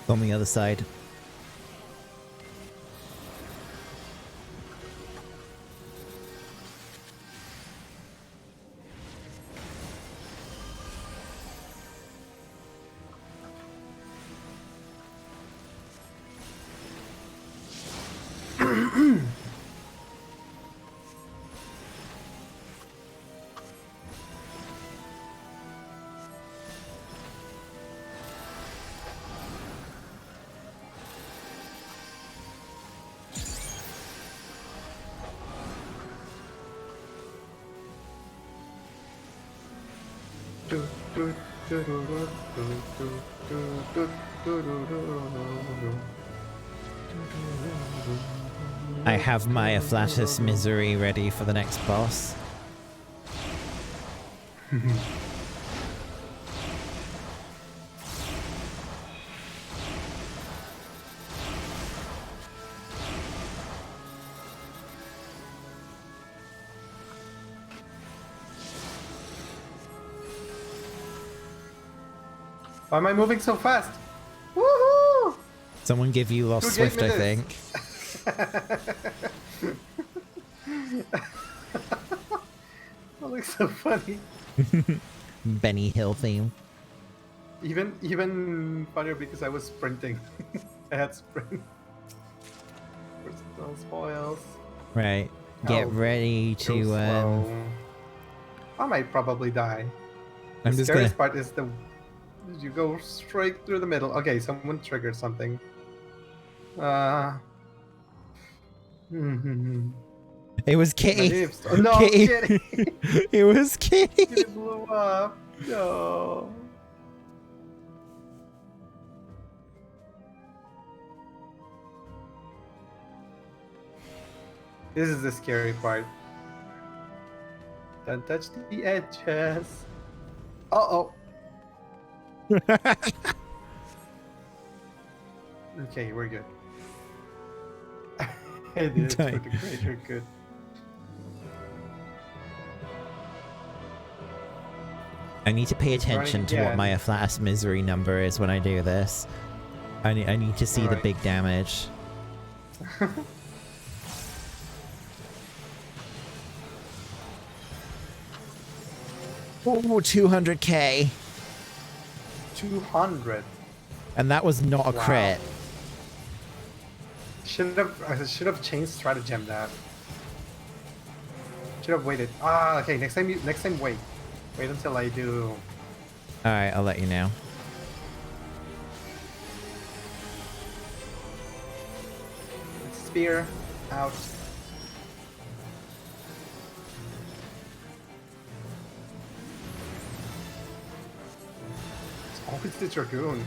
[SPEAKER 1] On the other side. I have my Afflatus Misery ready for the next boss.
[SPEAKER 4] Why am I moving so fast? Woohoo!
[SPEAKER 1] Someone give you Lost
[SPEAKER 4] Who gave
[SPEAKER 1] Swift,
[SPEAKER 4] me
[SPEAKER 1] I
[SPEAKER 4] this?
[SPEAKER 1] think.
[SPEAKER 4] That looks so funny.
[SPEAKER 1] Benny Hill theme.
[SPEAKER 4] Even funnier because I was sprinting. I had sprint. Personal spoils.
[SPEAKER 1] Right. Get
[SPEAKER 4] Oh,
[SPEAKER 1] ready
[SPEAKER 4] Go
[SPEAKER 1] to
[SPEAKER 4] slow. I might probably die.
[SPEAKER 1] I'm
[SPEAKER 4] The
[SPEAKER 1] just
[SPEAKER 4] scariest
[SPEAKER 1] gonna
[SPEAKER 4] part is you go straight through the middle. Okay, someone triggered something.
[SPEAKER 1] It was Kitty.
[SPEAKER 4] Oh, no,
[SPEAKER 1] Kitty.
[SPEAKER 4] Kitty.
[SPEAKER 1] It was Kitty.
[SPEAKER 4] Kitty blew up. No. This is the scary part. Don't touch the edges. Uh-oh. Okay, we're good. I did it for
[SPEAKER 1] Dang.
[SPEAKER 4] the greater good.
[SPEAKER 1] I need to pay
[SPEAKER 4] It's running
[SPEAKER 1] attention to what
[SPEAKER 4] again.
[SPEAKER 1] my Afflatus Misery number is when I do this. I need to see the
[SPEAKER 4] Alright.
[SPEAKER 1] big damage. Oh, 200k.
[SPEAKER 4] 200.
[SPEAKER 1] And that was not a
[SPEAKER 4] Wow.
[SPEAKER 1] crit.
[SPEAKER 4] I should have changed stratagem that. Should have waited. Ah, okay. Next time wait. Wait until I do.
[SPEAKER 1] Alright, I'll let you know.
[SPEAKER 4] Spear out. It's always the Dragoon.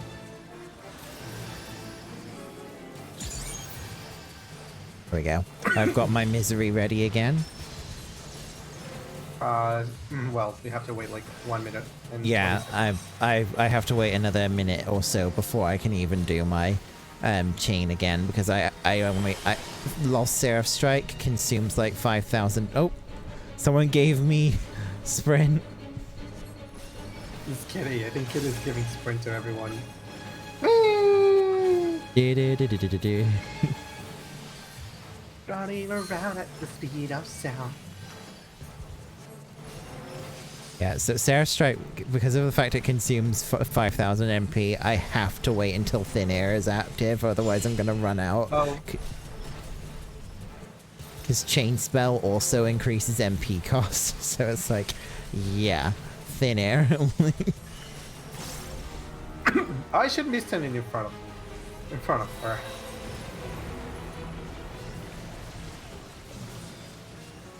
[SPEAKER 1] There we go. I've got my Misery ready again.
[SPEAKER 4] Well, we have to wait like 1 minute. And
[SPEAKER 1] Yeah,
[SPEAKER 4] 20
[SPEAKER 1] I have to wait another minute or so before I can even do my chain again, because I Lost Seraph Strike consumes like 5,000. Oh, someone gave me sprint.
[SPEAKER 4] It's Kitty. I think Kitty is giving sprint to everyone.
[SPEAKER 1] Do-do-do-do-do-do.
[SPEAKER 4] Running around at the speed of sound.
[SPEAKER 1] Yeah, so Seraph Strike, because of the fact it consumes 5,000 MP, I have to wait until Thin Air is active, otherwise I'm gonna run out.
[SPEAKER 4] Oh.
[SPEAKER 1] Because Chain Spell also increases MP cost, so it's like, yeah, Thin Air.
[SPEAKER 4] I shouldn't be standing in front of her.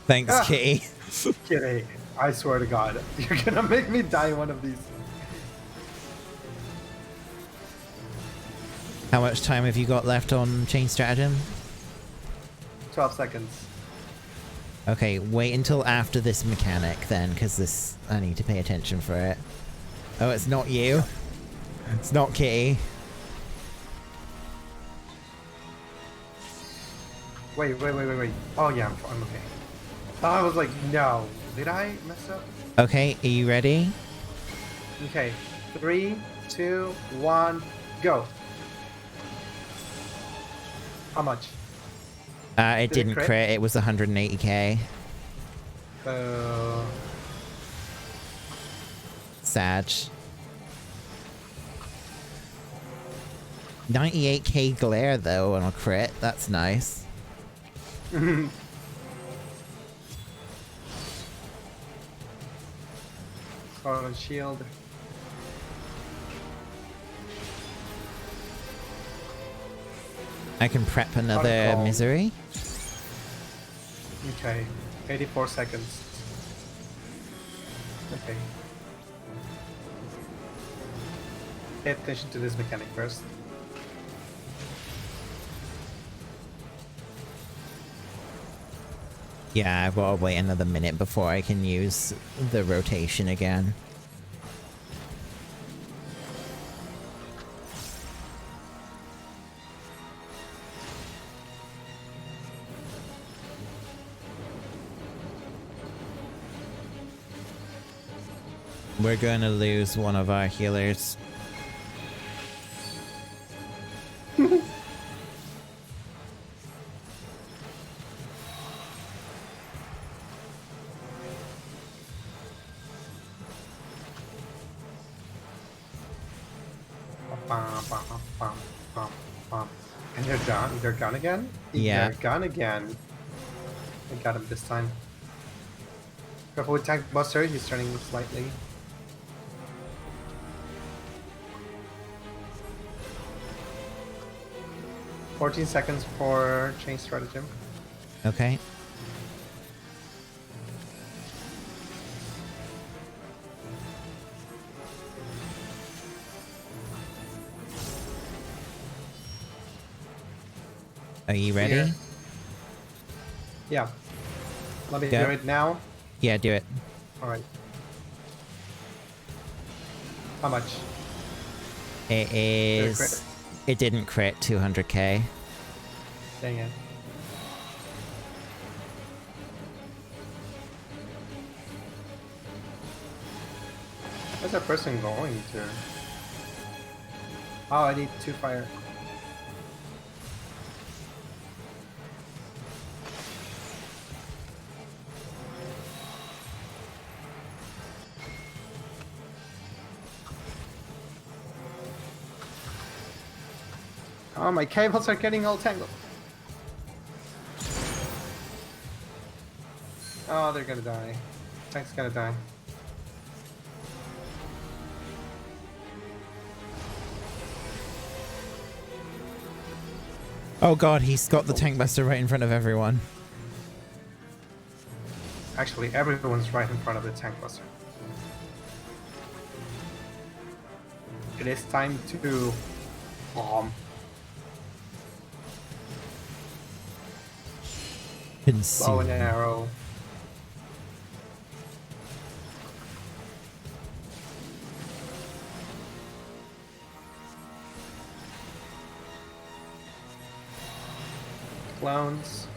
[SPEAKER 1] Thanks,
[SPEAKER 4] Ah.
[SPEAKER 1] Kitty.
[SPEAKER 4] Kitty, I swear to God, you're gonna make me die one of these.
[SPEAKER 1] How much time have you got left on Chain Stratagem?
[SPEAKER 4] 12 seconds.
[SPEAKER 1] Okay, wait until after this mechanic then, because this, I need to pay attention for it. Oh, it's not you. It's not Kitty.
[SPEAKER 4] Wait. Oh yeah, I'm okay. I was like, no. Did I mess up?
[SPEAKER 1] Okay, are you ready?
[SPEAKER 4] Okay. 3, 2, 1, go. How much?
[SPEAKER 1] It
[SPEAKER 4] Did it
[SPEAKER 1] didn't
[SPEAKER 4] crit?
[SPEAKER 1] crit. It was 180k.
[SPEAKER 4] Uh,
[SPEAKER 1] Sag. 98k glare though on a crit. That's nice.
[SPEAKER 4] Sword and shield.
[SPEAKER 1] I can prep another
[SPEAKER 4] Archival.
[SPEAKER 1] misery.
[SPEAKER 4] Okay, 84 seconds. Okay. Pay attention to this mechanic first.
[SPEAKER 1] Yeah, I've got to wait another minute before I can use the rotation again. We're gonna lose one of our healers.
[SPEAKER 4] And they're gone. They're gone again?
[SPEAKER 1] Yeah.
[SPEAKER 4] They're gone again. I got him this time. Careful with Tank Buster, he's turning slightly. "14 seconds for change stratagem."
[SPEAKER 1] Okay. Are you ready?
[SPEAKER 4] Here. Yeah. Let me
[SPEAKER 1] Go.
[SPEAKER 4] do it now.
[SPEAKER 1] Yeah, do it.
[SPEAKER 4] Alright. How much?
[SPEAKER 1] It
[SPEAKER 4] Did it
[SPEAKER 1] is...
[SPEAKER 4] crit?
[SPEAKER 1] It didn't crit 200k.
[SPEAKER 4] Dang it. Where's that person going to? Oh, I need 2 fire. Oh, my cables are getting all tangled. Oh, they're gonna die. Tank's gonna die.
[SPEAKER 1] Oh god, he's got the tank buster right in front of everyone.
[SPEAKER 4] Actually, everyone's right in front of the tank buster. It is time to bomb. Bow and
[SPEAKER 1] Consume.
[SPEAKER 4] arrow. Clowns.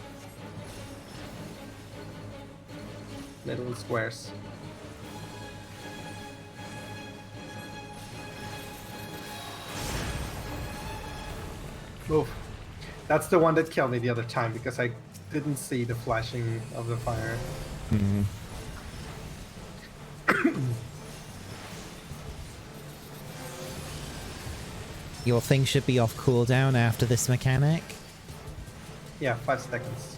[SPEAKER 4] Little squares. Oof. That's the one that killed me the other time because I didn't see the flashing of the fire.
[SPEAKER 1] Mhm. Your thing should be off cooldown after this mechanic.
[SPEAKER 4] Yeah, 5 seconds.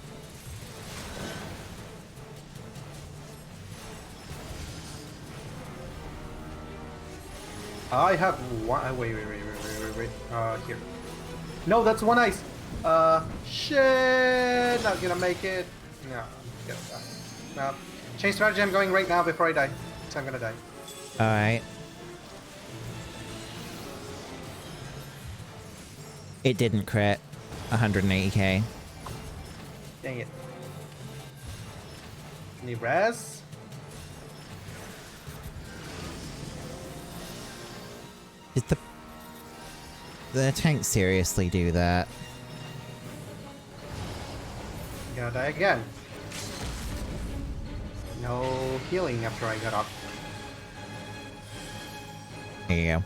[SPEAKER 4] I have one. Wait. Here. No, that's one ice. Shit. Not gonna make it. No, I'm gonna die. No. Change strategy. I'm going right now before I die. So I'm gonna die.
[SPEAKER 1] Alright. It didn't crit. 180k.
[SPEAKER 4] Dang it. Any res?
[SPEAKER 1] Did the tank seriously do that?
[SPEAKER 4] Gonna die again. No healing after I got off.
[SPEAKER 1] There you go.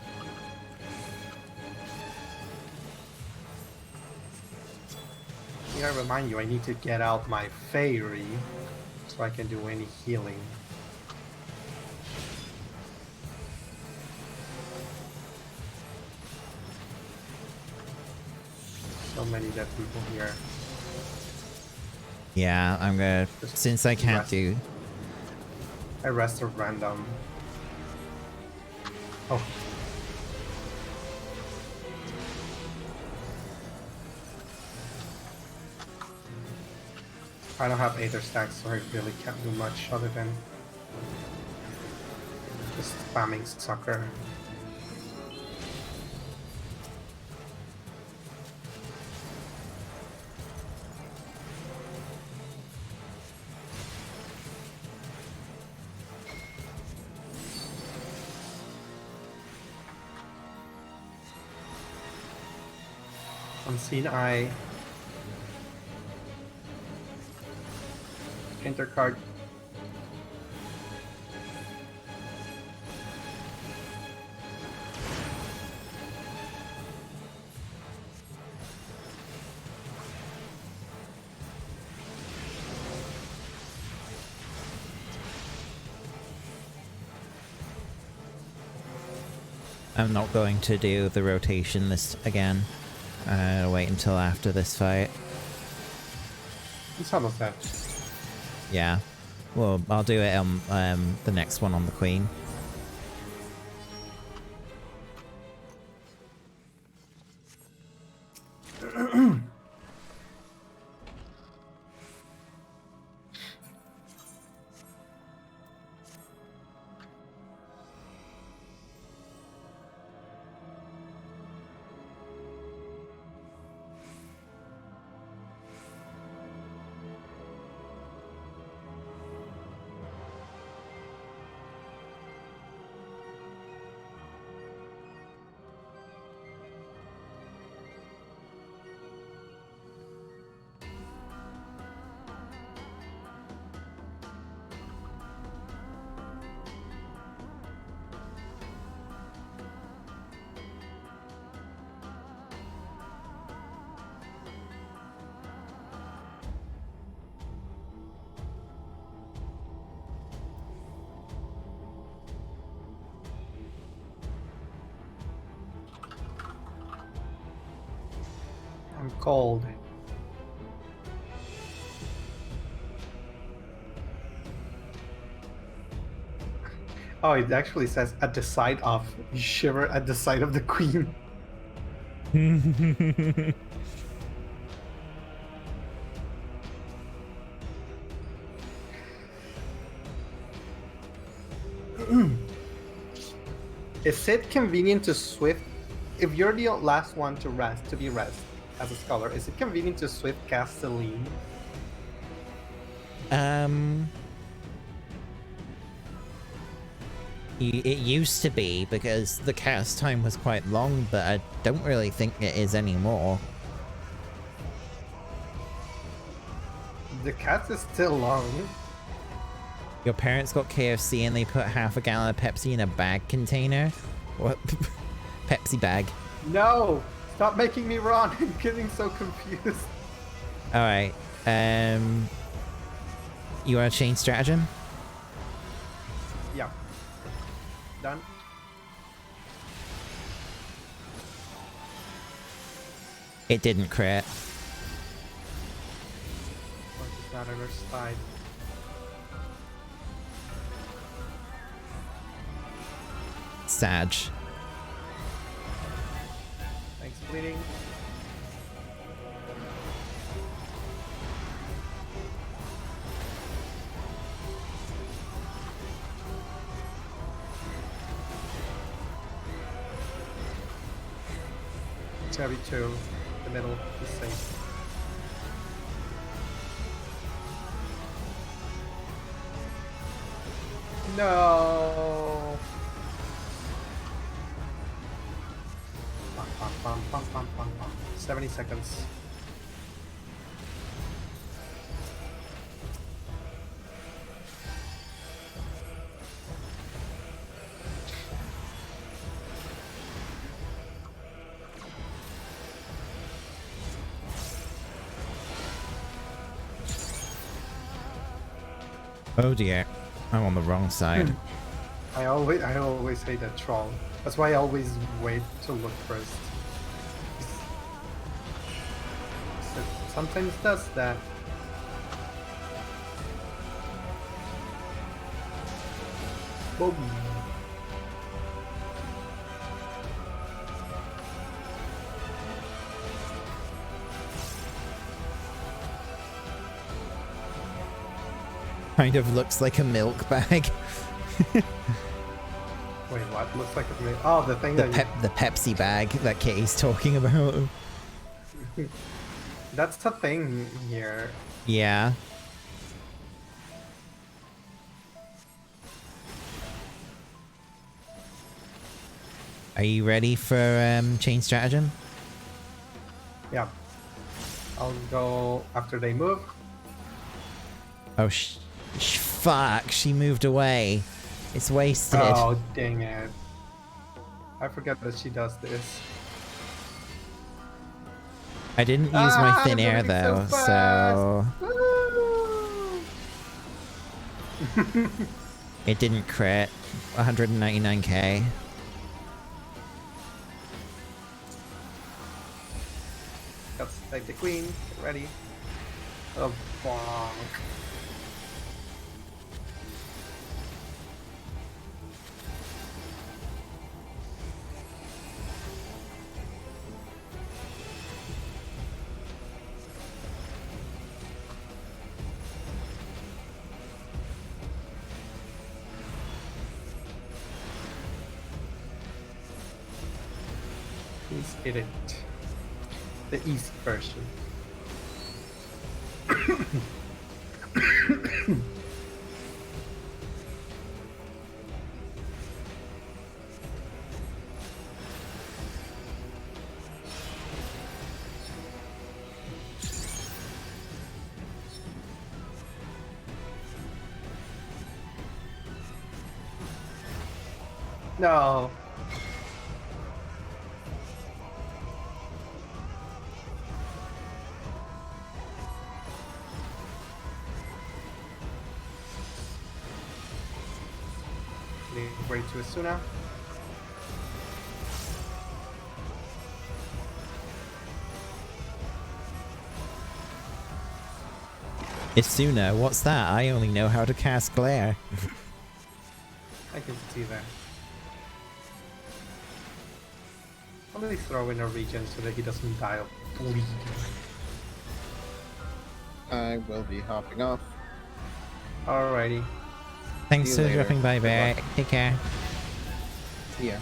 [SPEAKER 4] Yeah, I remind you, I need to get out my fairy so I can do any healing. So many dead people here.
[SPEAKER 1] Yeah, I'm gonna...
[SPEAKER 4] Just
[SPEAKER 1] Since I can't
[SPEAKER 4] rest.
[SPEAKER 1] do...
[SPEAKER 4] I rest at random. Oh. I don't have Aether stacks, so I really can't do much other than just spamming sucker. Unseen Eye. Enter card.
[SPEAKER 1] I'm not going to do the rotation this again. I'll wait until after this fight.
[SPEAKER 4] It's almost that.
[SPEAKER 1] Yeah. Well, I'll do it on the next one on the Queen.
[SPEAKER 4] I'm cold. Oh, it actually says at the sight of. You shiver at the sight of the queen. Is it convenient to swift? If you're the last one to be rest as a scholar, is it convenient to swift cast Celine?
[SPEAKER 1] It used to be because the cast time was quite long, but I don't really think it is anymore.
[SPEAKER 4] The cast is still long.
[SPEAKER 1] Your parents got KFC and they put half a gallon of Pepsi in a bag container? What? Pepsi bag.
[SPEAKER 4] No! Stop making me run! I'm getting so confused.
[SPEAKER 1] Alright, you wanna change stratagem?
[SPEAKER 4] Yeah. Done.
[SPEAKER 1] It didn't crit.
[SPEAKER 4] What is that other side?
[SPEAKER 1] Sag.
[SPEAKER 4] Thanks, bleeding. Cherry 2, the middle is safe. No. Bum, bum, bum, bum, bum, bum, bum. 70 seconds.
[SPEAKER 1] Oh dear. I'm on the wrong side.
[SPEAKER 4] I always hate that troll. That's why I always wait to look first. So sometimes does that. Boom.
[SPEAKER 1] Kind of looks like a milk bag.
[SPEAKER 4] Wait, what? Looks like a oh, the thing that
[SPEAKER 1] The Pepsi bag that Kitty's talking about.
[SPEAKER 4] That's the thing here.
[SPEAKER 1] Yeah. Are you ready for chain stratagem?
[SPEAKER 4] Yeah. I'll go after they move.
[SPEAKER 1] Oh fuck! She moved away. It's wasted.
[SPEAKER 4] Oh dang it! I forget that she does this.
[SPEAKER 1] I didn't use my thin air
[SPEAKER 4] I'm
[SPEAKER 1] though,
[SPEAKER 4] moving
[SPEAKER 1] so
[SPEAKER 4] Woo!
[SPEAKER 1] it didn't crit. 199k.
[SPEAKER 4] Let's take the queen. Get ready. Oh, bonk. Please hit it. The easy version. No. Way to Asuna.
[SPEAKER 1] Isuna, what's that? I only know how to cast glare.
[SPEAKER 4] I can see that. Probably throw in a regen so that he doesn't die of bleed.
[SPEAKER 2] I will be hopping off.
[SPEAKER 4] Alrighty.
[SPEAKER 1] Thanks
[SPEAKER 2] See you
[SPEAKER 1] for
[SPEAKER 2] later.
[SPEAKER 1] dropping by,
[SPEAKER 2] Good
[SPEAKER 1] Barry.
[SPEAKER 2] luck.
[SPEAKER 1] Take care.
[SPEAKER 2] Yeah.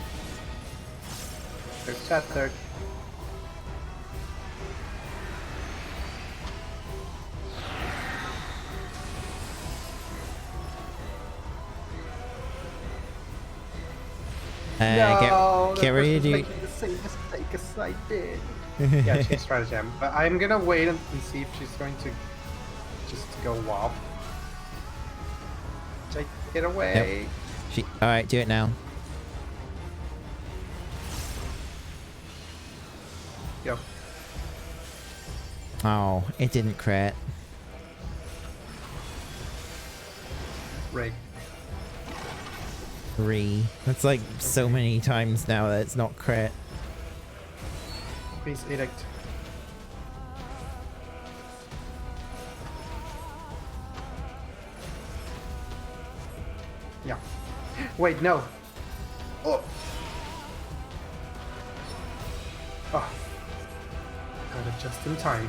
[SPEAKER 4] There's chat third.
[SPEAKER 1] Get ready to do.
[SPEAKER 4] making the same mistake as I did. Yeah, she's stratagem. But I'm gonna wait and see if she's going to just go wop. Take it away.
[SPEAKER 1] Alright, do it now.
[SPEAKER 4] Go.
[SPEAKER 1] Oh, it didn't crit.
[SPEAKER 4] Rig.
[SPEAKER 1] 3. That's like so many times now that it's not crit.
[SPEAKER 4] Please edict. Yeah. Wait, no. Oh. Oh. Got it just in time.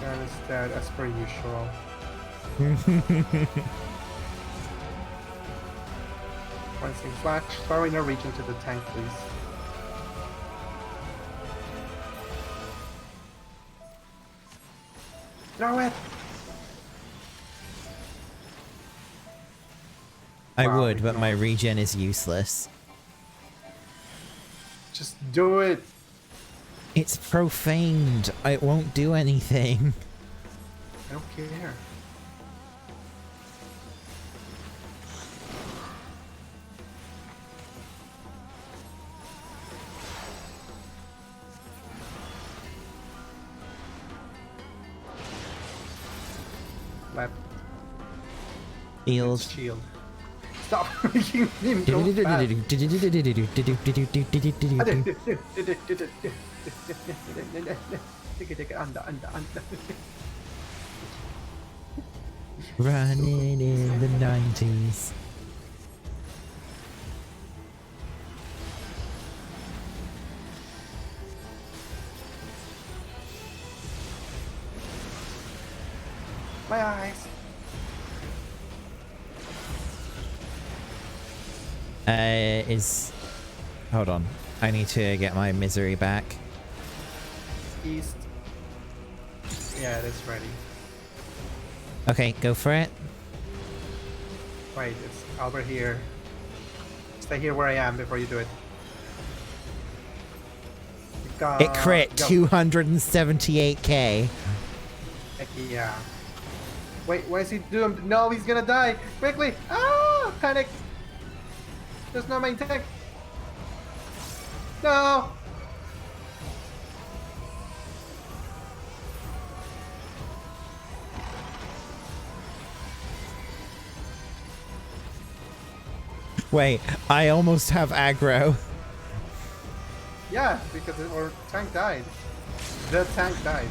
[SPEAKER 4] That is dead as per usual. Cleansing flash. Throw in a region to the tank, please. Throw it!
[SPEAKER 1] I
[SPEAKER 4] Wow,
[SPEAKER 1] would, but
[SPEAKER 4] no.
[SPEAKER 1] my regen is useless.
[SPEAKER 4] Just do it!
[SPEAKER 1] It's profaned. It won't do anything.
[SPEAKER 4] I don't care.
[SPEAKER 1] Healed.
[SPEAKER 4] Shield. Stop making him go fast.
[SPEAKER 1] Running in the 90s.
[SPEAKER 4] My eyes.
[SPEAKER 1] Hold on. I need to get my misery back.
[SPEAKER 4] East. Yeah, it is ready.
[SPEAKER 1] Okay, go for it.
[SPEAKER 4] Wait, it's over here. Stay here where I am before you do it.
[SPEAKER 1] It crit
[SPEAKER 4] go.
[SPEAKER 1] 278k.
[SPEAKER 4] Heck yeah. Wait, what is he doing? No, he's gonna die! Quickly! Ah! Panic! There's no main tank! No!
[SPEAKER 1] Wait, I almost have aggro.
[SPEAKER 4] Yeah, because our tank died. The tank died.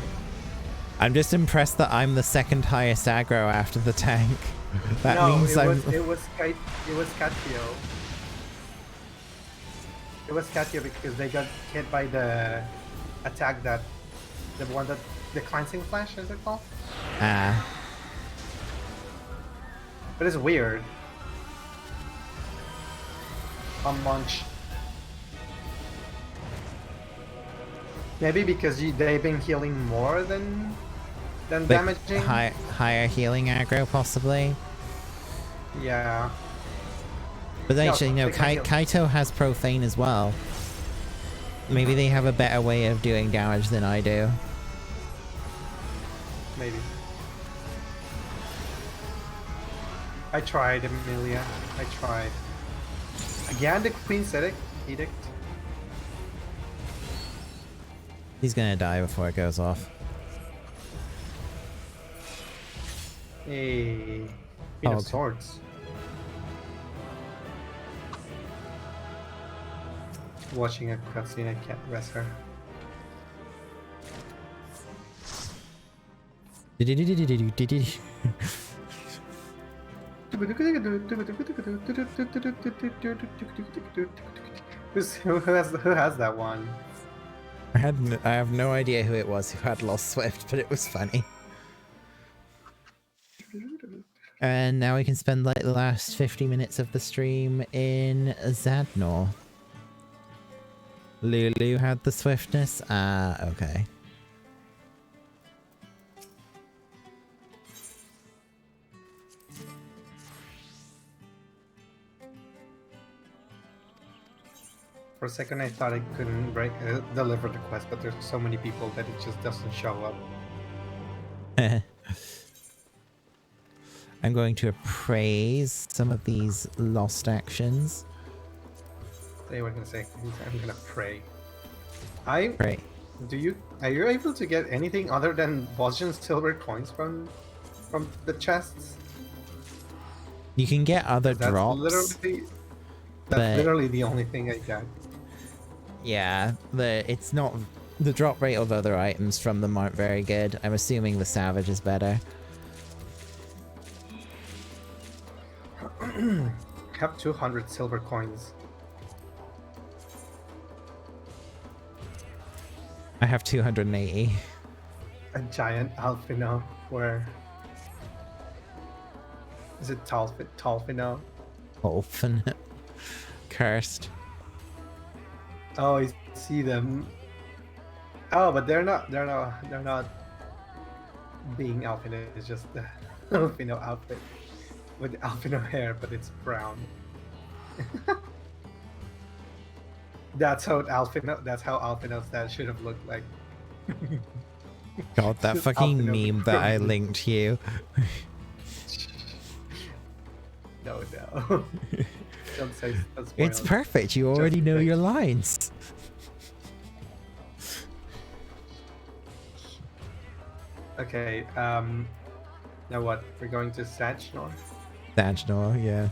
[SPEAKER 1] I'm just impressed that I'm the second highest aggro after the tank. That
[SPEAKER 4] no,
[SPEAKER 1] means
[SPEAKER 4] it was Catio. It was Catio because they got hit by the attack the one that the cleansing flash, is it called?
[SPEAKER 1] Ah.
[SPEAKER 4] But it's weird. A munch. Maybe because they've been healing more than damaging.
[SPEAKER 1] Higher healing aggro, possibly.
[SPEAKER 4] Yeah.
[SPEAKER 1] But actually, no,
[SPEAKER 4] they can heal.
[SPEAKER 1] Kaito has Profane as well. Maybe they have a better way of doing damage than I do.
[SPEAKER 4] Maybe. I tried, Amelia. I tried. Again, the Queen's Edict.
[SPEAKER 1] He's gonna die before it goes off.
[SPEAKER 4] Hey, Queen of
[SPEAKER 1] Okay.
[SPEAKER 4] Swords. Watching a cutscene, I can't rest her. Who has that one?
[SPEAKER 1] I have no idea who it was who had Lost Swift, but it was funny. And now we can spend like the last 50 minutes of the stream in Zadnor. Lulu had the swiftness. Ah, okay.
[SPEAKER 4] For a second, I thought I couldn't deliver the quest, but there's so many people that it just doesn't show up.
[SPEAKER 1] I'm going to appraise some of these lost actions.
[SPEAKER 4] They were gonna say, I'm gonna pray.
[SPEAKER 1] Pray.
[SPEAKER 4] Are you able to get anything other than Bosnian silver coins from the chests?
[SPEAKER 1] You can get other
[SPEAKER 4] That's
[SPEAKER 1] drops.
[SPEAKER 4] That's literally the only thing I got.
[SPEAKER 1] Yeah, it's not the drop rate of other items from them aren't very good. I'm assuming the Savage is better.
[SPEAKER 4] I have 200 silver coins.
[SPEAKER 1] I have 280.
[SPEAKER 4] A giant Alfino, where is it Talfino?
[SPEAKER 1] Orphan. Cursed.
[SPEAKER 4] Oh, I see them. Oh, but they're not being Alfino. It's just the Alfino outfit with Alfino hair, but it's brown. That's how Alfino's dad should have looked like.
[SPEAKER 1] God, that fucking
[SPEAKER 4] Alfino
[SPEAKER 1] meme that I
[SPEAKER 4] crazy.
[SPEAKER 1] linked you.
[SPEAKER 4] No. Don't say don't spoil
[SPEAKER 1] It's
[SPEAKER 4] it.
[SPEAKER 1] perfect. You already
[SPEAKER 4] Just
[SPEAKER 1] know
[SPEAKER 4] think.
[SPEAKER 1] your lines.
[SPEAKER 4] Okay, now what? We're going to Zadnor?
[SPEAKER 1] Zadnor, yeah.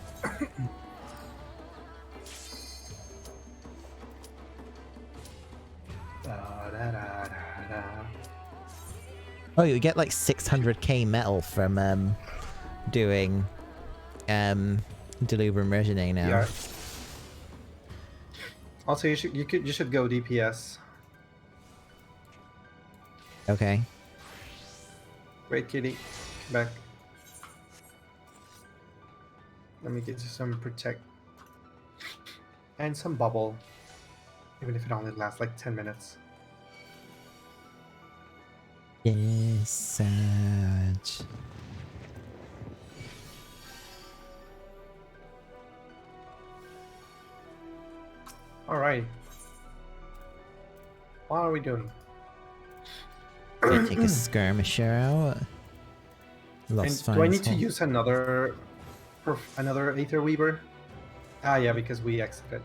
[SPEAKER 1] Oh, you get like 600k metal from doing Delubrum Regine now.
[SPEAKER 4] Yeah. Also, you should go DPS.
[SPEAKER 1] Okay.
[SPEAKER 4] Wait, kitty, come back. Let me get you some protect and some bubble, even if it only lasts like 10 minutes.
[SPEAKER 1] Yes, Saj.
[SPEAKER 4] All right. What are we doing?
[SPEAKER 1] Gonna take a skirmisher out. Lost
[SPEAKER 4] And do I need to
[SPEAKER 1] Finds
[SPEAKER 4] use another Aether Weaver? Ah, yeah, because we exited.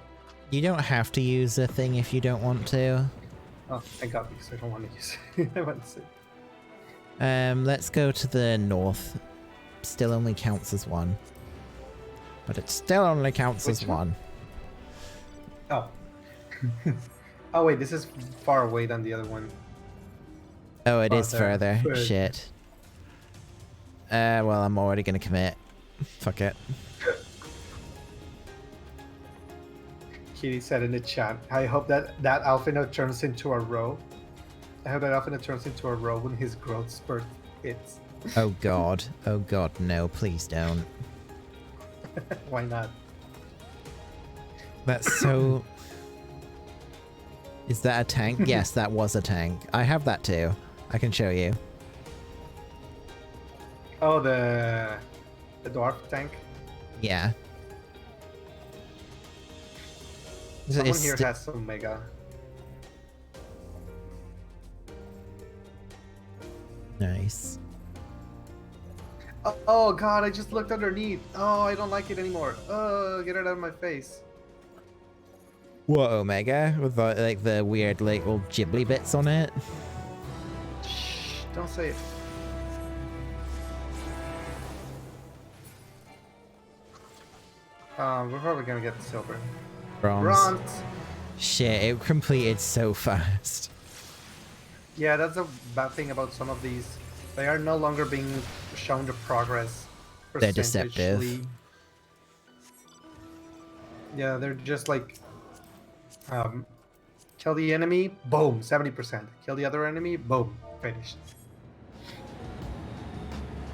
[SPEAKER 1] You don't have to use a thing if you don't want to.
[SPEAKER 4] Oh, thank God, because I don't want to use it. I want to see.
[SPEAKER 1] Let's go to the north. Still only counts as one. But it still only counts as
[SPEAKER 4] Which one?
[SPEAKER 1] one.
[SPEAKER 4] Oh. Oh, wait, this is far away than the other one.
[SPEAKER 1] Oh, it is
[SPEAKER 4] Farther.
[SPEAKER 1] further. Shit. Well, I'm already gonna commit. Fuck it.
[SPEAKER 4] Kitty said in the chat, I hope that Alphino turns into a row. I hope that Alphino turns into a row when his growth spurt hits.
[SPEAKER 1] Oh god. Oh god, no, please don't.
[SPEAKER 4] Why not?
[SPEAKER 1] That's so... Is that a tank? Yes, that was a tank. I have that too. I can show you.
[SPEAKER 4] Oh, the dwarf tank?
[SPEAKER 1] Yeah.
[SPEAKER 4] Someone
[SPEAKER 1] It's
[SPEAKER 4] here
[SPEAKER 1] sti-
[SPEAKER 4] has some mega.
[SPEAKER 1] Nice.
[SPEAKER 4] Oh god, I just looked underneath. Oh, I don't like it anymore. Oh, get it out of my face.
[SPEAKER 1] What, Omega? With the, like the weird like little ghibli bits on it?
[SPEAKER 4] Shh, don't say it. We're probably gonna get the silver.
[SPEAKER 1] Bronze.
[SPEAKER 4] Bronze!
[SPEAKER 1] Shit, it completed so fast.
[SPEAKER 4] Yeah, that's a bad thing about some of these. They are no longer being shown the progress.
[SPEAKER 1] They're deceptive.
[SPEAKER 4] percentagely. Yeah, they're just like, kill the enemy, boom, 70%. Kill the other enemy, boom, finished.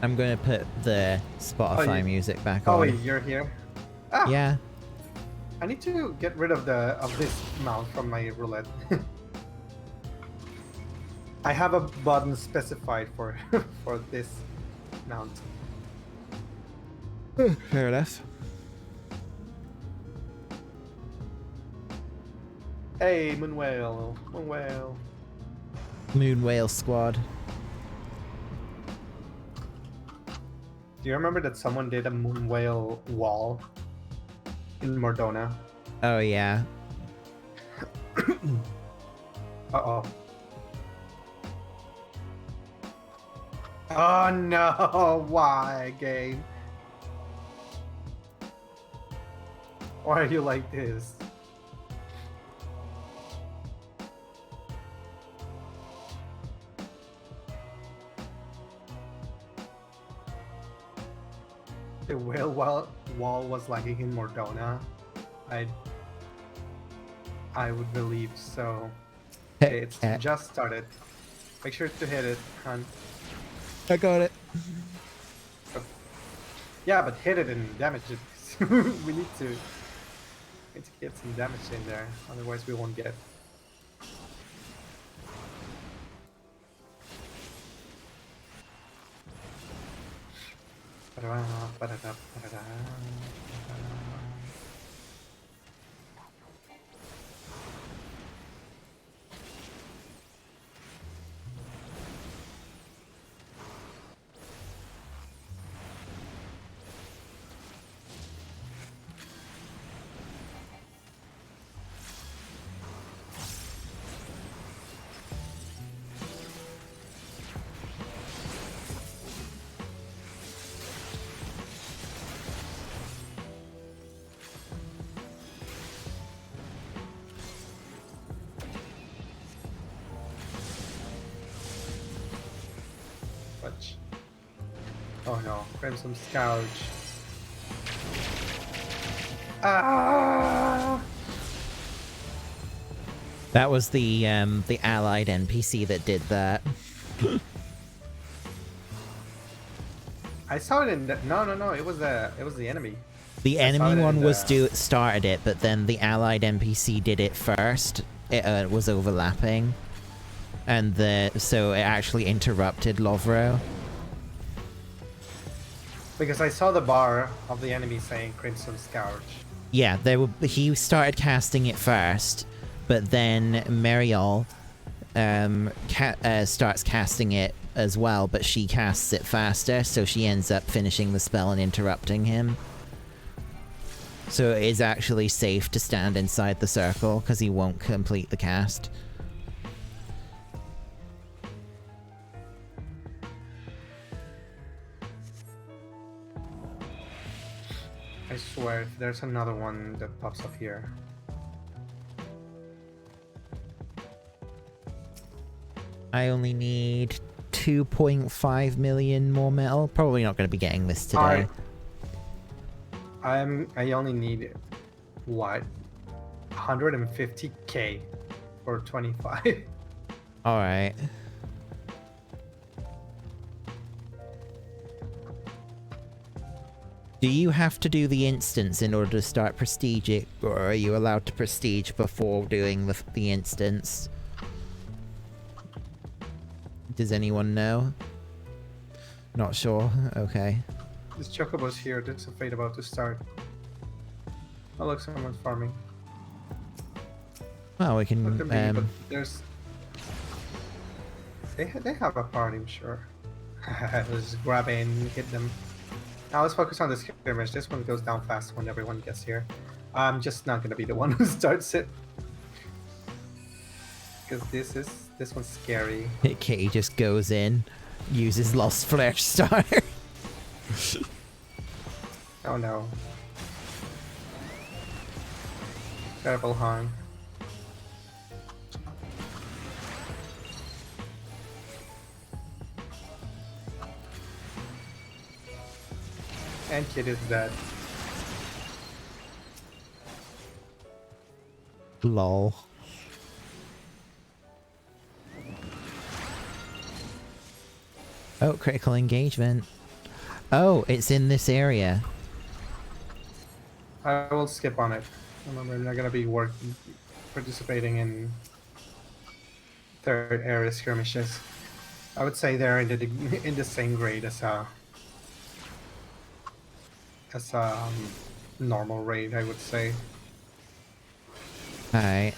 [SPEAKER 1] I'm gonna put the Spotify
[SPEAKER 4] you-
[SPEAKER 1] music back
[SPEAKER 4] Oh
[SPEAKER 1] on.
[SPEAKER 4] wait, you're here. Ah,
[SPEAKER 1] Yeah.
[SPEAKER 4] I need to get rid of this mount from my roulette. I have a button specified for for this mount.
[SPEAKER 1] Fair enough.
[SPEAKER 4] Hey, Moon Whale, Moon Whale.
[SPEAKER 1] Moon Whale Squad.
[SPEAKER 4] Do you remember that someone did a Moon Whale wall in Mordona?
[SPEAKER 1] Oh yeah.
[SPEAKER 4] Uh-oh. Oh no, why, game? Why are you like this? The whale wall was lagging in Mordona. I would believe so. Okay, it's just started. Make sure to hit it, hon.
[SPEAKER 1] I got it.
[SPEAKER 4] Yeah, but hit it and damage it. we need to get some damage in there, otherwise we won't get. Oh no, Crimson Scourge. Ah!
[SPEAKER 1] That was the allied NPC that did that.
[SPEAKER 4] I saw it in the, no, it was the enemy.
[SPEAKER 1] The
[SPEAKER 4] I saw
[SPEAKER 1] enemy
[SPEAKER 4] it in
[SPEAKER 1] one was
[SPEAKER 4] the-
[SPEAKER 1] started it, but then the allied NPC did it first. It was overlapping, and so it actually interrupted Lovro.
[SPEAKER 4] Because I saw the bar of the enemy saying Crimson Scourge.
[SPEAKER 1] Yeah, he started casting it first, but then Mariol starts casting it as well, but she casts it faster, so she ends up finishing the spell and interrupting him. So it is actually safe to stand inside the circle, because he won't complete the cast.
[SPEAKER 4] I swear, if there's another one that pops up here.
[SPEAKER 1] I only need 2.5 million more metal. Probably not going to be getting this today.
[SPEAKER 4] I only need what? 150k for 25.
[SPEAKER 1] Alright. Do you have to do the instance in order to start prestige it, or are you allowed to prestige before doing the instance? Does anyone know? Not sure? Okay.
[SPEAKER 4] This chocobo's here. There's a fate about to start. Oh look, someone's farming.
[SPEAKER 1] Well, we can,
[SPEAKER 4] Look at me, but there's... They have a party, I'm sure. Let's grab it and hit them. Now let's focus on this skirmish. This one goes down fast when everyone gets here. I'm just not gonna be the one who starts it. Because this one's scary.
[SPEAKER 1] Kitty just goes in, uses Lost Flare Starter.
[SPEAKER 4] Oh no. Terrible harm. And kid is dead.
[SPEAKER 1] Lol. Oh, critical engagement. Oh, it's in this area.
[SPEAKER 4] I will skip on it. I'm not gonna be participating in third area skirmishes. I would say they're in the same grade as a normal raid. I would say.
[SPEAKER 1] Alright.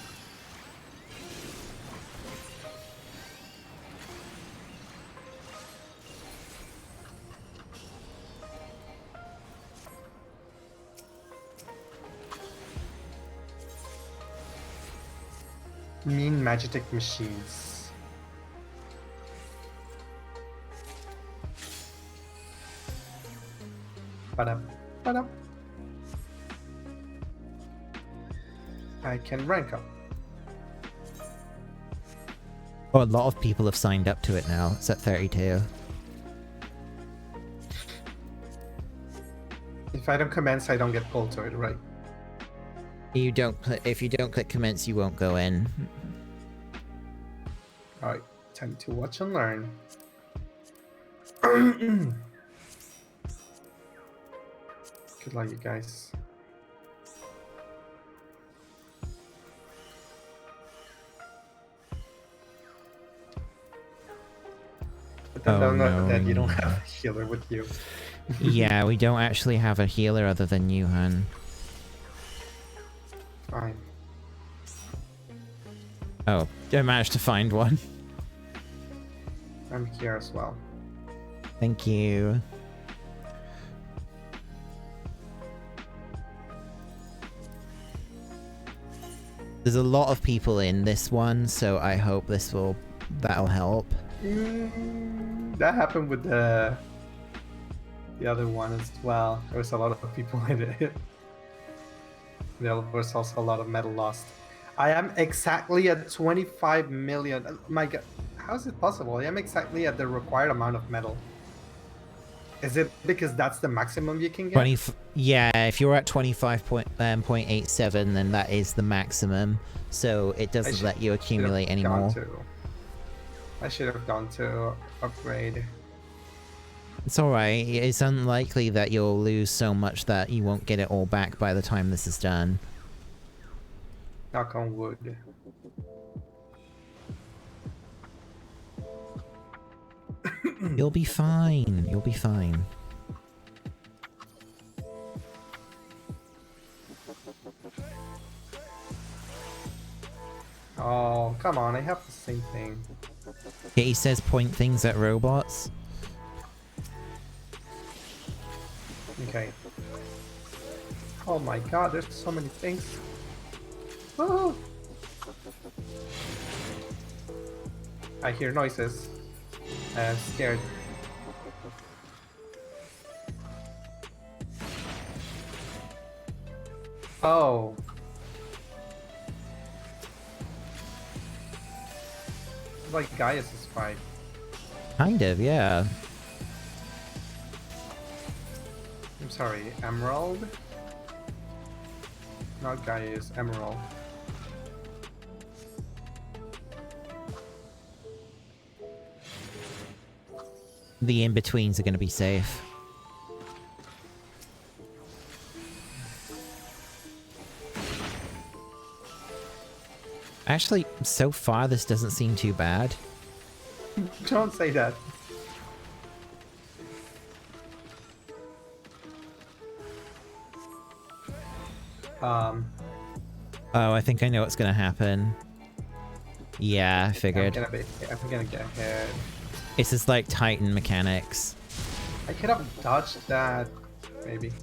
[SPEAKER 4] Mean magic machines. Ba-dum, ba-dum. I can rank up.
[SPEAKER 1] Oh, a lot of people have signed up to it now. It's at 32.
[SPEAKER 4] If I don't commence, I don't get pulled to it, right?
[SPEAKER 1] If you don't click commence, you won't go in.
[SPEAKER 4] Alright, time to watch and learn. Good luck, you guys. But then
[SPEAKER 1] Oh,
[SPEAKER 4] don't know
[SPEAKER 1] no.
[SPEAKER 4] that you don't have a healer with you.
[SPEAKER 1] Yeah, we don't actually have a healer other than you, hun.
[SPEAKER 4] Fine.
[SPEAKER 1] Oh, I managed to find one.
[SPEAKER 4] I'm here as well.
[SPEAKER 1] Thank you. There's a lot of people in this one, so I hope that'll help.
[SPEAKER 4] That happened with the other one as well. There was a lot of people in it. There was also a lot of metal lost. I am exactly at 25 million. My god, how is it possible? I am exactly at the required amount of metal. Is it because that's the maximum you can get?
[SPEAKER 1] 20. Yeah, if you're at 25.87, then that is the maximum. So it doesn't let you accumulate anymore.
[SPEAKER 4] I should have gone to upgrade.
[SPEAKER 1] It's alright. It's unlikely that you'll lose so much that you won't get it all back by the time this is done.
[SPEAKER 4] Knock on wood.
[SPEAKER 1] You'll be fine. You'll be fine.
[SPEAKER 4] Oh, come on. I have the same thing.
[SPEAKER 1] He says point things at robots.
[SPEAKER 4] Okay. Oh my god, there's so many things. Oh. I hear noises. I'm scared. Oh. Like Gaius is fine.
[SPEAKER 1] Kind of, yeah.
[SPEAKER 4] I'm sorry, Emerald? Not Gaius, Emerald.
[SPEAKER 1] The in-betweens are going to be safe. Actually, so far this doesn't seem too bad.
[SPEAKER 4] Don't say that.
[SPEAKER 1] Oh, I think I know what's going to happen. Yeah, I figured.
[SPEAKER 4] I'm gonna get ahead.
[SPEAKER 1] It's just like Titan mechanics.
[SPEAKER 4] I could have dodged that, maybe.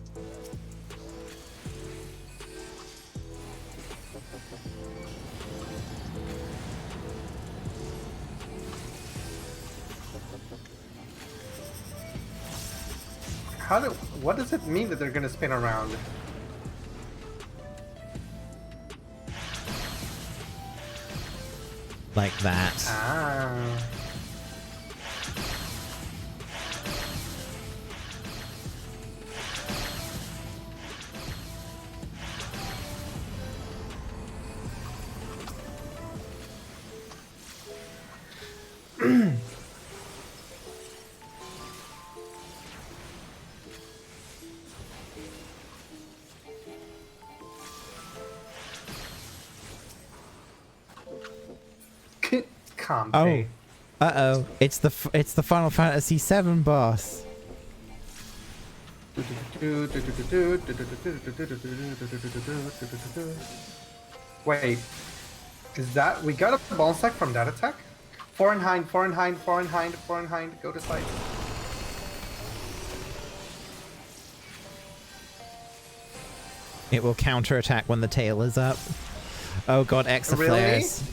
[SPEAKER 4] What does it mean that they're gonna spin around?
[SPEAKER 1] Like that.
[SPEAKER 4] Ah.
[SPEAKER 1] Oh, uh-oh! It's the Final Fantasy VII boss.
[SPEAKER 4] Wait, is that we got a ball sack from that attack? Foreign hind, go to side.
[SPEAKER 1] It will counterattack when the tail is up. Oh god, Exa
[SPEAKER 4] Really?
[SPEAKER 1] flares.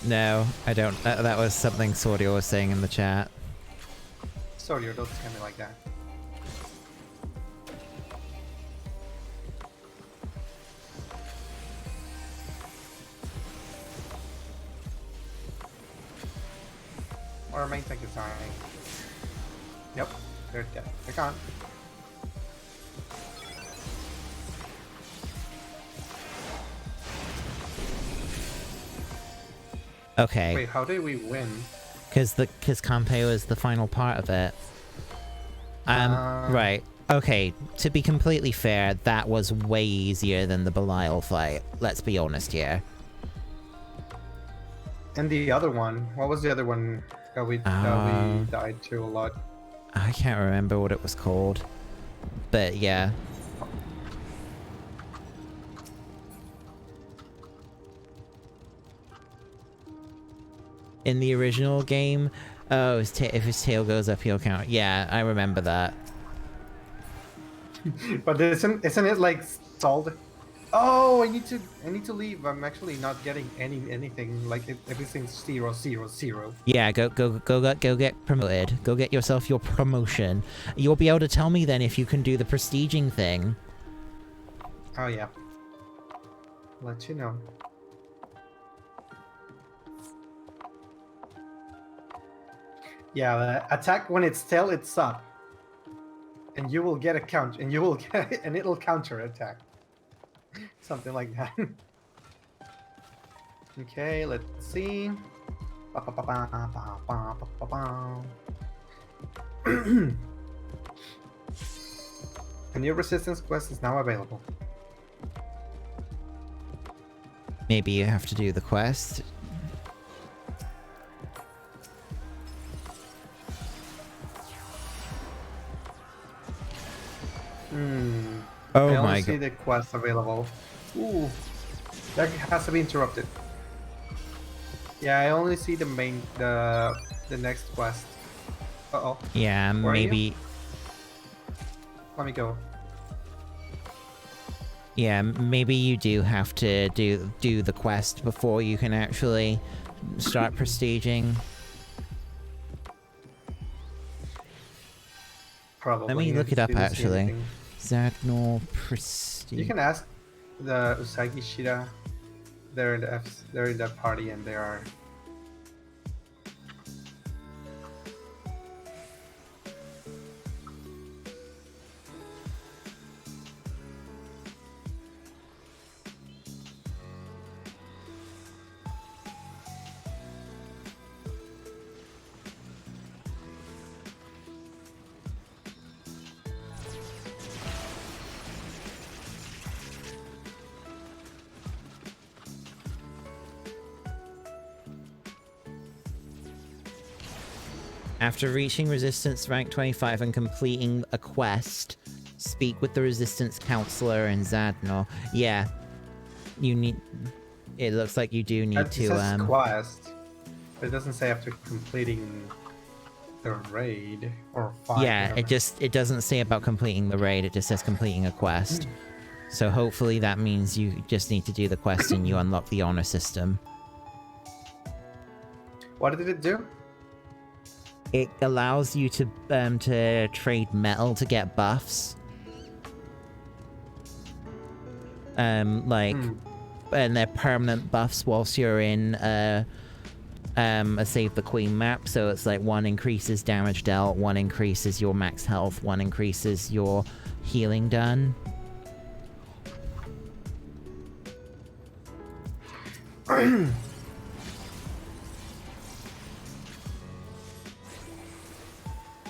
[SPEAKER 1] No, I don't. That was something Sordio was saying in the chat.
[SPEAKER 4] Sorry, don't scare me like that. Our main tank is dying. Yep, they're dead. They're gone.
[SPEAKER 1] Okay.
[SPEAKER 4] Wait, how did we win?
[SPEAKER 1] Because Campeo is the final part of it. Right. Okay, to be completely fair, that was way easier than the Belial fight. Let's be honest here.
[SPEAKER 4] And the other one, what was the other one that we died to a lot?
[SPEAKER 1] I can't remember what it was called. But yeah. In the original game, oh, if his tail goes up, he'll count. Yeah, I remember that.
[SPEAKER 4] But isn't it like stalled? Oh, I need to leave. I'm actually not getting anything. Like everything's 0, 0, 0.
[SPEAKER 1] Yeah, go get promoted. Go get yourself your promotion. You'll be able to tell me then if you can do the prestiging thing.
[SPEAKER 4] Oh yeah. Let you know. Yeah, the attack when it's tail, it's up. and you will get a count, and you will get, and it'll counter attack. Something like that. Okay, let's see. A new resistance quest is now available.
[SPEAKER 1] Maybe you have to do the quest. Oh
[SPEAKER 4] I
[SPEAKER 1] my
[SPEAKER 4] only see
[SPEAKER 1] god.
[SPEAKER 4] the quest available. Ooh, that has to be interrupted. Yeah, I only see the main, the next quest. Uh-oh.
[SPEAKER 1] Yeah,
[SPEAKER 4] Where are you?
[SPEAKER 1] maybe.
[SPEAKER 4] Let me go.
[SPEAKER 1] Yeah, maybe you do have to do the quest before you can actually start prestiging.
[SPEAKER 4] Probably.
[SPEAKER 1] Let me
[SPEAKER 4] I
[SPEAKER 1] look it up
[SPEAKER 4] didn't see
[SPEAKER 1] actually.
[SPEAKER 4] anything.
[SPEAKER 1] Zadnor prestige.
[SPEAKER 4] You can ask the Usagi Shida. They're in the they're in that party, and they are.
[SPEAKER 1] After reaching Resistance rank 25 and completing a quest, speak with the Resistance Counselor in Zadnor. Yeah, you need. It looks like you do need
[SPEAKER 4] It
[SPEAKER 1] to.
[SPEAKER 4] says quest, but it doesn't say after completing the raid or fight.
[SPEAKER 1] Yeah,
[SPEAKER 4] whatever.
[SPEAKER 1] it doesn't say about completing the raid. It just says completing a quest. So hopefully that means you just need to do the quest and you unlock the honor system.
[SPEAKER 4] What did it do?
[SPEAKER 1] It allows you to trade metal to get buffs. And they're permanent buffs whilst you're in a Save the Queen map. So it's like one increases damage dealt, one increases your max health, one increases your healing done.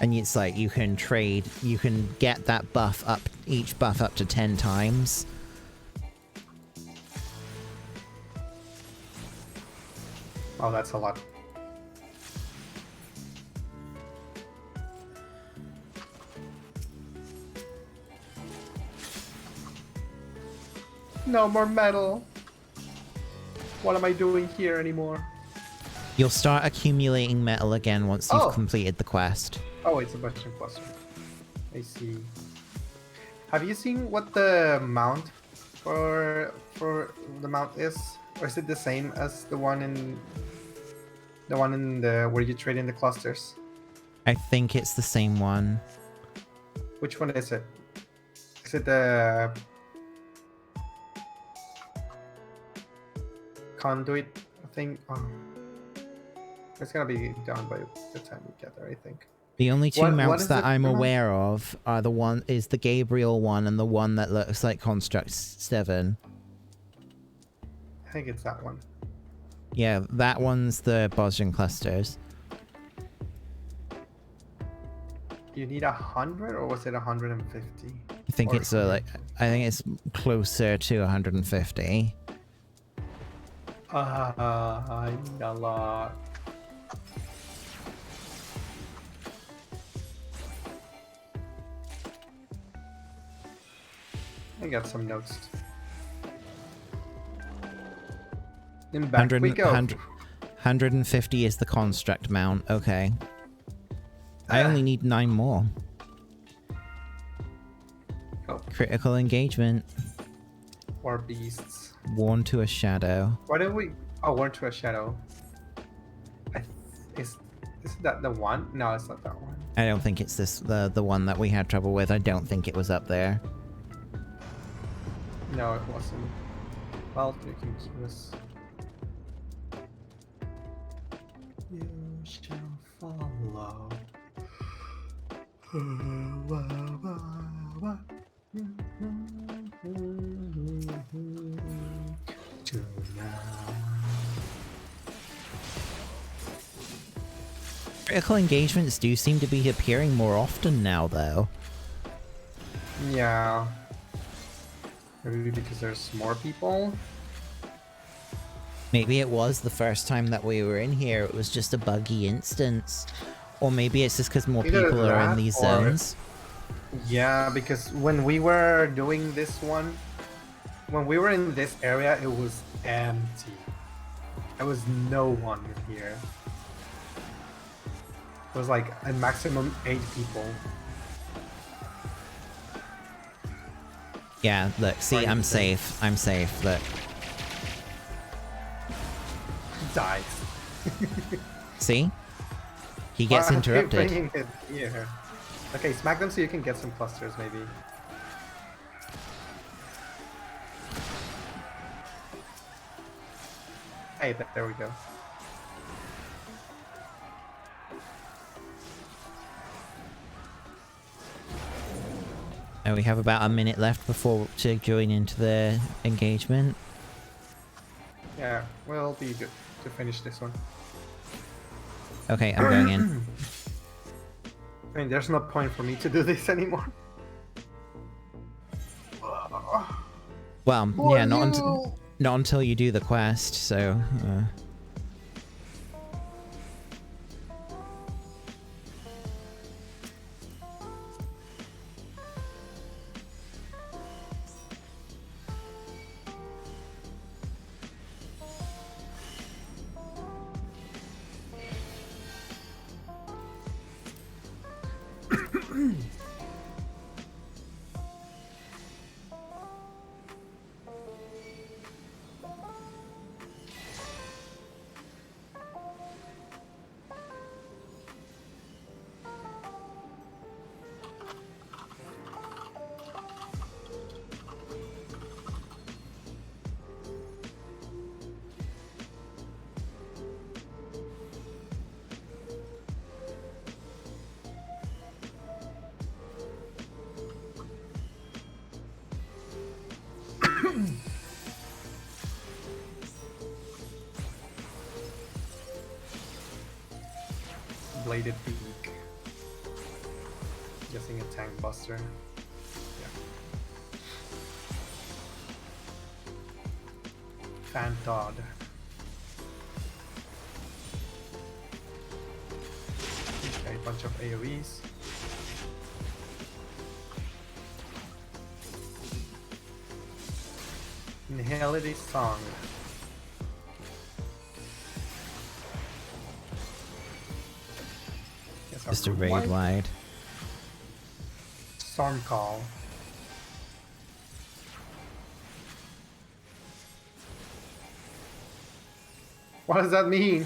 [SPEAKER 1] And it's like you can trade, you can get that buff up, each buff up to 10 times.
[SPEAKER 4] Oh, that's a lot. No more metal. What am I doing here anymore?
[SPEAKER 1] You'll start accumulating metal again once you've completed the quest.
[SPEAKER 4] Oh, it's a bunch of clusters. I see. Have you seen what the mount for the mount is, or is it the same as the one in the where you trade in the clusters?
[SPEAKER 1] I think it's the same one.
[SPEAKER 4] Which one is it? Is it the conduit thing? Oh. It's gonna be done by the time we get there, I think.
[SPEAKER 1] The only two
[SPEAKER 4] What
[SPEAKER 1] mounts
[SPEAKER 4] is
[SPEAKER 1] that
[SPEAKER 4] it
[SPEAKER 1] I'm
[SPEAKER 4] for?
[SPEAKER 1] aware of are the Gabriel one and the one that looks like Construct 7.
[SPEAKER 4] I think it's that one.
[SPEAKER 1] Yeah, that one's the Bosnian clusters.
[SPEAKER 4] You need 100, or was it 150?
[SPEAKER 1] I think
[SPEAKER 4] Or
[SPEAKER 1] it's I think it's closer to 150.
[SPEAKER 4] I need a lot. I got some notes. Then back we go.
[SPEAKER 1] 150 is the construct mount. Okay. I only need 9 more.
[SPEAKER 4] Oh,
[SPEAKER 1] Critical engagement.
[SPEAKER 4] war beasts.
[SPEAKER 1] Worn to a shadow.
[SPEAKER 4] Why did we? Oh, Warn to a Shadow. Is that the one? No, it's not that one.
[SPEAKER 1] I don't think it's the one that we had trouble with. I don't think it was up there.
[SPEAKER 4] No, it wasn't. Well, you can keep us. You shall follow.
[SPEAKER 1] Critical engagements do seem to be appearing more often now, though.
[SPEAKER 4] Yeah. Maybe because there's more people?
[SPEAKER 1] Maybe it was the first time that we were in here, it was just a buggy instance. Or maybe it's just because more
[SPEAKER 4] Either
[SPEAKER 1] people are in
[SPEAKER 4] that
[SPEAKER 1] these
[SPEAKER 4] or-
[SPEAKER 1] zones.
[SPEAKER 4] Yeah, because when we were doing this one, when we were in this area, it was empty. There was no one in here. It was like a maximum 8 people.
[SPEAKER 1] Yeah, look, see,
[SPEAKER 4] Right,
[SPEAKER 1] I'm
[SPEAKER 4] then.
[SPEAKER 1] safe. I'm safe, look.
[SPEAKER 4] Dies.
[SPEAKER 1] See? He gets
[SPEAKER 4] Why are you
[SPEAKER 1] interrupted.
[SPEAKER 4] bringing it here? Okay, smack them so you can get some clusters, maybe. Hey, there we go.
[SPEAKER 1] And we have about a minute left before to join into the engagement.
[SPEAKER 4] Yeah, we'll be good to finish this one.
[SPEAKER 1] Okay, I'm going in.
[SPEAKER 4] I mean, there's no point for me to do this anymore.
[SPEAKER 1] Well, yeah, not until you do the quest, so...
[SPEAKER 4] Bladed beak. Guessing a tank buster. Yeah. Fantod. Okay, bunch of AoEs. Inhality Song. Yes,
[SPEAKER 1] Just a
[SPEAKER 4] our
[SPEAKER 1] raid
[SPEAKER 4] white
[SPEAKER 1] wide.
[SPEAKER 4] Storm Call. What does that mean?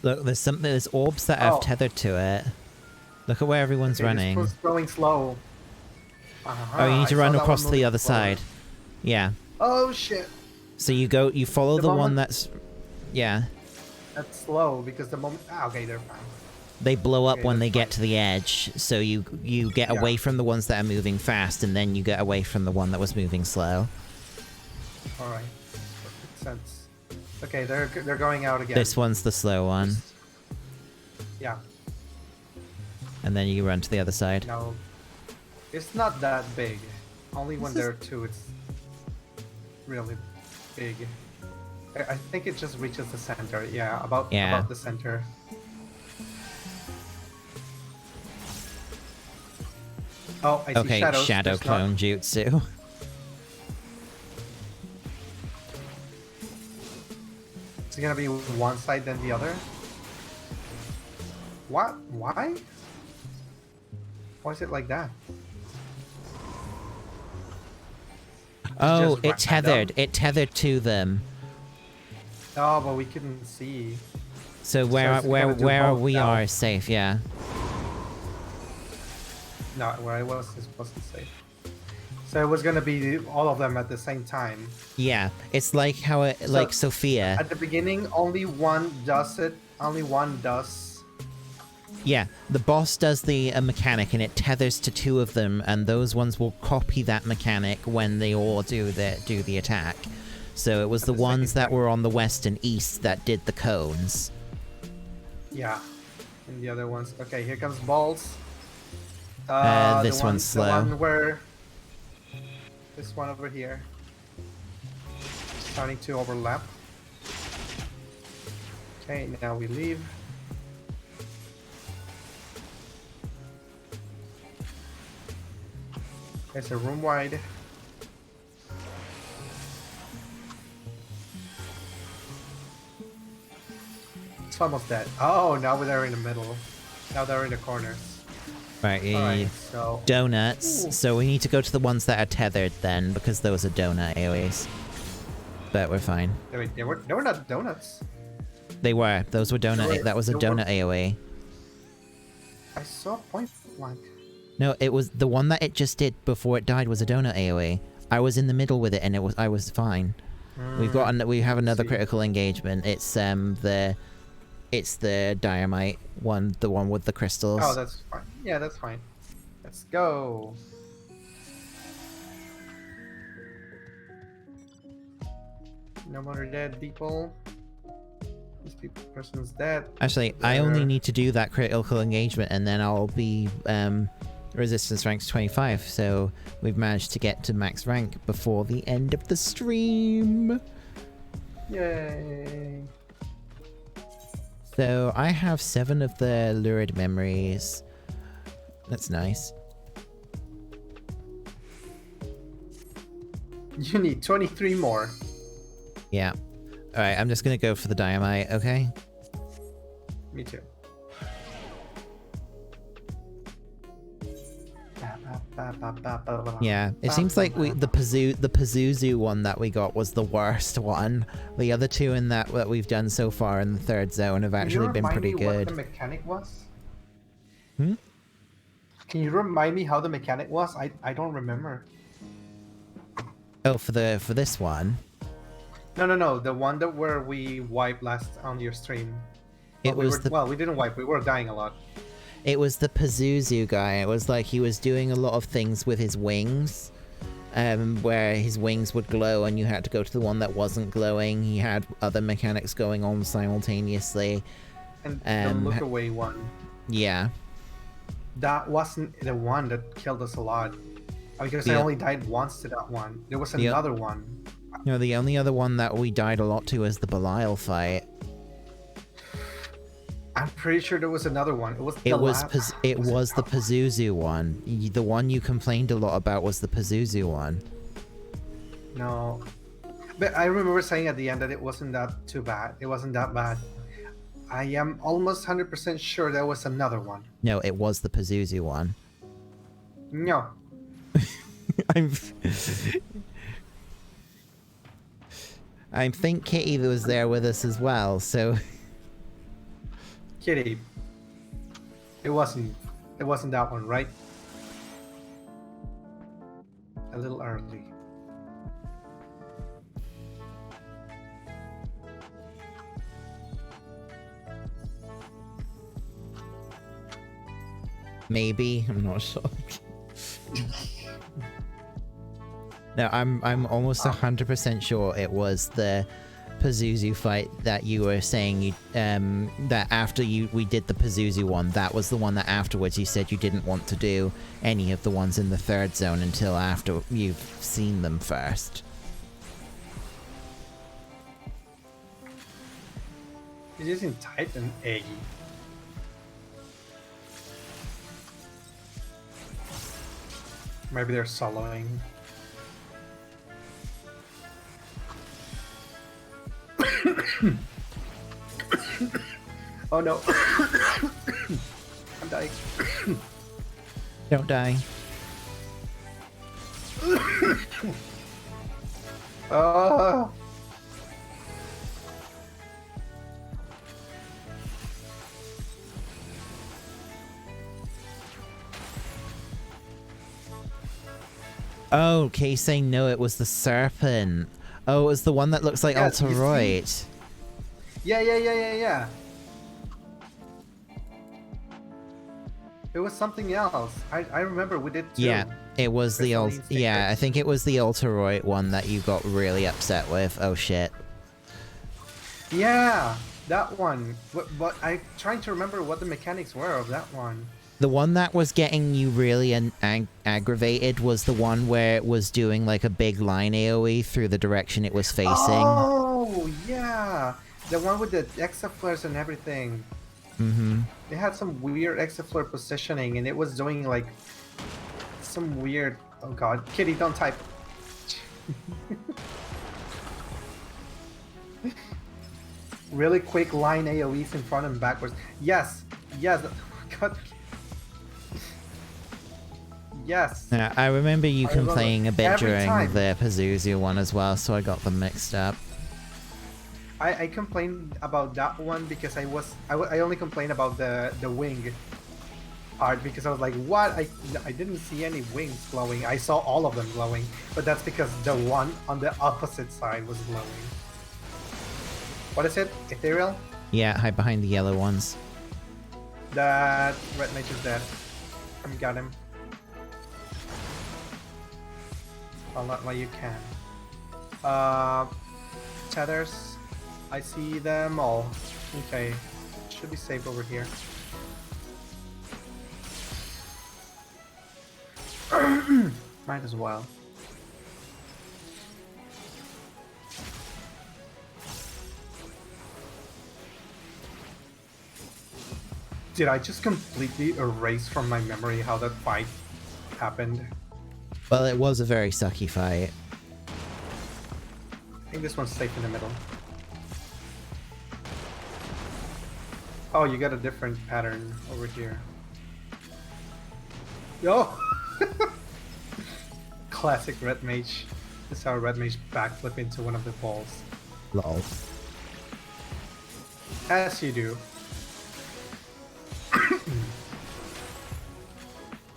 [SPEAKER 1] Look, there's orbs that have
[SPEAKER 4] Oh.
[SPEAKER 1] tethered to it. Look at where everyone's running.
[SPEAKER 4] It's going slow.
[SPEAKER 1] Oh, you need to
[SPEAKER 4] I
[SPEAKER 1] run
[SPEAKER 4] saw that
[SPEAKER 1] across
[SPEAKER 4] one
[SPEAKER 1] to the
[SPEAKER 4] moving
[SPEAKER 1] other
[SPEAKER 4] slower.
[SPEAKER 1] side. Yeah.
[SPEAKER 4] Oh shit!
[SPEAKER 1] So you follow
[SPEAKER 4] The
[SPEAKER 1] the one
[SPEAKER 4] moment-
[SPEAKER 1] that's... Yeah.
[SPEAKER 4] That's slow because the moment. Ah, okay, they're fine.
[SPEAKER 1] They blow up
[SPEAKER 4] Okay,
[SPEAKER 1] when they
[SPEAKER 4] that's
[SPEAKER 1] get
[SPEAKER 4] fine.
[SPEAKER 1] to the edge, so you get
[SPEAKER 4] Yeah.
[SPEAKER 1] away from the ones that are moving fast, and then you get away from the one that was moving slow.
[SPEAKER 4] All right, perfect sense. Okay, they're going out again.
[SPEAKER 1] This one's the slow one,
[SPEAKER 4] Yeah.
[SPEAKER 1] and then you run to the other side.
[SPEAKER 4] No, it's not that big. Only when
[SPEAKER 1] This is-
[SPEAKER 4] there are two, it's really big. I think it just reaches the center. Yeah, about the center. Oh, I see
[SPEAKER 1] Okay,
[SPEAKER 4] shadows.
[SPEAKER 1] shadow
[SPEAKER 4] There's not-
[SPEAKER 1] clone jutsu.
[SPEAKER 4] It's gonna be one side then the other. What? Why? Why is it like that?
[SPEAKER 1] Oh,
[SPEAKER 4] just
[SPEAKER 1] it
[SPEAKER 4] random?
[SPEAKER 1] tethered. It tethered to them.
[SPEAKER 4] Oh, but we couldn't see.
[SPEAKER 1] So
[SPEAKER 4] it's gonna do
[SPEAKER 1] where
[SPEAKER 4] both
[SPEAKER 1] we
[SPEAKER 4] now.
[SPEAKER 1] are safe, yeah.
[SPEAKER 4] No, where I was, this wasn't safe. So it was gonna be all of them at the same time.
[SPEAKER 1] Yeah, it's like how it,
[SPEAKER 4] So-
[SPEAKER 1] like Sophia.
[SPEAKER 4] At the beginning, only one does it. Only one does.
[SPEAKER 1] Yeah, the boss does the mechanic and it tethers to two of them, and those ones will copy that mechanic when they all do the attack. So it was
[SPEAKER 4] At
[SPEAKER 1] the
[SPEAKER 4] the second
[SPEAKER 1] ones that
[SPEAKER 4] time.
[SPEAKER 1] were on the west and east that did the cones.
[SPEAKER 4] Yeah. And the other ones. Okay, here comes balls.
[SPEAKER 1] This one's slow.
[SPEAKER 4] The one where... This one over here. Starting to overlap. Okay, now we leave. There's a room wide. It's almost dead. Oh, now they're in the middle. Now they're in the corners.
[SPEAKER 1] Right, you
[SPEAKER 4] Alright,
[SPEAKER 1] need
[SPEAKER 4] so...
[SPEAKER 1] donuts.
[SPEAKER 4] Ooh.
[SPEAKER 1] So we need to go to the ones that are tethered then, because those are donut AoEs. But we're fine.
[SPEAKER 4] Wait, they were not donuts.
[SPEAKER 1] They were. Those were donut.
[SPEAKER 4] They were-
[SPEAKER 1] That was a
[SPEAKER 4] they were-
[SPEAKER 1] donut AoE.
[SPEAKER 4] I saw point blank.
[SPEAKER 1] No, it was the one that it just did before it died was a donut AoE. I was in the middle with it and I was fine. We have another
[SPEAKER 4] see.
[SPEAKER 1] critical engagement. It's the dynamite one, the one with the crystals.
[SPEAKER 4] Oh, that's fine. Yeah, that's fine. Let's go. No more dead people. This person's dead.
[SPEAKER 1] Actually, I only
[SPEAKER 4] There.
[SPEAKER 1] need to do that critical engagement and then I'll be resistance ranks 25. So we've managed to get to max rank before the end of the stream.
[SPEAKER 4] Yay.
[SPEAKER 1] So I have 7 of the lurid memories. That's nice.
[SPEAKER 4] You need 23 more.
[SPEAKER 1] Yeah. Alright, I'm just gonna go for the dynamite, okay?
[SPEAKER 4] Me too.
[SPEAKER 1] Yeah, it seems like the Pazuzu one that we got was the worst one. The other two in that we've done so far in the third zone have actually been pretty
[SPEAKER 4] Can you remind me
[SPEAKER 1] good.
[SPEAKER 4] what the mechanic was?
[SPEAKER 1] Hmm?
[SPEAKER 4] Can you remind me how the mechanic was? I don't remember.
[SPEAKER 1] Oh, for this one,
[SPEAKER 4] No. The one that where we wiped last on your stream.
[SPEAKER 1] It was
[SPEAKER 4] we didn't wipe. We were dying a lot.
[SPEAKER 1] it was the Pazuzu guy. It was like he was doing a lot of things with his wings, where his wings would glow, and you had to go to the one that wasn't glowing. He had other mechanics going on simultaneously.
[SPEAKER 4] And the look away one.
[SPEAKER 1] Yeah.
[SPEAKER 4] That wasn't the one that killed us a lot. Because I
[SPEAKER 1] Yeah.
[SPEAKER 4] only died once to that one. There was
[SPEAKER 1] Yeah.
[SPEAKER 4] another one.
[SPEAKER 1] No, the only other one that we died a lot to is the Belial fight.
[SPEAKER 4] I'm pretty sure there was another one. It was
[SPEAKER 1] It
[SPEAKER 4] the
[SPEAKER 1] was
[SPEAKER 4] last-
[SPEAKER 1] it was the Pazuzu one. The one you complained a lot about was the Pazuzu one.
[SPEAKER 4] No. But I remember saying at the end that it wasn't that too bad. It wasn't that bad. I am almost 100% sure there was another one.
[SPEAKER 1] No, it was the Pazuzu one.
[SPEAKER 4] No.
[SPEAKER 1] I think Kitty was there with us as well, so
[SPEAKER 4] Kitty. It wasn't that one, right? A little early.
[SPEAKER 1] maybe, I'm not sure. No, I'm almost 100% sure it was the Pazuzu fight that you were saying you that after we did the Pazuzu one, that was the one that afterwards you said you didn't want to do any of the ones in the third zone until after you've seen them first.
[SPEAKER 4] It isn't Titan A. Maybe they're soloing. Oh no. I'm dying.
[SPEAKER 1] Don't die.
[SPEAKER 4] Ah.
[SPEAKER 1] Oh, okay, saying no, it was the serpent. Oh, it was the one that looks like
[SPEAKER 4] Yeah, you see?
[SPEAKER 1] Alteroid.
[SPEAKER 4] Yeah. It was something else. I remember we did too.
[SPEAKER 1] Yeah, It was the old.
[SPEAKER 4] Crystalline
[SPEAKER 1] Yeah, I
[SPEAKER 4] stickers.
[SPEAKER 1] think it was the Ultraroid one that you got really upset with. Oh shit.
[SPEAKER 4] Yeah, that one. What I'm trying to remember what the mechanics were of that one.
[SPEAKER 1] The one that was getting you really aggravated was the one where it was doing like a big line AoE through the direction it was facing.
[SPEAKER 4] Oh, yeah. The one with the exaflares and everything.
[SPEAKER 1] Mm-hmm.
[SPEAKER 4] They had some weird exaflare positioning and it was doing like some weird... Oh god, Kitty, don't type. Really quick line AoEs in front and backwards. Yes, yes. God. Yes.
[SPEAKER 1] Yeah, I remember you
[SPEAKER 4] I remember.
[SPEAKER 1] complaining a bit
[SPEAKER 4] Every
[SPEAKER 1] during
[SPEAKER 4] time.
[SPEAKER 1] the Pazuzu one as well, so I got them mixed up.
[SPEAKER 4] I complained about that one because I only complained about the wing part because I was like, what? I didn't see any wings glowing. I saw all of them glowing, but that's because the one on the opposite side was glowing. What is it? Ethereal?
[SPEAKER 1] Yeah, hide behind the yellow ones.
[SPEAKER 4] That red mage is dead. I got him. I'll not while you can. Tethers. I see them all. Okay. Should be safe over here. Might as well. Did I just completely erase from my memory how that fight happened?
[SPEAKER 1] Well, it was a very sucky fight.
[SPEAKER 4] I think this one's safe in the middle. Oh, you got a different pattern over here. Yo! Classic red mage. This is how a red mage backflip into one of the balls.
[SPEAKER 1] Lol.
[SPEAKER 4] As you do.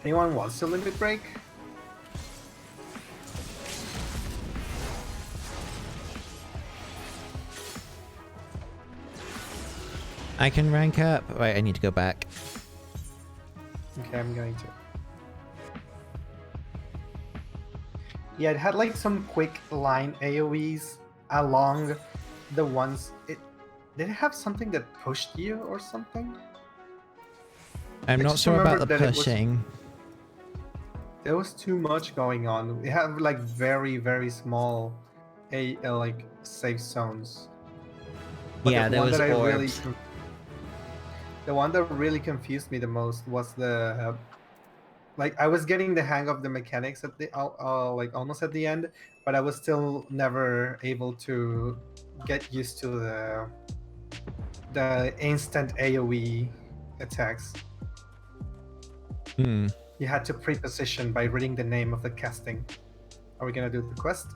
[SPEAKER 4] Anyone wants to limit break?
[SPEAKER 1] I can rank up. Wait, I need to go back.
[SPEAKER 4] Okay, I'm going to. Yeah, it had like some quick line AoEs along the ones. Did it have something that pushed you or something?
[SPEAKER 1] I'm
[SPEAKER 4] I
[SPEAKER 1] not
[SPEAKER 4] just
[SPEAKER 1] sure about the
[SPEAKER 4] remembered that it was-
[SPEAKER 1] pushing.
[SPEAKER 4] There was too much going on. We have like very, very small like safe zones. But
[SPEAKER 1] Yeah, there
[SPEAKER 4] one
[SPEAKER 1] was
[SPEAKER 4] that
[SPEAKER 1] orbs.
[SPEAKER 4] the one that really confused me the most was the like I was getting the hang of the mechanics at the like almost at the end, but I was still never able to get used to the instant AoE attacks.
[SPEAKER 1] Hmm.
[SPEAKER 4] You had to pre-position by reading the name of the casting. Are we gonna do the quest?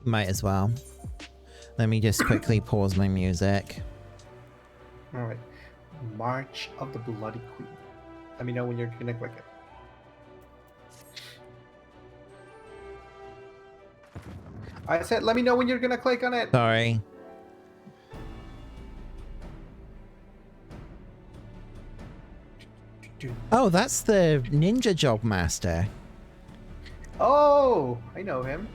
[SPEAKER 1] Might as well. Let me just quickly pause my music.
[SPEAKER 4] All right. March of the Bloody Queen. Let me know when you're gonna click it. I said, let me know when you're gonna click on it.
[SPEAKER 1] Sorry. Oh, that's the ninja job master.
[SPEAKER 4] Oh, I know him.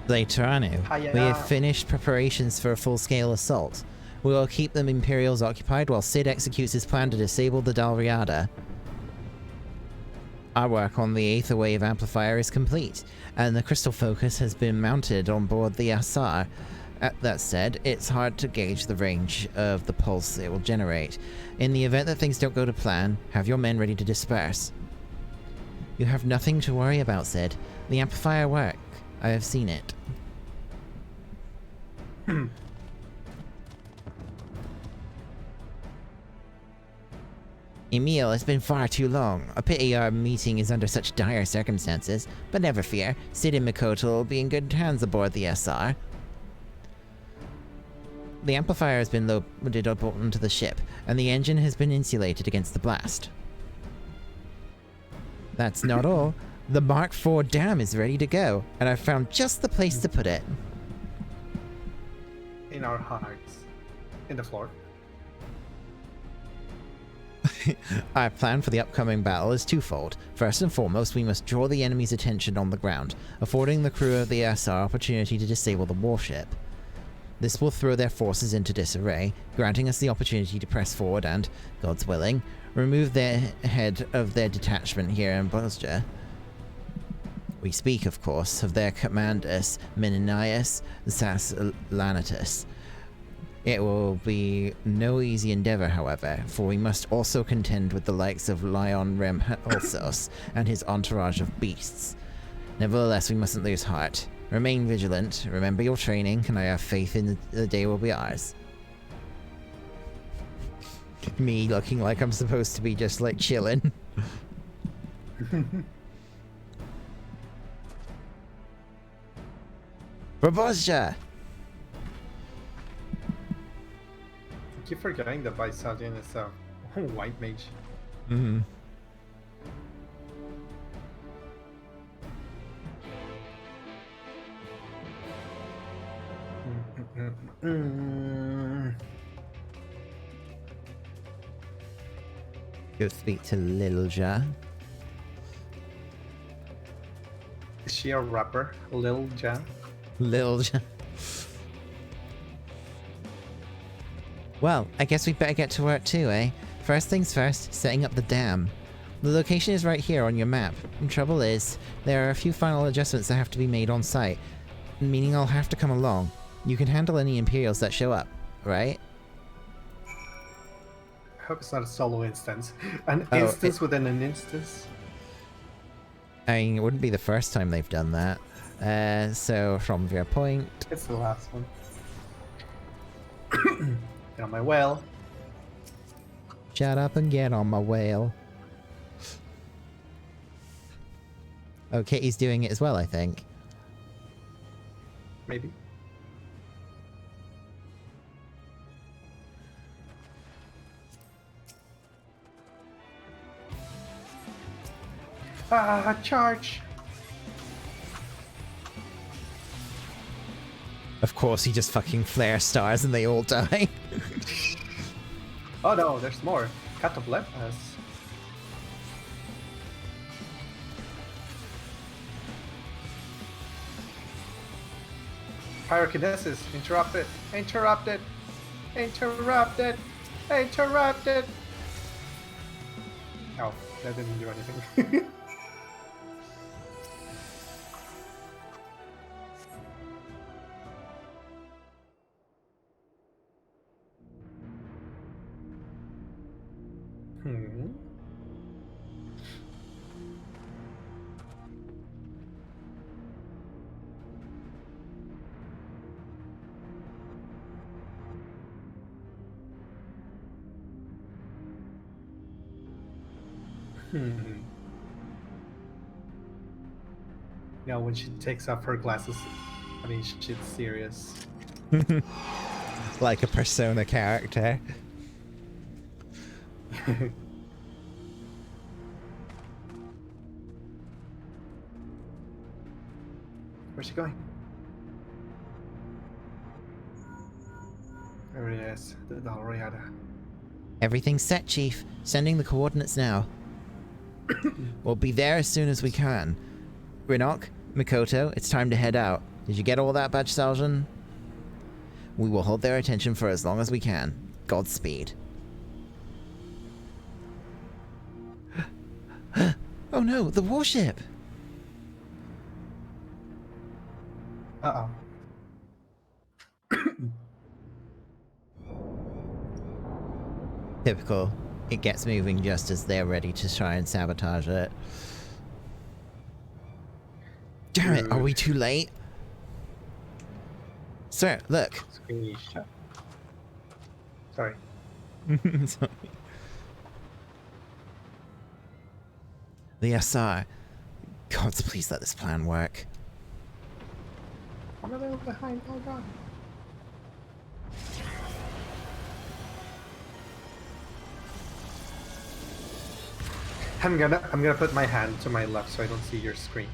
[SPEAKER 1] Teranu.
[SPEAKER 4] Hiya.
[SPEAKER 1] We have finished preparations for a full-scale assault. We will keep the Imperials occupied while Sid executes his plan to disable the Dalriada. Our work on the Aether Wave amplifier is complete, and the crystal focus has been mounted on board the Asar. That said, it's hard to gauge the range of the pulse it will generate. In the event that things don't go to plan, have your men ready to disperse. You have nothing to worry about, Sid. The amplifier work. I have seen it. Emil, it's been far too long. A pity our meeting is under such dire circumstances, but never fear. Sid and Mikoto will be in good hands aboard the SR. The amplifier has been loaded up onto the ship, and the engine has been insulated against the blast. That's not all. The Mark IV dam is ready to go, and I've found just the place to put it.
[SPEAKER 4] In our hearts. In the floor.
[SPEAKER 1] Our plan for the upcoming battle is twofold. First and foremost, we must draw the enemy's attention on the ground, affording the crew of the SR opportunity to disable the warship. This will throw their forces into disarray, granting us the opportunity to press forward and, God's willing, remove their head of their detachment here in Brynhildr. We speak, of course, of their commanders, Menenius Saslanitus. It will be no easy endeavor, however, for we must also contend with the likes of Lion Remholsos and his entourage of beasts. Nevertheless, we mustn't lose heart. Remain vigilant, remember your training, and I have faith in the day will be ours. Me looking like I'm supposed to be just like chilling. Proboscia!
[SPEAKER 4] I keep forgetting that Visalian is a white mage.
[SPEAKER 1] Mm-hmm. Go speak to Lil Ja.
[SPEAKER 4] Is she a rapper? Lil Ja?
[SPEAKER 1] Lil Ja. Well, I guess we better get to work too, eh? First things first, setting up the dam. The location is right here on your map. The trouble is, there are a few final adjustments that have to be made on site, meaning I'll have to come along. You can handle any Imperials that show up, right?
[SPEAKER 4] I hope it's not a solo instance. An
[SPEAKER 1] Oh,
[SPEAKER 4] instance within an instance.
[SPEAKER 1] I mean, it wouldn't be the first time they've done that. So, from your point...
[SPEAKER 4] It's the last one. Get on my whale.
[SPEAKER 1] Shut up and get on my whale. Oh, Kitty's doing it as well, I think.
[SPEAKER 4] Maybe. Charge!
[SPEAKER 1] Of course, he just fucking flare stars and they all die.
[SPEAKER 4] Oh no, there's more. Cataplectus. Pyrokinesis. Interrupted. Interrupted. Interrupted. Interrupted. Oh, that didn't do anything. Now, when she takes off her glasses, I mean, shit's serious.
[SPEAKER 1] Like a Persona character.
[SPEAKER 4] Where's she going? There it is, the Dalriada.
[SPEAKER 1] Everything's set, Chief. Sending the coordinates now. We'll be there as soon as we can. Rinok, Mikoto, it's time to head out. Did you get all that, Badge Sergeant? We will hold their attention for as long as we can. Godspeed. Oh no, the warship!
[SPEAKER 4] Uh-oh.
[SPEAKER 1] Typical. It gets moving just as they're ready to try and sabotage it. Damn it, are we too late? Sir, look.
[SPEAKER 4] Screenshot. Sorry.
[SPEAKER 1] Sorry. The SR. God, please let this plan work.
[SPEAKER 4] I'm a little behind, oh god. I'm gonna put my hand to my left so I don't see your screen.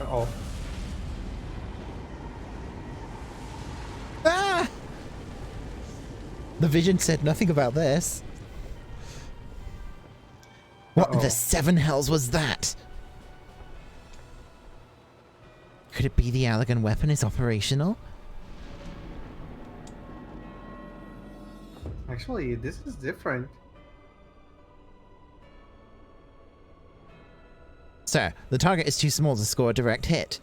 [SPEAKER 4] Uh-oh.
[SPEAKER 1] Ah! The vision said nothing about this. What
[SPEAKER 4] Uh-oh.
[SPEAKER 1] the seven hells was that? Could it be the Allegan weapon is operational?
[SPEAKER 4] Actually, this is different.
[SPEAKER 1] Sir, the target is too small to score a direct hit.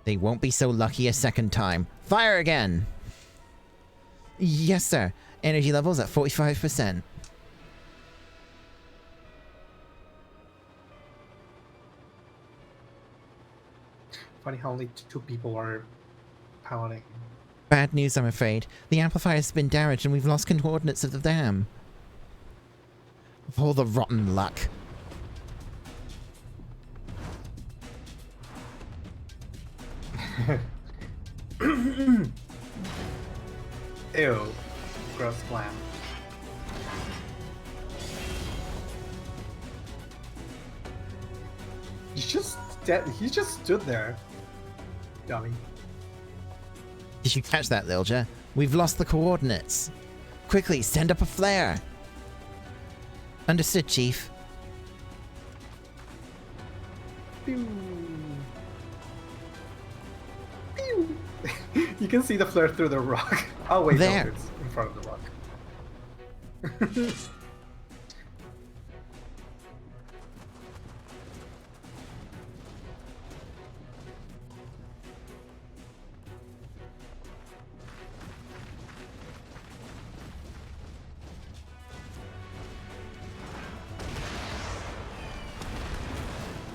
[SPEAKER 1] They won't be so lucky a second time. Fire again! Yes, sir. Energy levels at 45%.
[SPEAKER 4] Funny how only 2 people are pounding.
[SPEAKER 1] Bad news, I'm afraid. The amplifier's been damaged and we've lost coordinates of the dam. Of all the rotten luck.
[SPEAKER 4] Ew. Gross clam. He just stood there. Dummy.
[SPEAKER 1] Did you catch that, Lilja? We've lost the coordinates. Quickly, send up a flare. Understood, Chief.
[SPEAKER 4] Pew. Pew. You can see the flare through the rock. Oh wait,
[SPEAKER 1] There.
[SPEAKER 4] no, it's in front of the rock.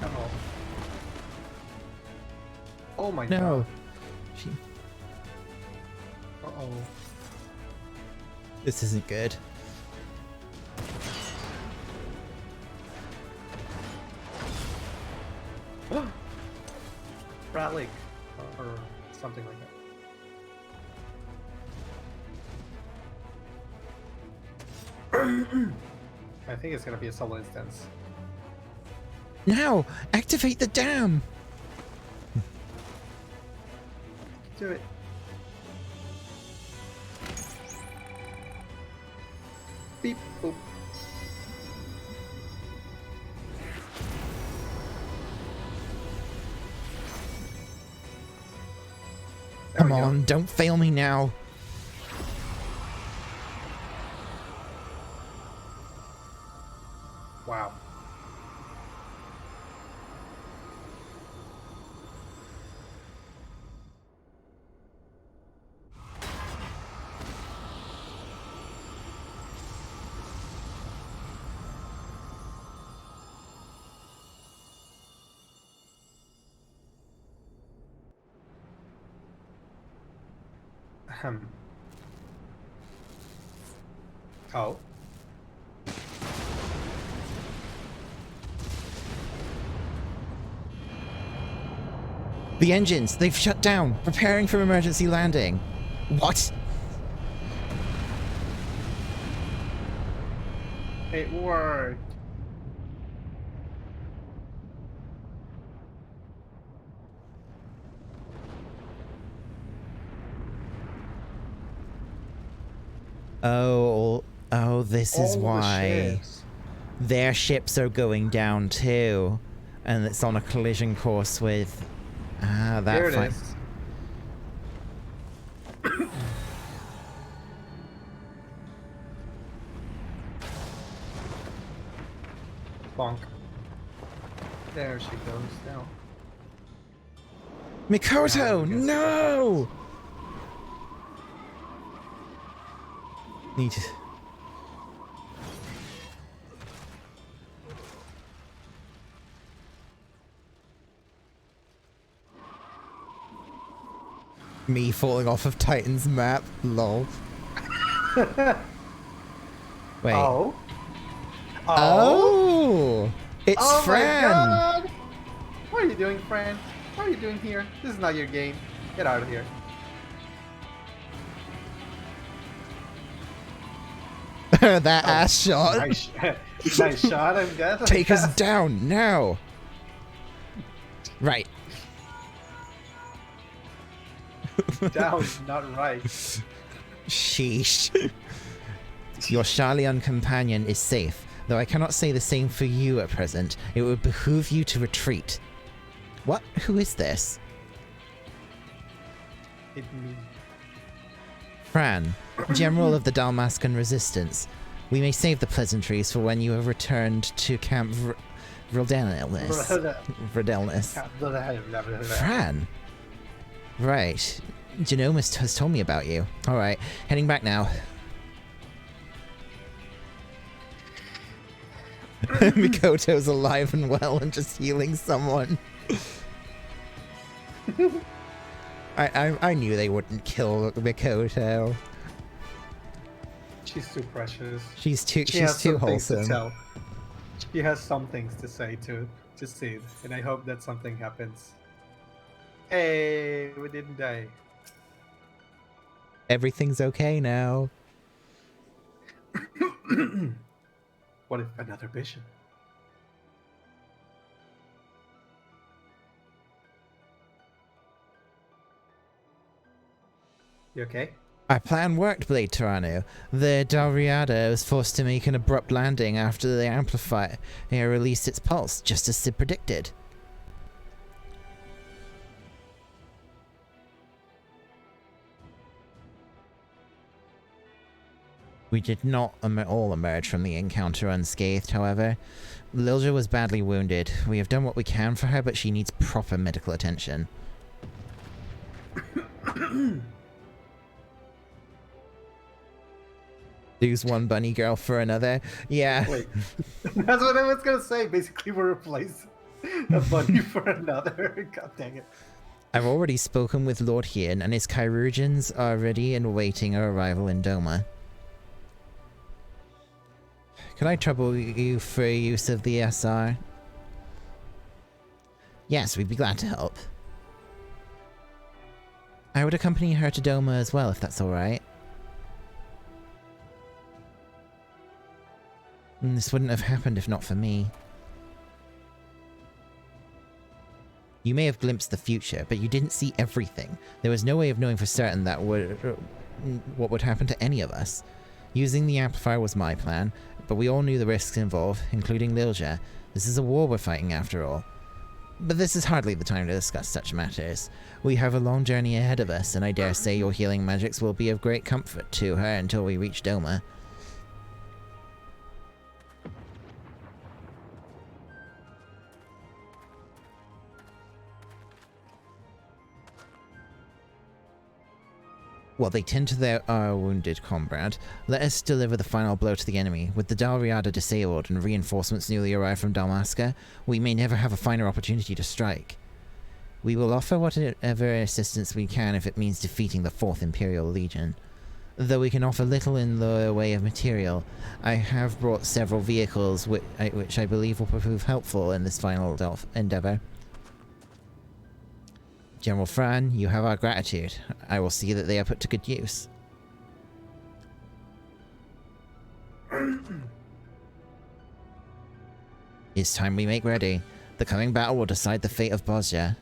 [SPEAKER 4] Uh-oh. Oh my
[SPEAKER 1] No.
[SPEAKER 4] god.
[SPEAKER 1] She...
[SPEAKER 4] Uh-oh.
[SPEAKER 1] This isn't good.
[SPEAKER 4] Relic. Or something like that. I think it's gonna be a solo instance.
[SPEAKER 1] Now! Activate the dam!
[SPEAKER 4] Do it. Beep boop. There
[SPEAKER 1] Come
[SPEAKER 4] we go.
[SPEAKER 1] on, don't fail me now.
[SPEAKER 4] Wow. Ahem. Oh.
[SPEAKER 1] The engines, they've shut down, preparing for emergency landing. What?
[SPEAKER 4] It worked.
[SPEAKER 1] Oh, this is
[SPEAKER 4] All the
[SPEAKER 1] why.
[SPEAKER 4] ships.
[SPEAKER 1] Their ships are going down too. And it's on a collision course with... Ah, that
[SPEAKER 4] There it
[SPEAKER 1] fight.
[SPEAKER 4] is. Bonk. There she goes now.
[SPEAKER 1] Mikoto,
[SPEAKER 4] Yeah, I guess
[SPEAKER 1] no! Need to... Me falling off of Titan's map, lol. Wait.
[SPEAKER 4] Oh.
[SPEAKER 1] Oh! It's
[SPEAKER 4] Oh
[SPEAKER 1] Fran!
[SPEAKER 4] my god! What are you doing, Fran? What are you doing here? This is not your game. Get out of here.
[SPEAKER 1] That
[SPEAKER 4] Oh,
[SPEAKER 1] ass shot.
[SPEAKER 4] Nice, nice shot, I guess.
[SPEAKER 1] Take us down now. Right.
[SPEAKER 4] down, not right.
[SPEAKER 1] Sheesh. Your Sharlayan companion is safe, though I cannot say the same for you at present. It would behoove you to retreat. What? Who is this?
[SPEAKER 4] It me.
[SPEAKER 1] Fran, General of the Dalmascan Resistance. We may save the pleasantries for when you have returned to Camp Vredelnis. Fran? Right. Genomist has told me about you. Alright, heading back now. Mikoto's alive and well and just healing someone. I knew they wouldn't kill Mikoto.
[SPEAKER 4] She's too precious.
[SPEAKER 1] She's too
[SPEAKER 4] some things to
[SPEAKER 1] wholesome.
[SPEAKER 4] tell. She has some things to say to Sid, and I hope that something happens. Hey, we didn't die.
[SPEAKER 1] Everything's okay now.
[SPEAKER 4] What if another vision? You okay?
[SPEAKER 1] Our plan worked, Blade Teranu. The Dalriada was forced to make an abrupt landing after the amplifier released its pulse, just as Sid predicted. We did not all emerge from the encounter unscathed, however. Lilja was badly wounded. We have done what we can for her, but she needs proper medical attention. Lose one bunny girl for another. Yeah.
[SPEAKER 4] Wait, that's what I was gonna say. Basically, we replace a bunny for another. God dang it.
[SPEAKER 1] I've already spoken with Lord Hien, and his chirurgeons are ready and awaiting our arrival in Doma. Can I trouble you for use of the SR? Yes, we'd be glad to help. I would accompany her to Doma as well, if that's alright. This wouldn't have happened if not for me. You may have glimpsed the future, but you didn't see everything. There was no way of knowing for certain that what would happen to any of us. Using the amplifier was my plan, but we all knew the risks involved, including Lilja. This is a war we're fighting after all. But this is hardly the time to discuss such matters. We have a long journey ahead of us, and I dare say your healing magics will be of great comfort to her until we reach Doma. While they tend to our wounded comrade, let us deliver the final blow to the enemy. With the Dalriada disabled and reinforcements newly arrived from Dalmasca, we may never have a finer opportunity to strike. We will offer whatever assistance we can if it means defeating the 4th Imperial Legion. Though we can offer little in the way of material, I have brought several vehicles which I believe will prove helpful in this final endeavor. General Fran, you have our gratitude. I will see that they are put to good use. It's time we make ready. The coming battle will decide the fate of Bosja.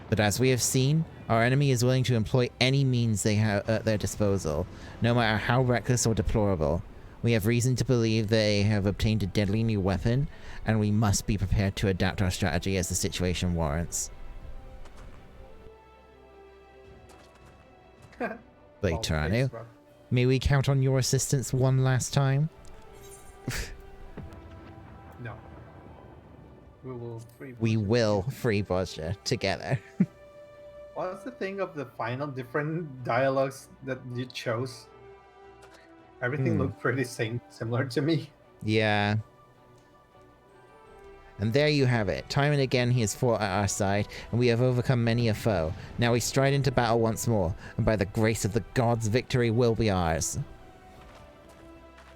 [SPEAKER 1] But as we have seen, our enemy is willing to employ any means they have at their disposal, no matter how reckless or deplorable. We have reason to believe they have obtained a deadly new weapon, and we must be prepared to adapt our strategy as the situation warrants. Blade Teranu, may we count on your assistance one last time?
[SPEAKER 4] No.
[SPEAKER 1] We will free Bosja together.
[SPEAKER 4] What's the thing of the final different dialogues that you chose? Everything looked pretty similar to me.
[SPEAKER 1] Yeah. And there you have it. Time and again he has fought at our side, and we have overcome many a foe. Now we stride into battle once more, and by the grace of the gods, victory will be ours.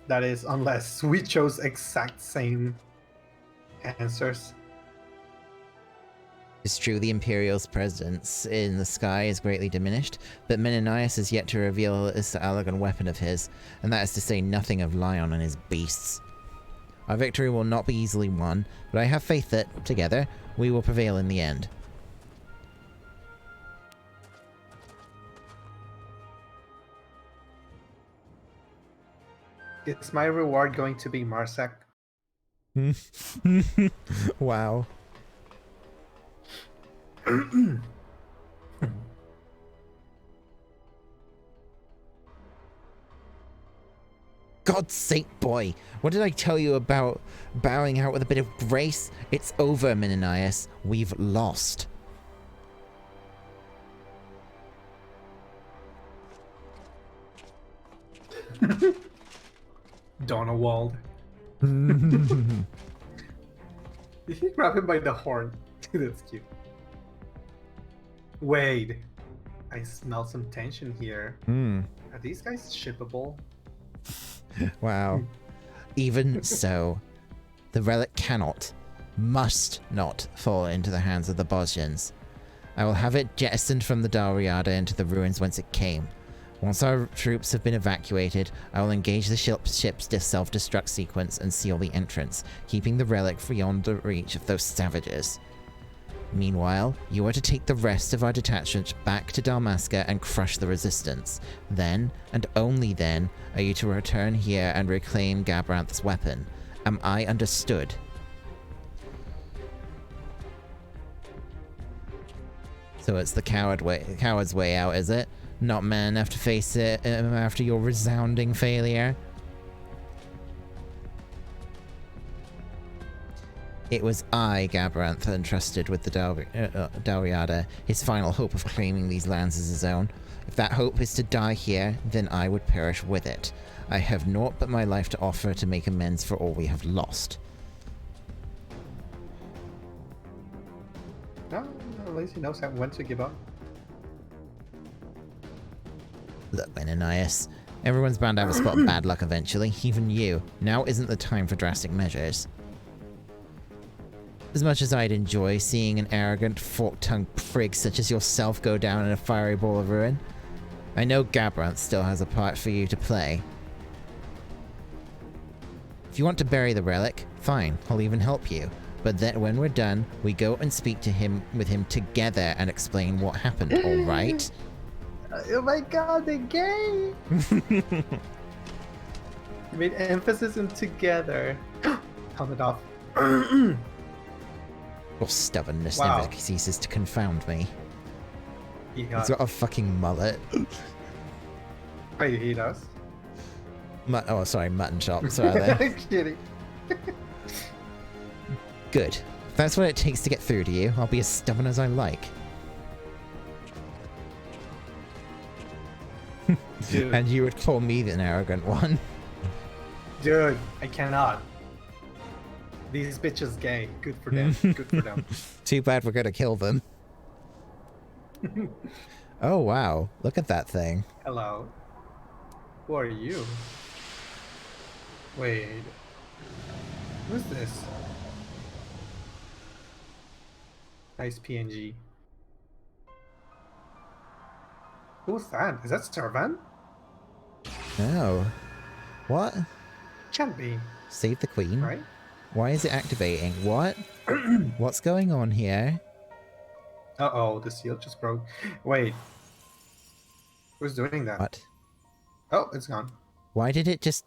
[SPEAKER 4] That is, unless we chose exact same answers.
[SPEAKER 1] It's true the Imperial's presence in the sky is greatly diminished, but Menenius has yet to reveal this elegant weapon of his, and that is to say nothing of Lion and his beasts. Our victory will not be easily won, but I have faith that, together, we will prevail in the end.
[SPEAKER 4] Is my reward going to be Marsec?
[SPEAKER 1] Wow. God's sake, boy! What did I tell you about bowing out with a bit of grace? It's over, Menenius. We've lost.
[SPEAKER 4] Donald. You grab him by the horn. That's cute. Wait. I smell some tension here. Are these guys shippable?
[SPEAKER 1] Wow. Even so, the relic cannot, must not fall into the hands of the Bosnians. I will have it jettisoned from the Dalriada into the ruins whence it came. Once our troops have been evacuated, I will engage the ship's self-destruct sequence and seal the entrance, keeping the relic beyond the reach of those savages. Meanwhile, you are to take the rest of our detachment back to Dalmasca and crush the resistance. Then, and only then, are you to return here and reclaim Gabranth's weapon. Am I understood? So it's the coward's way out, is it? Not man enough to face it after your resounding failure? It was I, Gabranth, entrusted with the Dalriada, his final hope of claiming these lands as his own. If that hope is to die here, then I would perish with it. I have naught but my life to offer to make amends for all we have lost.
[SPEAKER 4] No, at least he knows when to give up.
[SPEAKER 1] Look, Menenius, everyone's bound to have a spot of bad luck eventually, even you. Now isn't the time for drastic measures. As much as I'd enjoy seeing an arrogant, fork-tongued prig such as yourself go down in a fiery ball of ruin, I know Gabranth still has a part for you to play. If you want to bury the relic, fine, I'll even help you. But then when we're done, we go and speak to him with him together and explain what happened, alright?
[SPEAKER 4] Oh my god, they're gay! You made emphasis on together. Count it off.
[SPEAKER 1] Your stubbornness
[SPEAKER 4] Wow.
[SPEAKER 1] never ceases to confound me.
[SPEAKER 4] He
[SPEAKER 1] He's got a fucking mullet.
[SPEAKER 4] Wait, he does?
[SPEAKER 1] Oh, sorry, mutton chops, rather.
[SPEAKER 4] I'm kidding.
[SPEAKER 1] Good. If that's what it takes to get through to you, I'll be as stubborn as I like.
[SPEAKER 4] Dude.
[SPEAKER 1] And you would call me an arrogant one.
[SPEAKER 4] Dude, I cannot. These bitches gay. Good for them. Good for them.
[SPEAKER 1] Too bad we're gonna kill them. Oh wow, look at that thing.
[SPEAKER 4] Hello. Who are you? Wait. Who's this? Nice PNG. Who's that? Is that Servan?
[SPEAKER 1] Oh. What?
[SPEAKER 4] Can't be,
[SPEAKER 1] Save the queen?
[SPEAKER 4] right?
[SPEAKER 1] Why is it activating? What? What's going on here?
[SPEAKER 4] Uh-oh, the seal just broke. Wait. Who's doing that?
[SPEAKER 1] What?
[SPEAKER 4] Oh, it's gone.
[SPEAKER 1] Why did it just...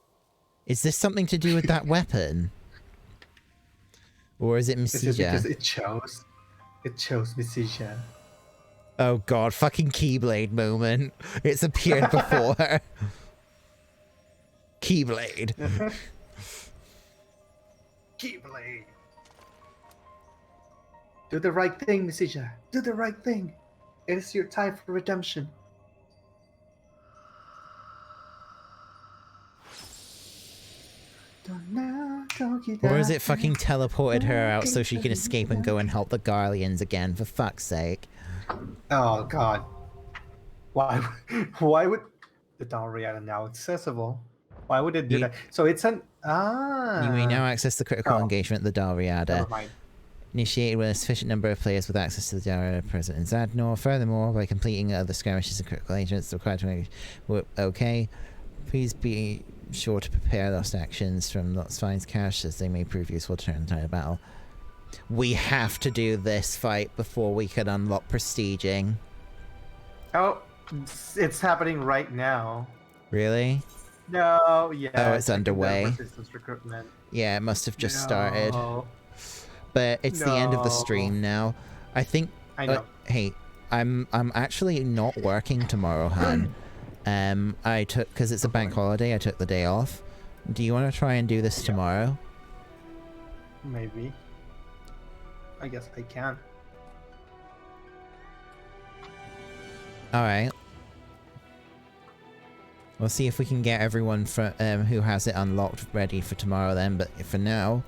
[SPEAKER 1] Is this something to do with that weapon? Or is it
[SPEAKER 4] Is it because
[SPEAKER 1] Mesija?
[SPEAKER 4] it chose Mesija?
[SPEAKER 1] Oh god, fucking Keyblade moment. It's appeared before her. Keyblade.
[SPEAKER 4] Keyblade. Do the right thing, Mesija. Do the right thing. It is your time for redemption.
[SPEAKER 1] Or is it fucking teleported her out so she can escape and go and help the Garleans again, for fuck's sake?
[SPEAKER 4] Oh god. Why would the Dalriada now accessible? Why would it do that? So it's an
[SPEAKER 1] You may now access the critical
[SPEAKER 4] Oh.
[SPEAKER 1] engagement of the Dalriada.
[SPEAKER 4] Never mind.
[SPEAKER 1] Initiated when a sufficient number of players with access to the Dalriada present in Zadnor. Furthermore, by completing other skirmishes and critical agents required to make okay. Please be sure to prepare lost actions from Lost Finds cache as they may prove useful to turn tide of battle. We have to do this fight before we can unlock prestiging.
[SPEAKER 4] Oh, it's happening right now.
[SPEAKER 1] Really?
[SPEAKER 4] No, yeah.
[SPEAKER 1] Oh, it's
[SPEAKER 4] checking the
[SPEAKER 1] underway.
[SPEAKER 4] resistance recruitment.
[SPEAKER 1] Yeah, it must have just started.
[SPEAKER 4] No.
[SPEAKER 1] But it's the end of the
[SPEAKER 4] No.
[SPEAKER 1] stream now. I think.
[SPEAKER 4] I know.
[SPEAKER 1] Hey, I'm actually not working tomorrow, Han. I took because it's a bank holiday. I took the day off. Do you want to try and do this tomorrow?
[SPEAKER 4] Maybe. I guess I can.
[SPEAKER 1] All right. We'll see if we can get everyone who has it unlocked ready for tomorrow then. But for now,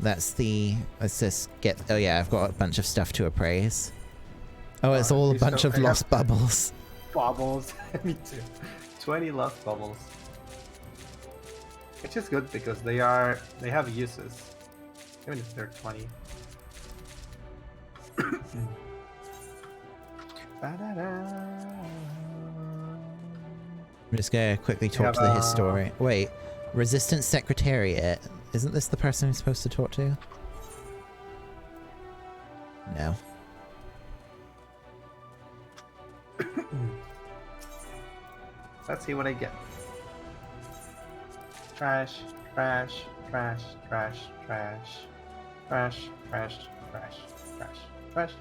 [SPEAKER 1] let's just get. Oh yeah, I've got a bunch of stuff to appraise. Oh, it's all a bunch of lost bubbles.
[SPEAKER 4] Bubbles. Me too. 20 lost bubbles. Which is good because they have uses. Even if they're 20.
[SPEAKER 1] I'm just gonna quickly talk to the historian. Wait, Resistance Secretariat. Isn't this the person I'm supposed to talk to? No.
[SPEAKER 4] Let's see what I get. Trash, trash, trash, trash, trash, trash, trash, trash, trash,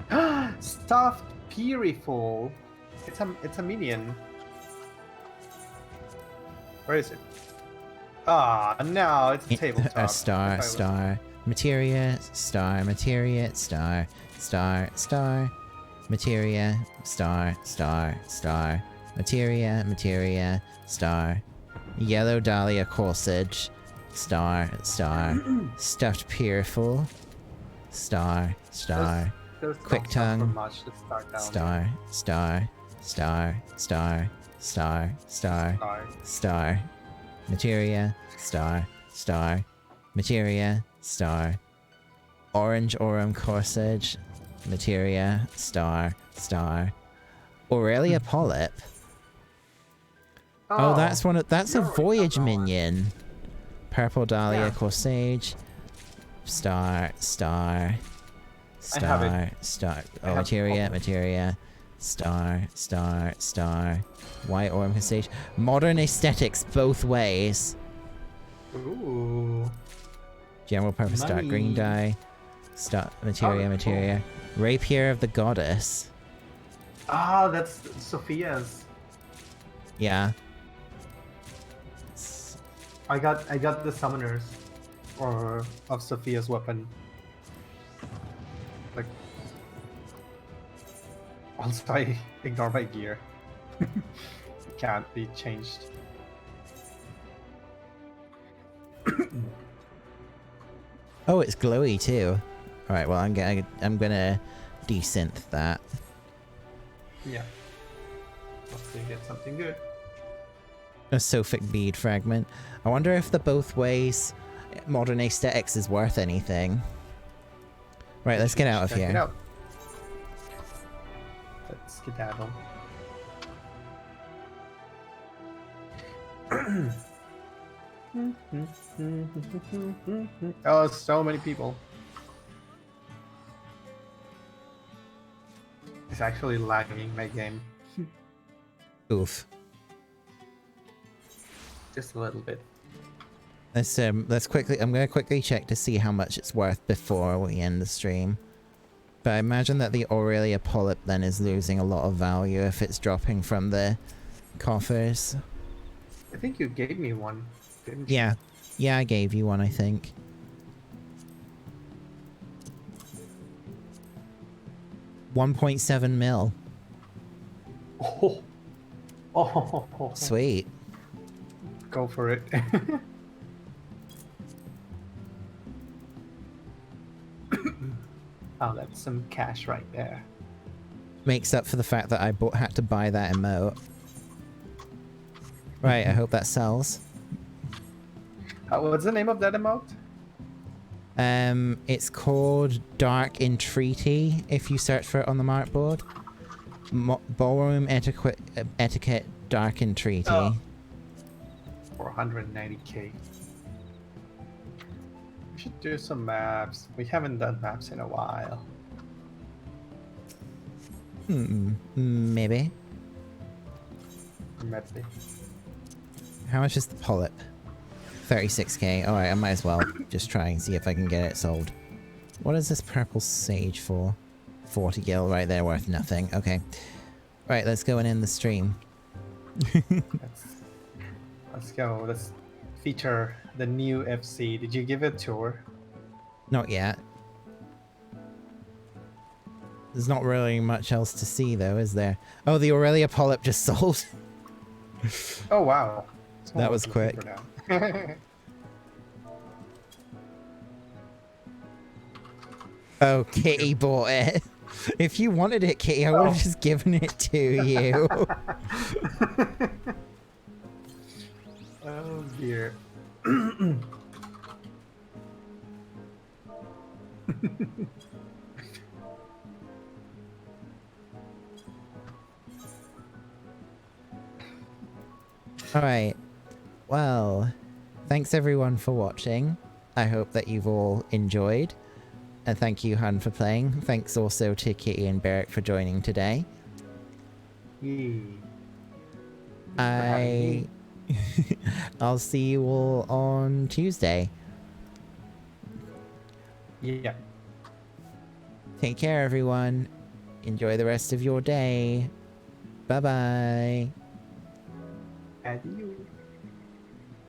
[SPEAKER 4] trash. Stuffed Peeriful. It's a minion. Where is it? Ah, no, it's a tabletop.
[SPEAKER 1] A star, star, materia, star, materia, star, star, star, materia, star, star, star, materia, materia, star, yellow dahlia corsage, star, star, stuffed peerful, star, star, quick tongue, star, star, star, star, star, star, star, materia, star, star, materia, star, orange aurum corsage, materia, star, star, Aurelia polyp. Oh, that's that's a voyage minion. Purple dahlia corsage, star, star, star, star. Oh, materia, materia. Star, star, star. White aurum corsage. Modern aesthetics both ways.
[SPEAKER 4] Ooh.
[SPEAKER 1] General purpose dark green dye. Star, materia, materia. Rapier of the goddess.
[SPEAKER 4] Ah, that's Sophia's.
[SPEAKER 1] Yeah.
[SPEAKER 4] I got the summoners, or of Sophia's weapon. Like, also I ignore my gear. Can't be changed.
[SPEAKER 1] Oh, it's glowy too. All right. Well, I'm gonna desynth that.
[SPEAKER 4] Yeah. Hopefully get something good.
[SPEAKER 1] A Sophic bead fragment. I wonder if the both ways modern aesthetics is worth anything. Right, let's get out of here.
[SPEAKER 4] Let's skedaddle. Oh, so many people. It's actually lagging my game.
[SPEAKER 1] Oof.
[SPEAKER 4] Just a little bit.
[SPEAKER 1] Let's quickly. I'm gonna quickly check to see how much it's worth before we end the stream. But I imagine that the Aurelia polyp then is losing a lot of value if it's dropping from the coffers.
[SPEAKER 4] I think you gave me one, didn't you?
[SPEAKER 1] Yeah. Yeah, I gave you one, I think. $1.7 mil.
[SPEAKER 4] Oh. Oh.
[SPEAKER 1] Sweet.
[SPEAKER 4] Go for it. Oh, that's some cash right there.
[SPEAKER 1] Makes up for the fact that I had to buy that emote. Right, I hope that sells.
[SPEAKER 4] What's the name of that emote?
[SPEAKER 1] It's called Dark Entreaty if you search for it on the markboard. Ballroom Etiquette Dark Entreaty.
[SPEAKER 4] Oh. 490k. We should do some maps. We haven't done maps in a while.
[SPEAKER 1] Maybe.
[SPEAKER 4] Maybe.
[SPEAKER 1] How much is the polyp? 36k. Alright, I might as well just try and see if I can get it sold. What is this purple sage for? 40 gil, right there, worth nothing. Okay. Right, let's go and end the stream.
[SPEAKER 4] Let's go. Let's feature the new FC. Did you give it a tour?
[SPEAKER 1] Not yet. There's not really much else to see though, is there? Oh, the Aurelia polyp just sold.
[SPEAKER 4] Oh wow.
[SPEAKER 1] That was quick. Oh, Kitty bought it. If you wanted it, Kitty, I would have just given it to you.
[SPEAKER 4] Oh dear.
[SPEAKER 1] Alright. Well, thanks everyone for watching. I hope that you've all enjoyed. And thank you, Hun, for playing. Thanks also to Kitty and Beric for joining today. I'll see you all on Tuesday.
[SPEAKER 4] Yeah.
[SPEAKER 1] Take care, everyone. Enjoy the rest of your day. Bye-bye.
[SPEAKER 4] Adios.